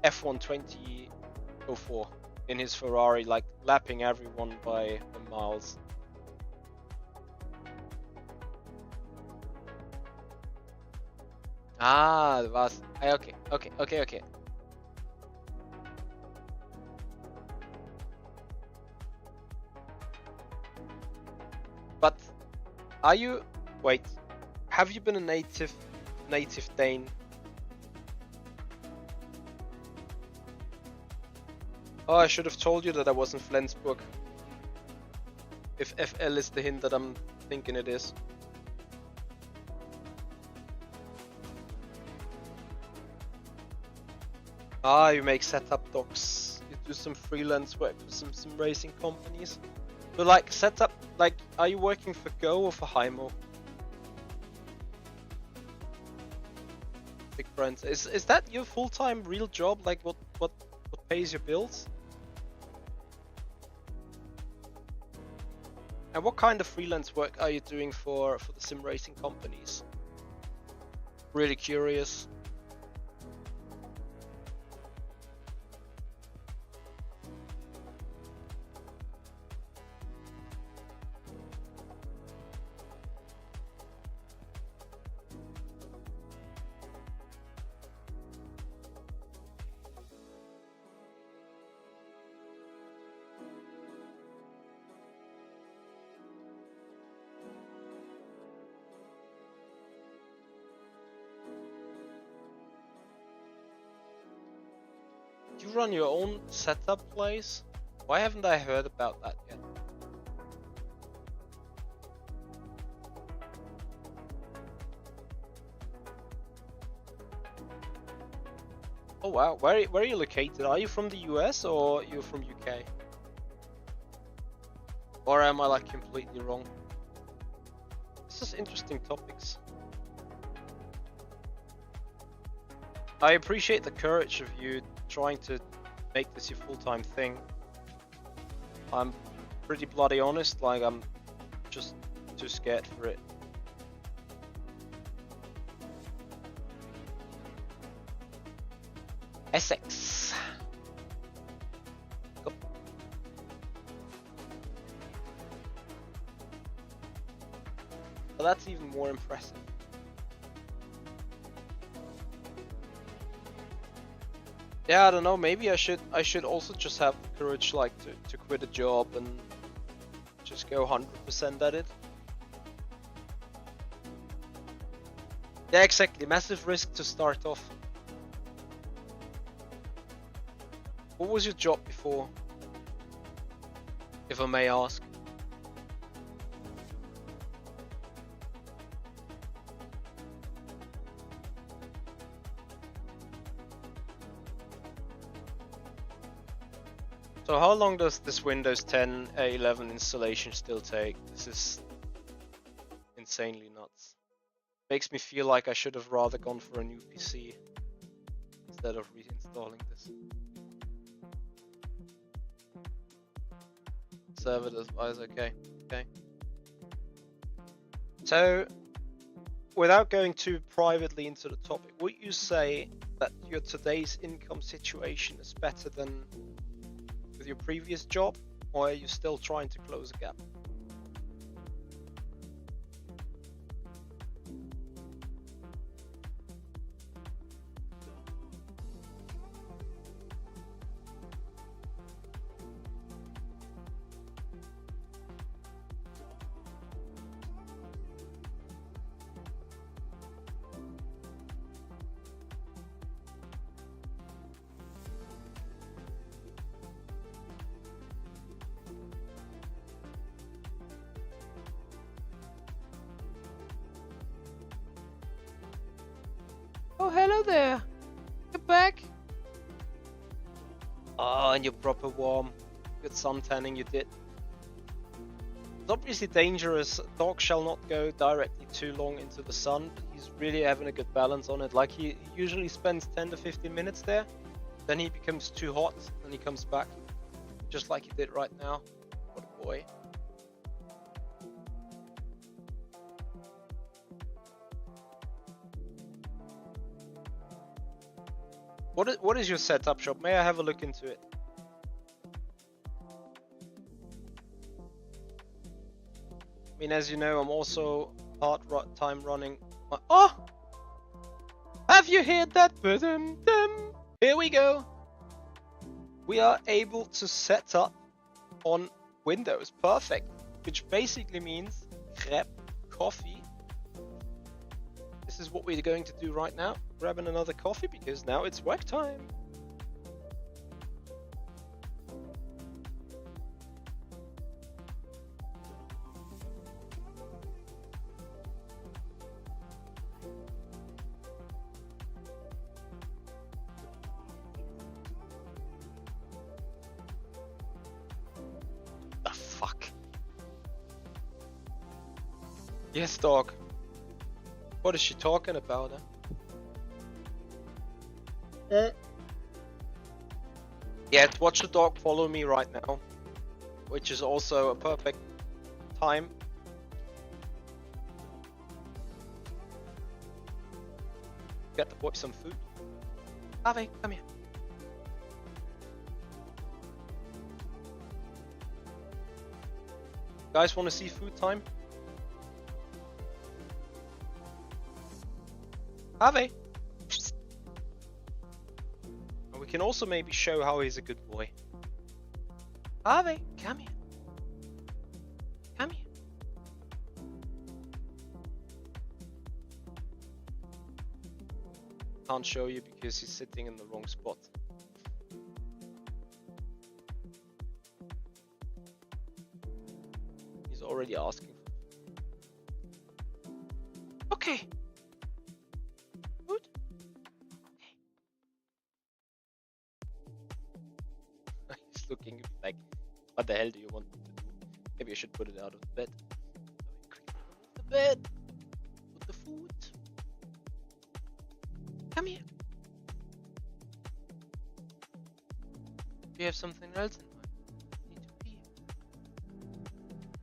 F1 2004 in his Ferrari, like lapping everyone by miles. Ah, det var... Okay. But are you... Wait, have you been a native Dane? Oh, I should have told you that I was in Flensburg. If FL is the hint that I'm thinking it is. Ah, you make setup docs. You do some freelance work for some racing companies. But like setup, like, are you working for Go or for Hymo? Big brands. Is that your full-time real job? Like what pays your bills? And what kind of freelance work are you doing for the sim racing companies? Really curious. You run your own setup place? Why haven't I heard about that yet? Oh wow, where are you located? Are you from the US or you're from UK? Or am I like completely wrong? This is interesting topics. I appreciate the courage of you trying to make this your full-time thing. I'm pretty bloody honest, like I'm just too scared for it. Essex. Go. Well, that's even more impressive. Yeah, I don't know, maybe I should also just have the courage like to quit a job and just go 100% at it. Yeah, exactly, massive risk to start off. What was your job before? If I may ask. So how long does this Windows 10 11 installation still take? This is insanely nuts. Makes me feel like I should have rather gone for a new PC instead of reinstalling this. Server device, okay. So, without going too privately into the topic, would you say that your today's income situation is better than with your previous job, or are you still trying to close a gap? Oh, hello there. Get back. Oh, and you're proper warm. Good sun tanning you did. It's obviously dangerous. Dog shall not go directly too long into the sun, but he's really having a good balance on it. Like he usually spends 10 to 15 minutes there, then he becomes too hot, and he comes back, just like he did right now. What a boy. What is your setup shop? May I have a look into it? I mean, as you know, I'm also part-time running my... Oh! Have you heard that? Ba-dum-dum. Here we go. We are able to set up on Windows. Perfect. Which basically means grab coffee. This is what we're going to do right now. Grabbing another coffee because now it's work time. The fuck? Yes, dog. What is she talking about? Yeah, watch the dog follow me right now, which is also a perfect time. Get the boy some food. Ave, come here. Guys, want to see food time? Ave. And we can also maybe show how he's a good boy. Ave, come here. Come here. Can't show you because he's sitting in the wrong spot. He's already asking. Okay. Good. Okay. He's looking like, what the hell do you want me to do? Maybe I should put it out of the bed. The bed. Put the food. Come here. Do you have something else in mind? Need to pee.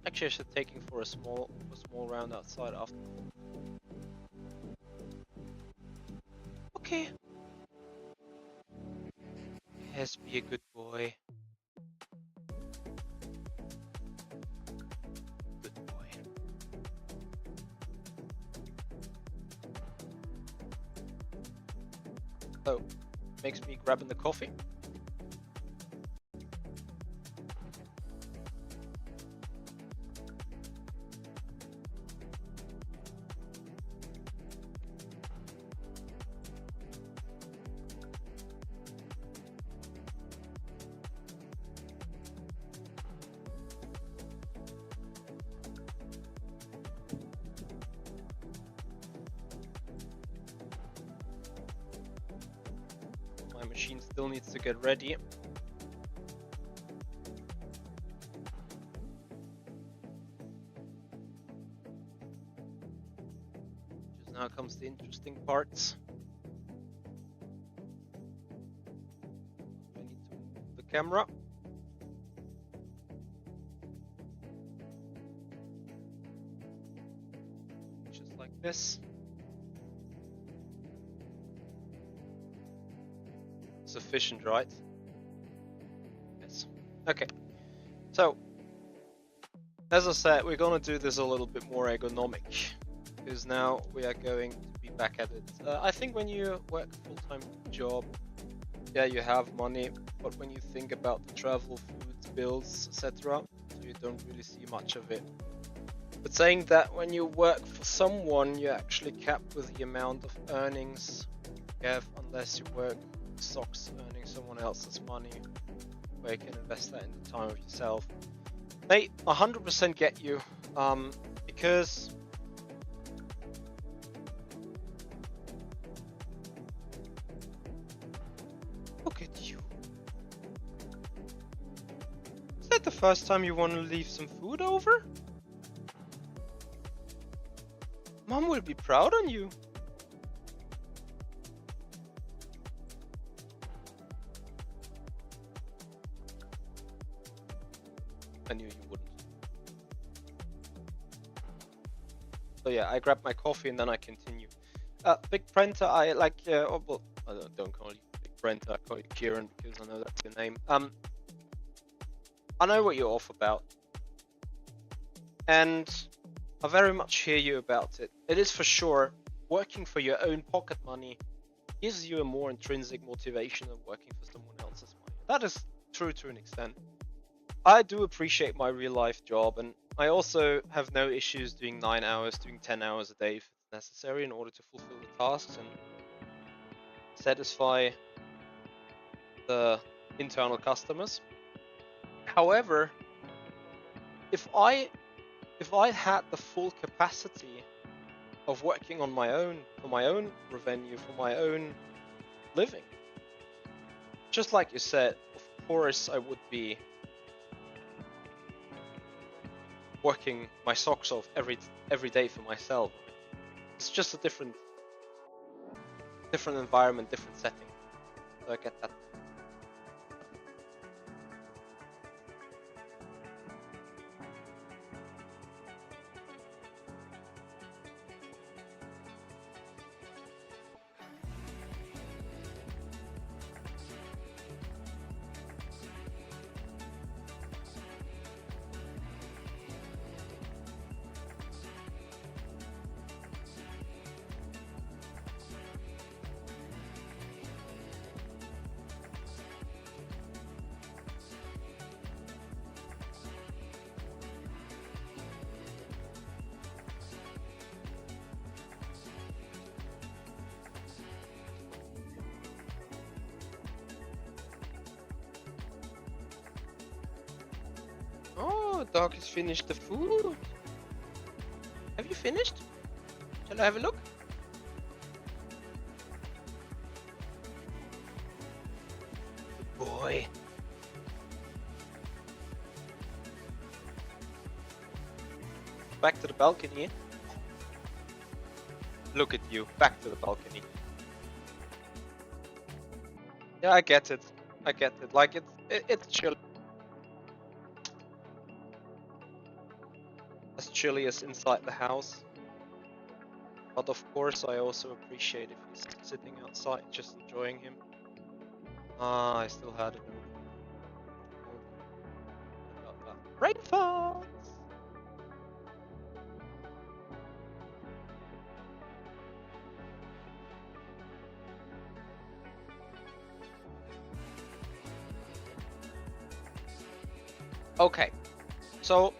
Actually, I should take him for a small round outside after. Okay. Yes, be a good boy. Good boy. So, makes me grabbing the coffee. My machine still needs to get ready. Just now comes the interesting parts. I need to move the camera. this. Sufficient, right? Yes. Okay. So, as I said, we're gonna do this a little bit more ergonomic, because now we are going to be back at it. I think when you work a full-time job, yeah, you have money, but when you think about the travel, food, bills, etc., you don't really see much of it. But saying that, when you work for someone, you're actually capped with the amount of earnings you have, unless you work stocks, earning someone else's money, where you can invest that in the time of yourself. Mate, 100% get you, because look at you. Is that the first time you want to leave some food over? Mom will be proud on you. I knew you wouldn't. So yeah, I grab my coffee and then I continue. Big Prenter, I like. Oh, well, I don't call you Big Prenter. I call you Kieran because I know that's your name. I know what you're off about, and I very much hear you about it. It is for sure working for your own pocket money gives you a more intrinsic motivation than working for someone else's money. That is true to an extent. I do appreciate my real life job, and I also have no issues doing 9 hours, doing 10 hours a day if it's necessary in order to fulfill the tasks and satisfy the internal customers. However, if I had the full capacity of working on my own, for my own revenue, for my own living, just like you said, of course I would be working my socks off every day for myself. It's just a different environment, different setting. So I get that. Oh, dog has finished the food. Have you finished? Shall I have a look? Good boy. Back to the balcony. Look at you. Back to the balcony. Yeah, I get it. I get it. Like it's chill. As chilly as inside the house. But of course, I also appreciate if he's sitting outside, just enjoying him. Ah, I still had it. Rainfalls. Okay, so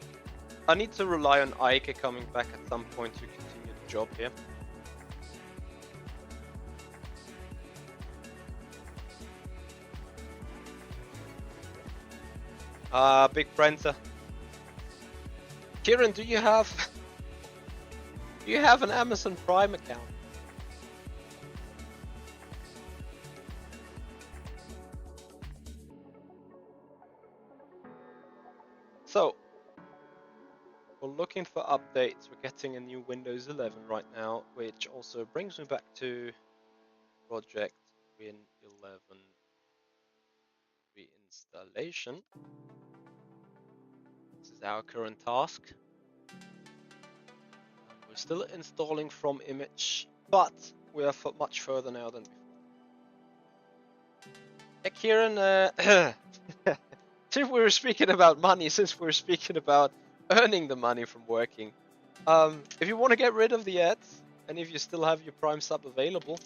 I need to rely on Ike coming back at some point to continue the job here. Big Brenta. Kieran, do you have an Amazon Prime account? So, we're looking for updates. We're getting a new Windows 11 right now, which also brings me back to Project Win 11 reinstallation. This is our current task. We're still installing from image, but we are much further now than before. Yeah, Kieran, since we were speaking about money, since we were speaking about earning the money from working, if you want to get rid of the ads, and if you still have your Prime sub available,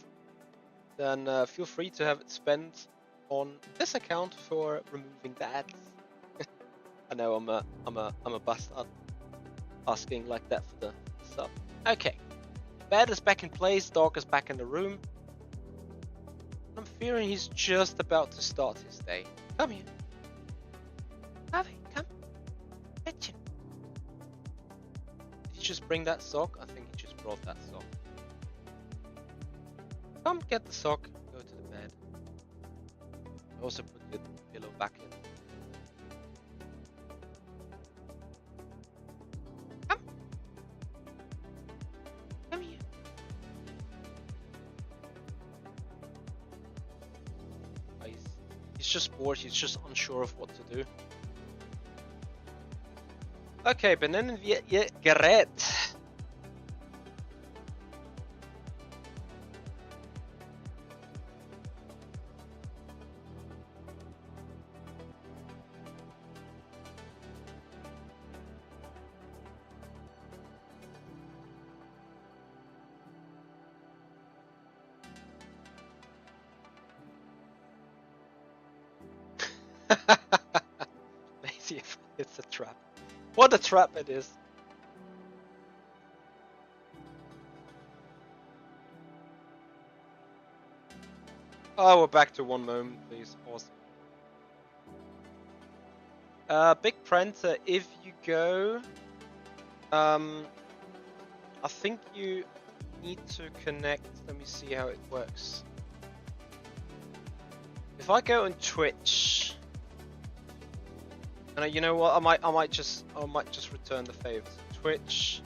then feel free to have it spent on this account for removing the ads. I know I'm a bastard asking like that for the sub. Okay, bed is back in place, dog is back in the room. I'm fearing he's just about to start his day. Come here. Harvey, come. Fetch him. Did he just bring that sock? I think he just brought that sock. Come get the sock. Go to the bed. Also put the pillow back in. Come. Come here. He's just bored. He's just unsure of what to do. Okay, benennen wir ihr Gerät. Lazy if it's a trap. What a trap it is. Oh, we're back to one moment, please. Awesome. Big printer, if you go... I think you need to connect... Let me see how it works. If I go on Twitch... And you know what? I might just return the favor. Twitch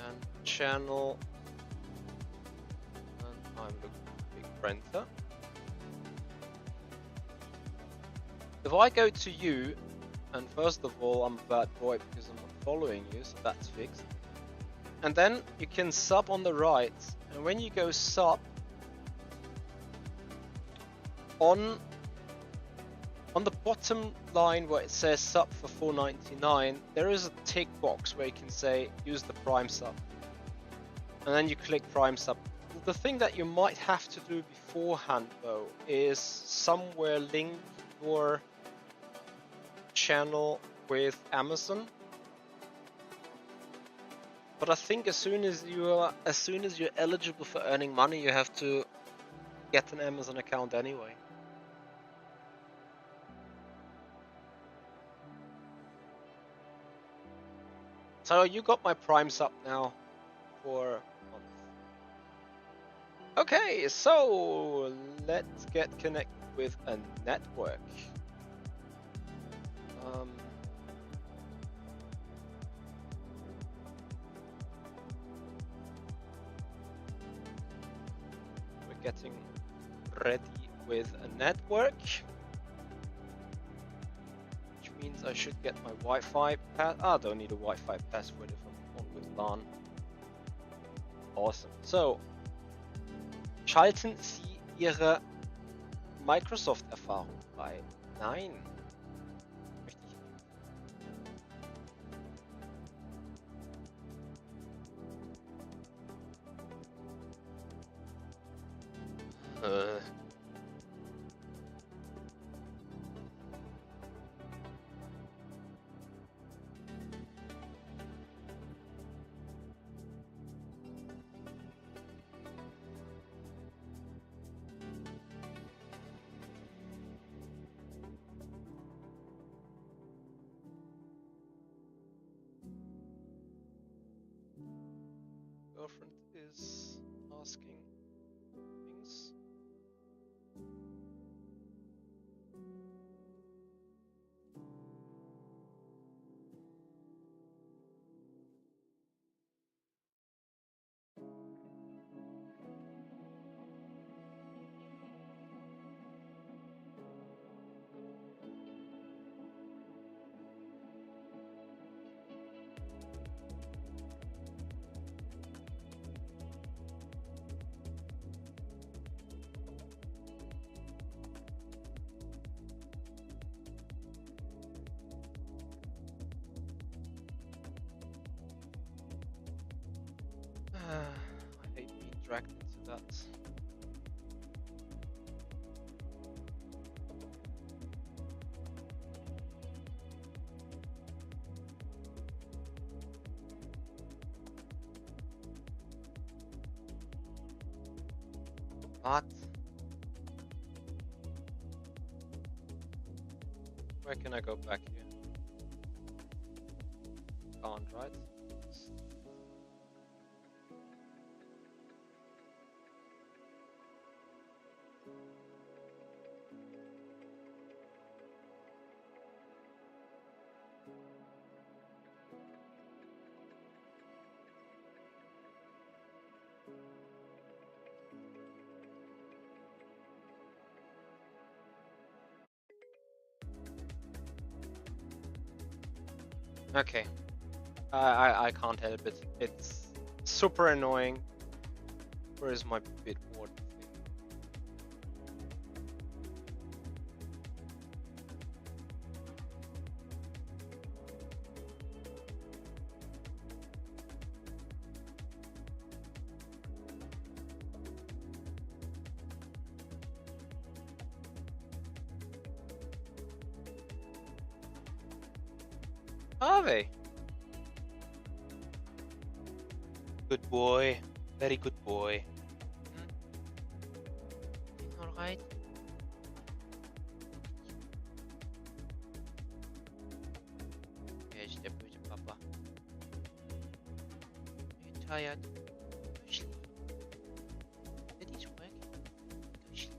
and channel, and I'm looking for Big Printer. If I go to you, and first of all I'm a bad boy because I'm not following you, so that's fixed. And then you can sub on the right, and when you go sub on the bottom line where it says sub for $4.99, there is a tick box where you can say use the Prime sub, and then you click Prime sub. The thing that you might have to do beforehand though is somewhere link your channel with Amazon. But I think as soon as you're eligible for earning money, you have to get an Amazon account anyway. So you got my Prime sub now for a month. Okay, so let's get connected with a network. We're getting ready with a network. Means I should get my Wi-Fi pass. I don't need a Wi-Fi password if I'm on with LAN. Awesome. So, schalten Sie Ihre Microsoft-Erfahrung bei? Nein. Möchte ich nicht. Girlfriend is asking things. dragged into that. What? Where can I go back here? Can't, right? Okay. I can't help it. It's super annoying. Where is my bitboard thing? Are they? Good boy. Very good boy. Alright. Yes, der böse Papa. Are you tired? Go sleep. Daddy's working. Go sleep.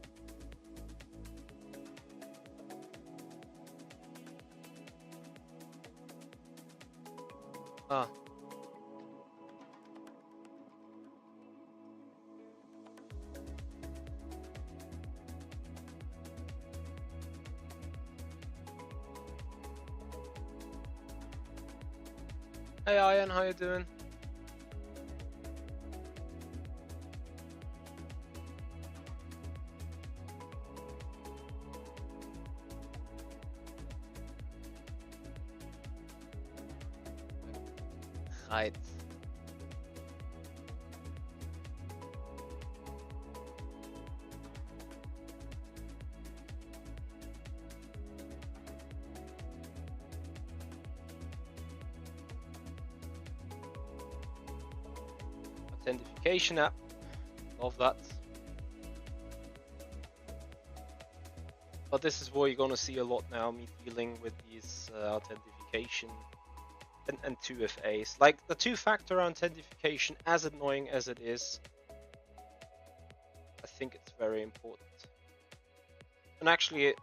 Ah. Hey Ian, how you doing? Right. Authentication app. Love that. But this is where you're gonna see a lot now, me dealing with these authentication and 2FAs. Like the two-factor authentication, as annoying as it is, I think it's very important. And actually, you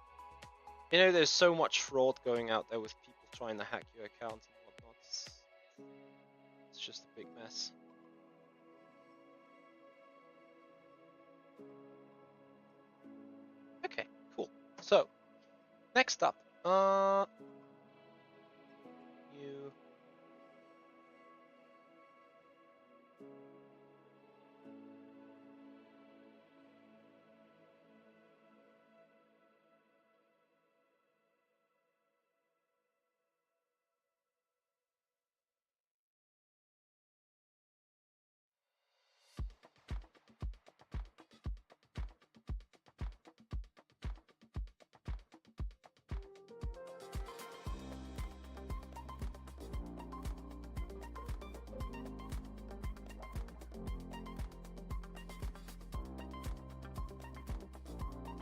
know, there's so much fraud going out there with people trying to hack your account and whatnot. It's just a big mess. Okay, cool. So, next up, you.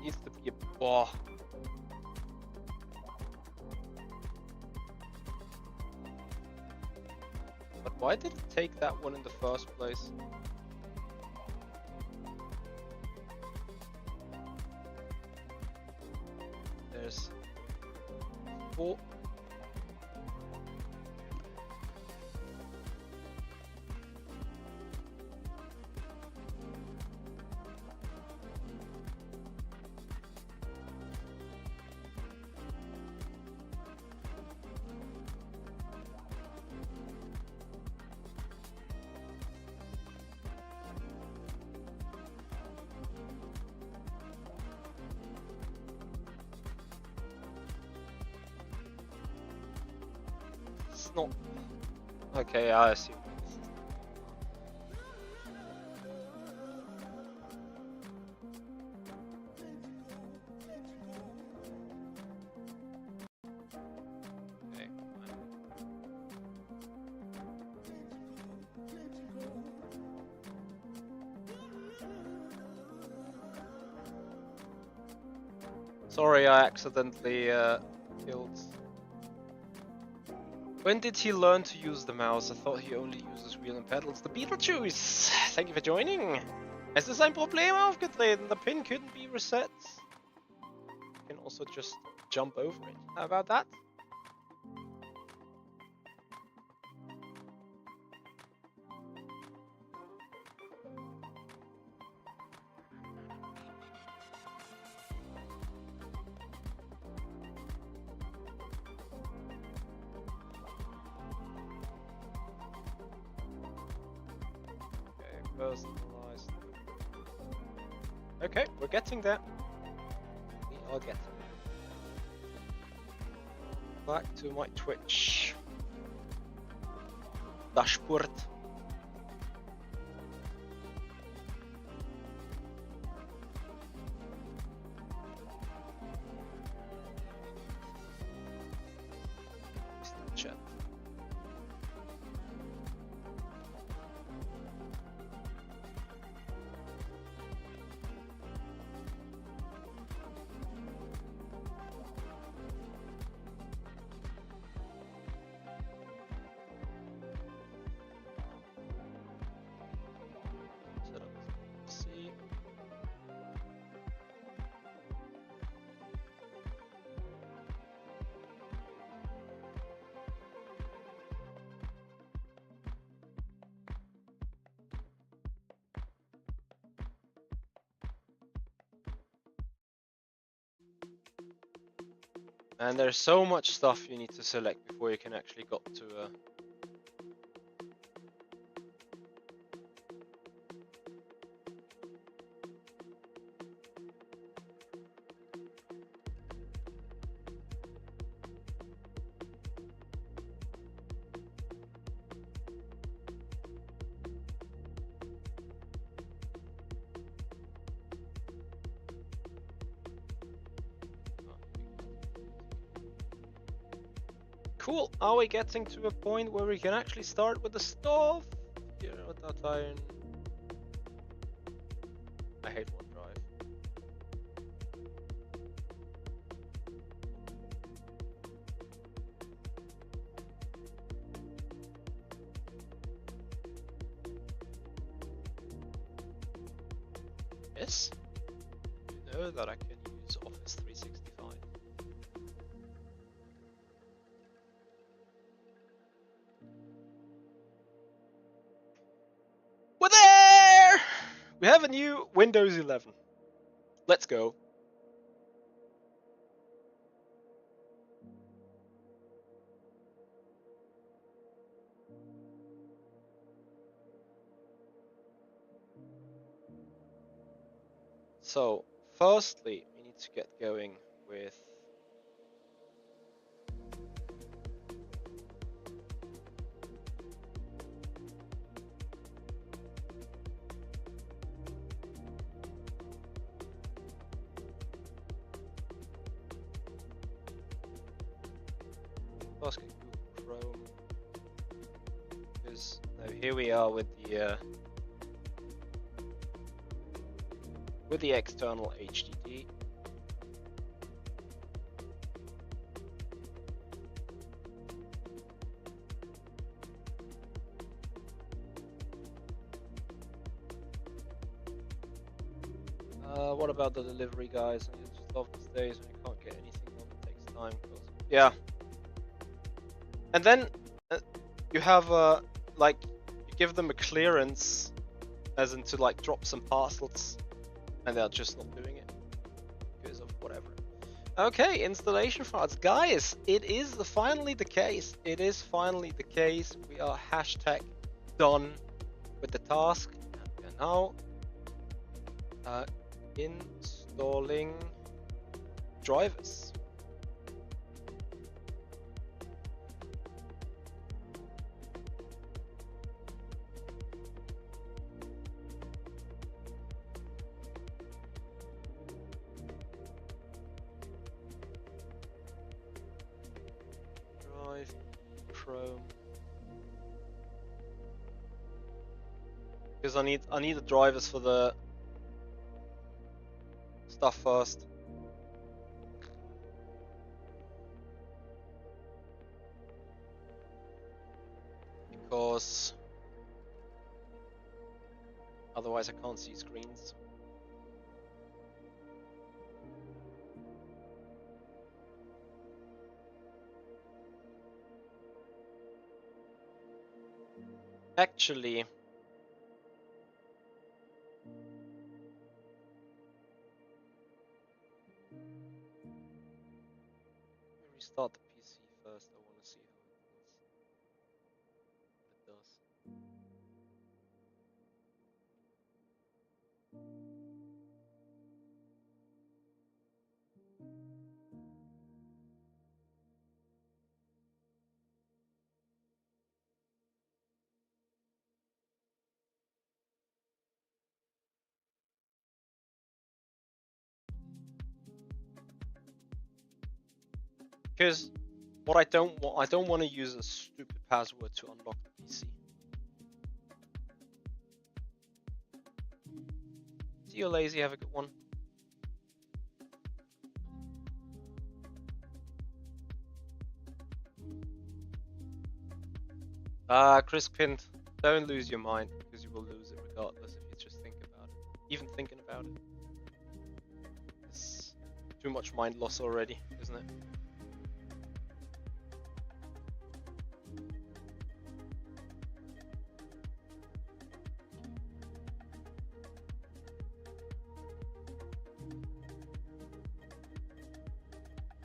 Needs to be a bar. But why did it take that one in the first place? There's 4. It's not. Okay, I assume. Sorry, I accidentally killed. When did he learn to use the mouse? I thought he only uses wheel and pedals. The Beetlejuice! Thank you for joining! Es ist ein Problem aufgetreten. The pin couldn't be reset. You can also just jump over it. How about that? Personalized. Okay, we're getting there. We are getting there. Back to my Twitch dashboard. Chat. And there's so much stuff you need to select before you can actually get to Cool. Are we getting to a point where we can actually start with the stuff? You know, that iron. I hate OneDrive. Yes. You know that I can use Office 365. We're there! We have a new Windows 11. Let's go. So, firstly, we need to get going with asking Google Chrome, because here we are with the external HDD. What about the delivery guys? I just love these days when you can't get anything done. It takes time. Yeah. And then you have like you give them a clearance, as in to like drop some parcels, and they're just not doing it because of whatever. Okay, installation files, guys. It is finally the case. It is finally the case. We are hashtag done with the task, and we are now installing drivers. Chrome, because I need the drivers for the stuff first. because otherwise I can't see screens. Actually, let me restart the PC first. I want to see how it does. Because what I don't want to use a stupid password to unlock the PC. See you lazy, have a good one. Chris Pint, don't lose your mind, because you will lose it regardless if you just think about it. Even thinking about it. It's too much mind loss already, isn't it?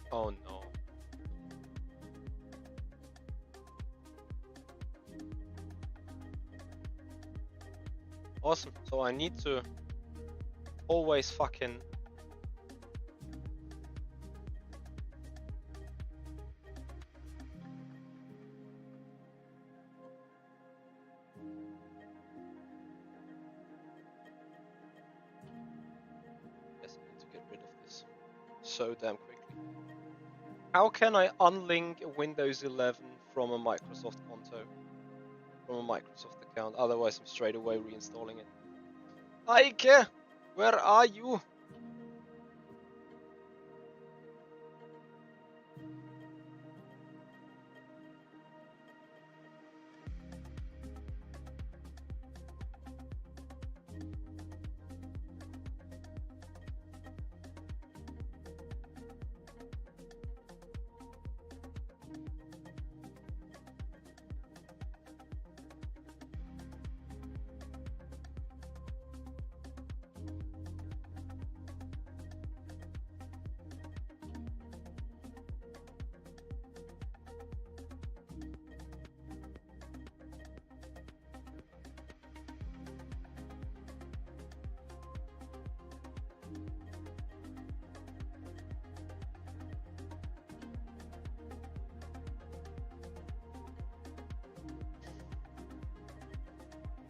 Oh no. Awesome, so I need to always fucking yes, I need to get rid of this so damn quickly. How can I unlink Windows 11 from a Microsoft Konto? From a Microsoft account, otherwise I'm straight away reinstalling it. Eike! Where are you?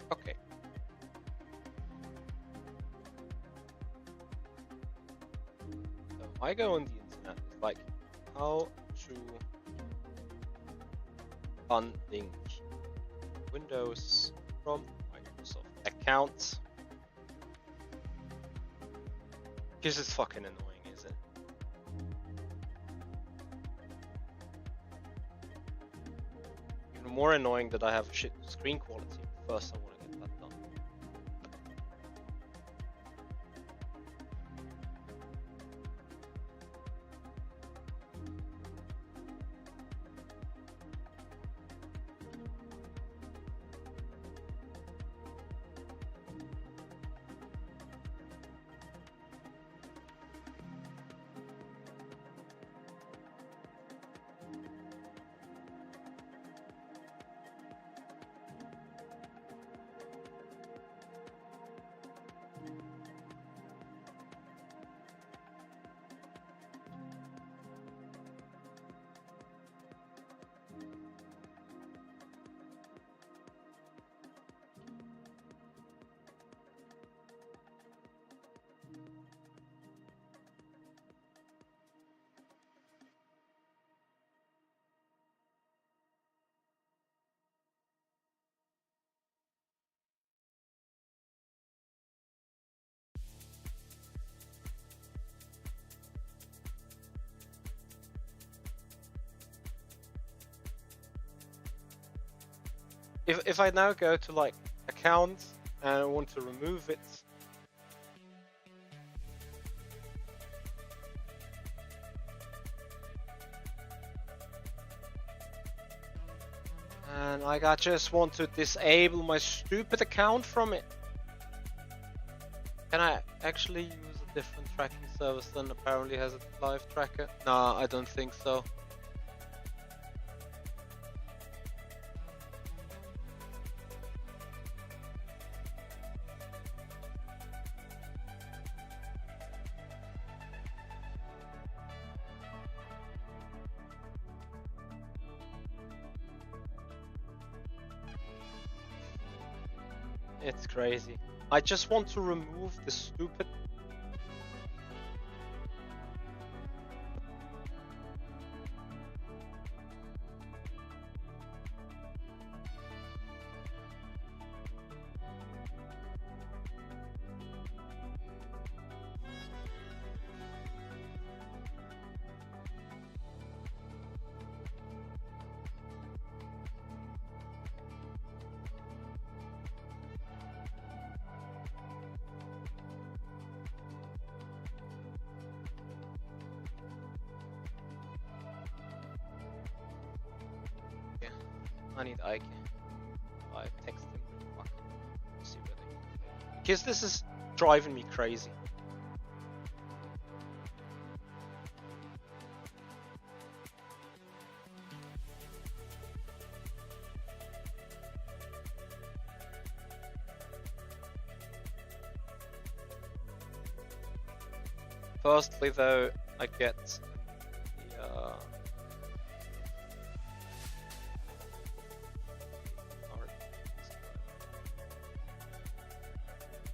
Okay. So I go on the internet, it's like how to unlink Windows from Microsoft account. Because it's fucking annoying, is it? Even more annoying that I have shit screen quality. First I want to get that done. if I now go to like account and I want to remove it, and like I just want to disable my stupid account from it. Can I actually use a different tracking service than apparently has a live tracker? Nah, I don't think so. It's crazy. I just want to remove the stupid. I need Ike. I text him real quick. See whether he... Because this is driving me crazy. Firstly, though, I get the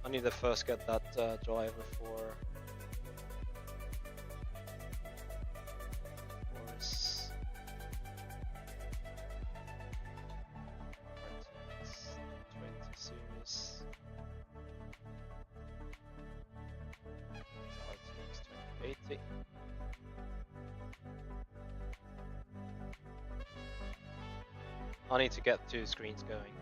I need to first get that driver for RTX 20 series. RTX 2080. I need to get 2 screens going.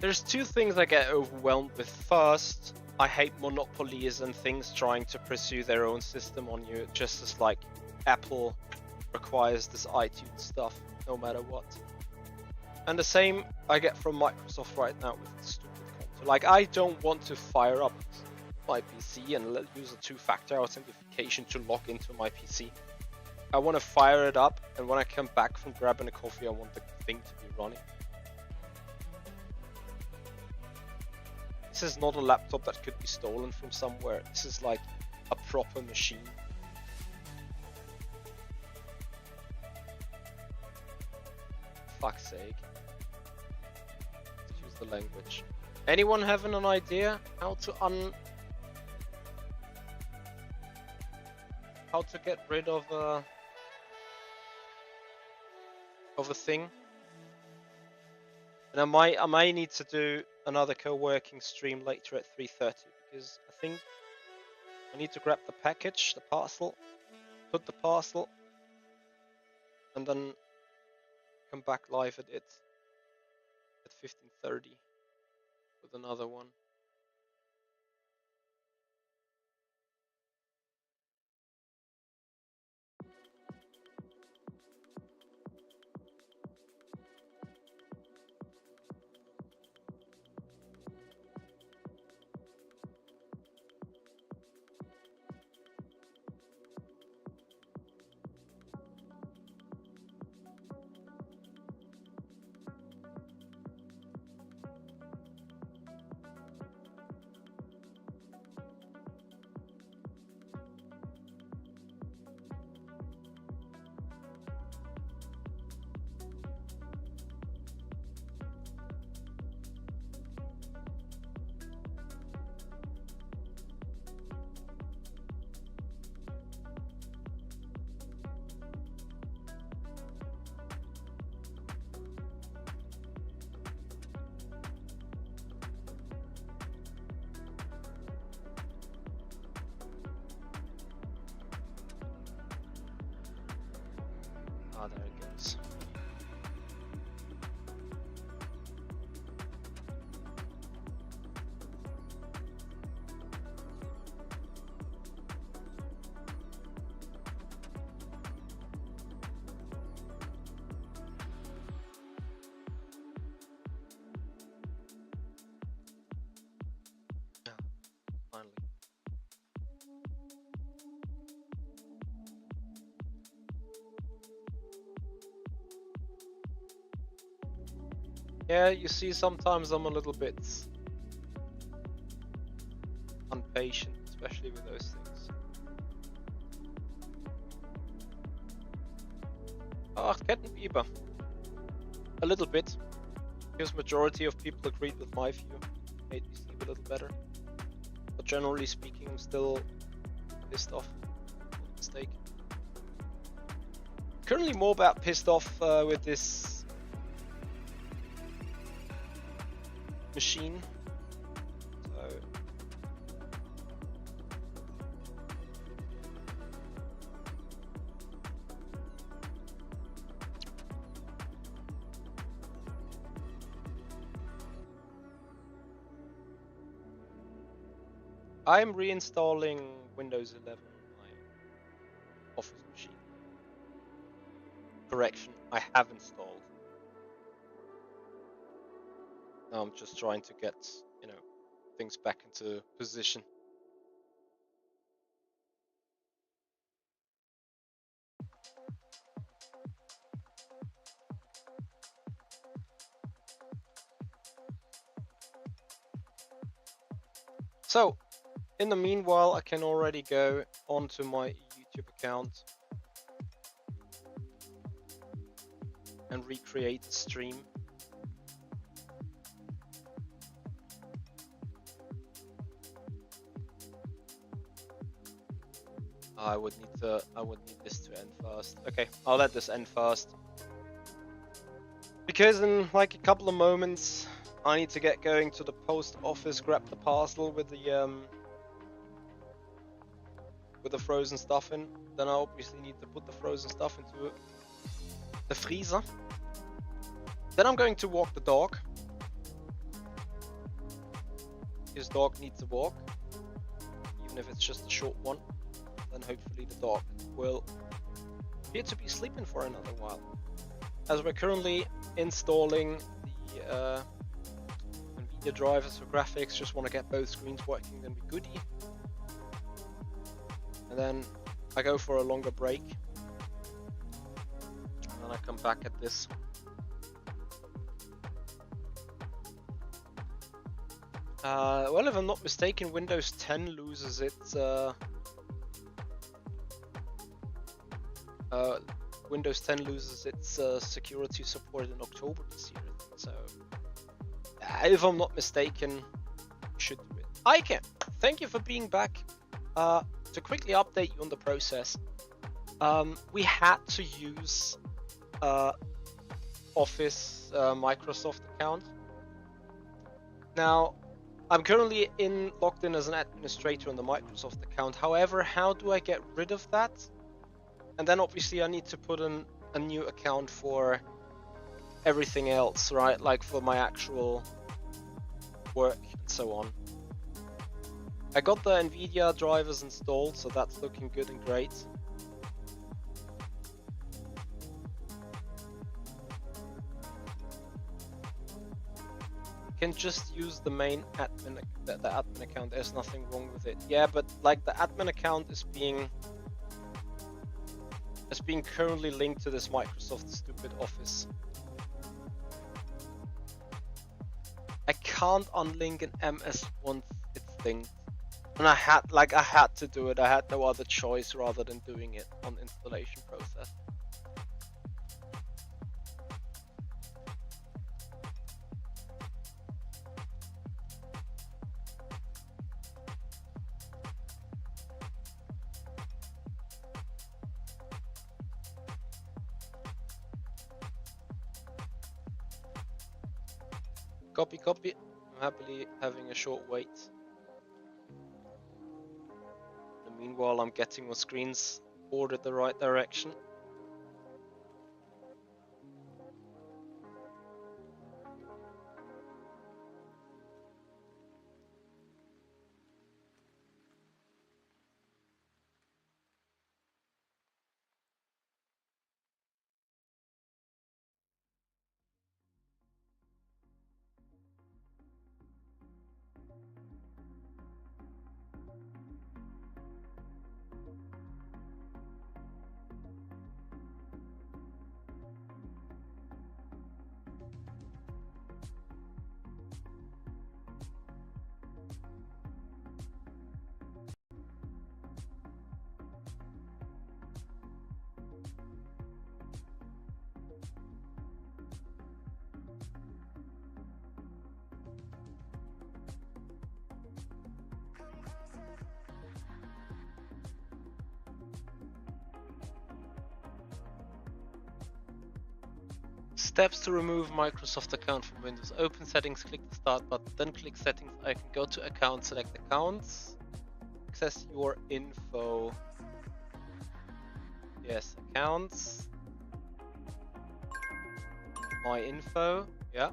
There's 2 things I get overwhelmed with. First, I hate monopolies and things trying to pursue their own system on you, just as like Apple requires this iTunes stuff no matter what. And the same I get from Microsoft right now with the stupid console. Like, I don't want to fire up my PC and use a 2-factor authentication to log into my PC. I want to fire it up, and when I come back from grabbing a coffee, I want the thing to be running. This is not a laptop that could be stolen from somewhere. This is like a proper machine. Fuck's sake. Excuse the language. Anyone having an idea how to get rid of a thing? And I might need to do another co-working stream later at 3:30, because I think I need to grab the package, the parcel, put the parcel, and then come back live at 15:30 with another one. Yeah, you see, sometimes I'm a little bit impatient, especially with those things. Ah, Kettenbieber. A little bit, because majority of people agreed with my view. Made me sleep a little better. But generally speaking, I'm still pissed off. Not mistaken. Currently more about pissed off with this machine. So I'm reinstalling Windows 11 on my office machine. Correction, I have installed. Now I'm just trying to get, things back into position. So, in the meanwhile, I can already go onto my YouTube account and recreate the stream. I would need this to end first. Okay, I'll let this end first. Because in like a couple of moments, I need to get going to the post office, grab the parcel with the frozen stuff in. Then I obviously need to put the frozen stuff into the freezer. Then I'm going to walk the dog. His dog needs a walk, even if it's just a short one. Then hopefully the dog will appear to be sleeping for another while. As we're currently installing the NVIDIA drivers for graphics, just want to get both screens working, then be goody. And then I go for a longer break. And then I come back at this. Well, if I'm not mistaken, Windows 10 loses its Windows 10 loses its security support in October this year. So, if I'm not mistaken, should do it. Ike, thank you for being back. To quickly update you on the process, we had to use Office Microsoft account. Now, I'm currently logged in as an administrator on the Microsoft account. However, how do I get rid of that? And then obviously I need to put in a new account for everything else, right? Like for my actual work and so on. I got the NVIDIA drivers installed, so that's looking good and great. You can just use the main admin, the admin account. There's nothing wrong with it. Yeah, but like the admin account is being currently linked to this Microsoft stupid Office. I can't unlink an MS once it's linked. And I had to do it. I had no other choice rather than doing it on installation process. Copy, copy. I'm happily having a short wait. And meanwhile, I'm getting my screens ordered the right direction. Steps to remove Microsoft account from Windows. Open settings, click the start button, then click settings icon, go to account, select accounts, access your info. Yes, accounts. My info, yeah.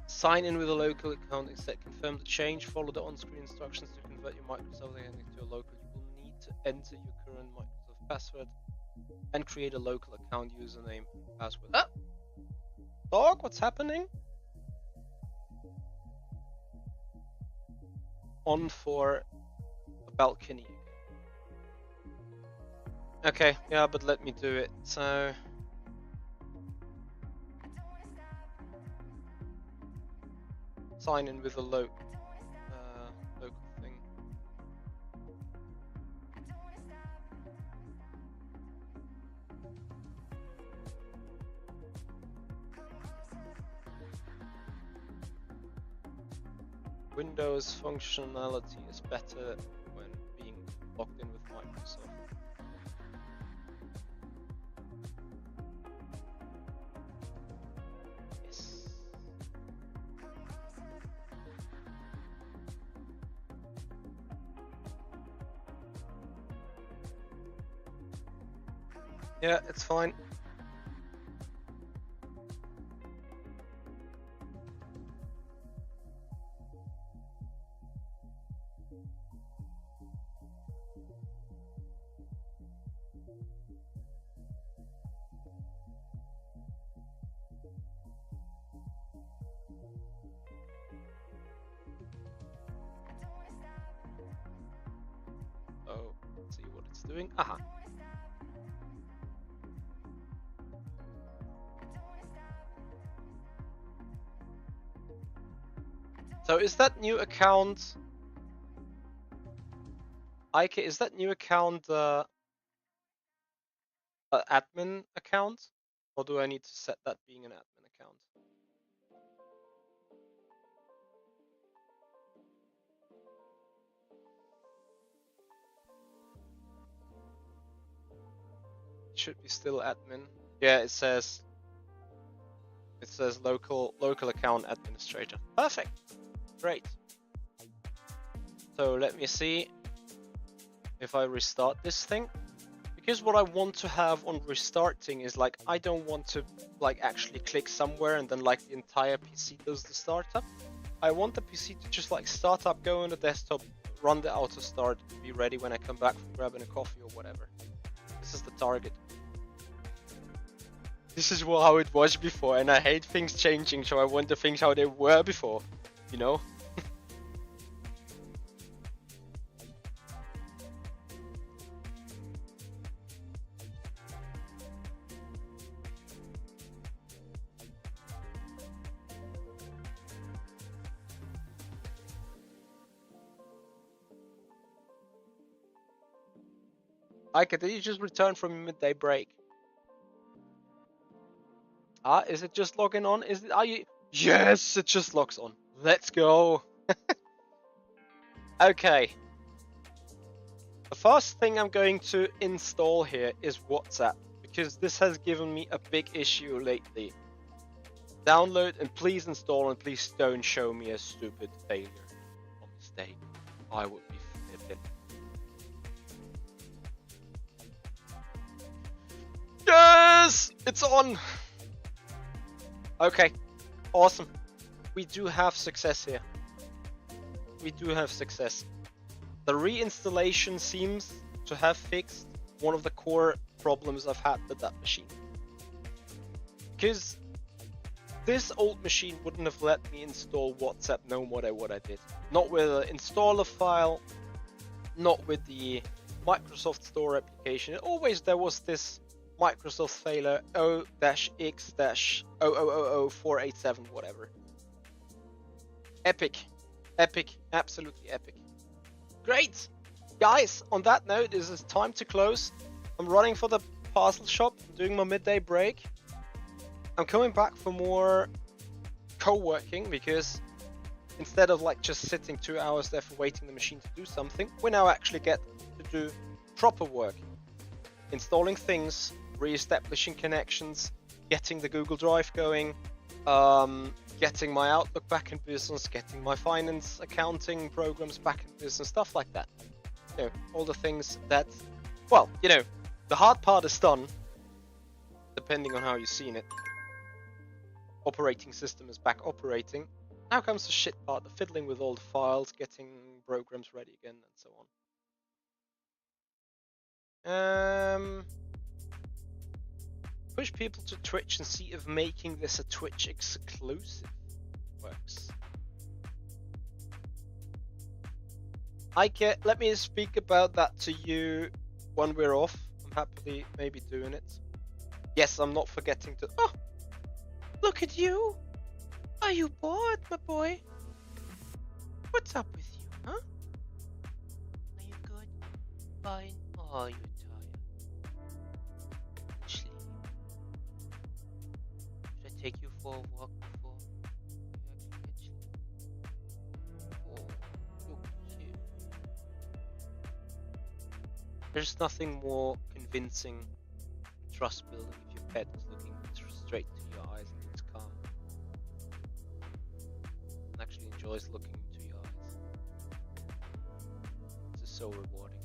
Sign in with a local account, except confirm the change, follow the on-screen instructions to convert your Microsoft account to a local. You will need to enter your current Microsoft password and create a local account username and password. Ah! Dog, what's happening? On for a balcony. Okay, yeah, but let me do it. So sign in with a local thing. Windows functionality is better when being logged in with Microsoft. Yes. Yeah, it's fine. Oh, let's see what it's doing. Aha. So is that new account Ike, is that new account admin account? Or do I need to set that being an admin account? It should be still admin. Yeah, it says local account administrator. Perfect. Great. So let me see if I restart this thing. Because what I want to have on restarting is like, I don't want to like actually click somewhere and then like the entire PC does the startup. I want the PC to just like start up, go on the desktop, run the auto start, be ready when I come back from grabbing a coffee or whatever. This is the target. This is how it was before, and I hate things changing, so I want the things how they were before, you know? Ike, did you just return from your midday break? Ah, is it just logging on? Are you? Yes, it just logs on. Let's go. Okay. The first thing I'm going to install here is WhatsApp, because this has given me a big issue lately. Download and please install, and please don't show me a stupid failure or mistake. I would be flipping. Yes! It's on! Okay, awesome. We do have success here. We do have success. The reinstallation seems to have fixed one of the core problems I've had with that machine. Because this old machine wouldn't have let me install WhatsApp no matter what I did. Not with an installer file, not with the Microsoft Store application. Always there was this Microsoft failure O-X-0000487 whatever. Epic. Epic. Absolutely epic. Great! Guys, on that note, this is time to close. I'm running for the parcel shop, doing my midday break. I'm coming back for more co-working, because instead of like just sitting 2 hours there for waiting the machine to do something, we now actually get to do proper work. Installing things, re-establishing connections, getting the Google Drive going, getting my Outlook back in business, getting my finance accounting programs back in business, stuff like that. You know, all the things that, well, you know, the hard part is done, depending on how you've seen it. Operating system is back operating. Now comes the shit part, the fiddling with all the files, getting programs ready again, and so on. Push people to Twitch and see if making this a Twitch exclusive works. Let me speak about that to you when we're off. I'm happily maybe doing it. Yes, I'm not forgetting to. Oh, look at you! Are you bored, my boy? What's up with you, huh? Are you good? Fine. Oh, you're tired. Sleep. Should I take you for a walk before you actually get sleep? Oh, look at you. There's nothing more convincing, trust building if your pet is looking straight to your eyes and looks calm. And actually enjoys looking into your eyes. This is so rewarding.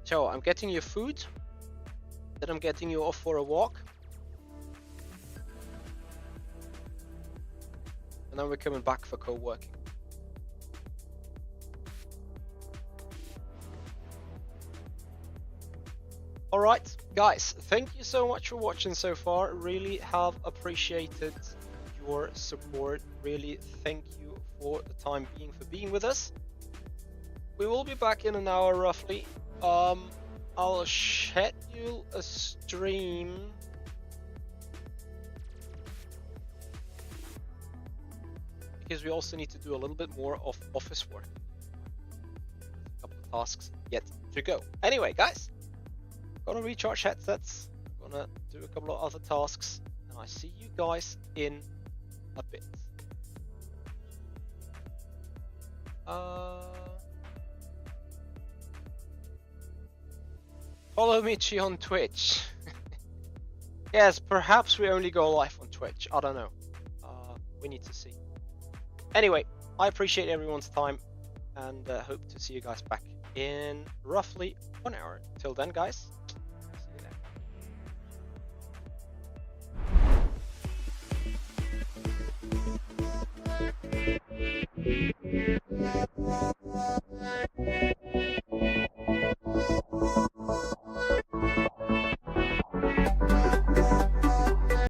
So I'm getting you food, then I'm getting you off for a walk, and then we're coming back for co-working. Alright, guys, thank you so much for watching so far. Really have appreciated your support. Really thank you for the time being, for being with us. We will be back in an hour roughly. I'll schedule a stream because we also need to do a little bit more of office work. A couple of tasks yet to go. Anyway, guys, gonna recharge headsets, gonna do a couple of other tasks, and I see you guys in a bit. Follow Michi on Twitch. Yes, perhaps we only go live on Twitch. I don't know. We need to see. Anyway, I appreciate everyone's time and hope to see you guys back in roughly 1 hour. Till then, guys. See you then.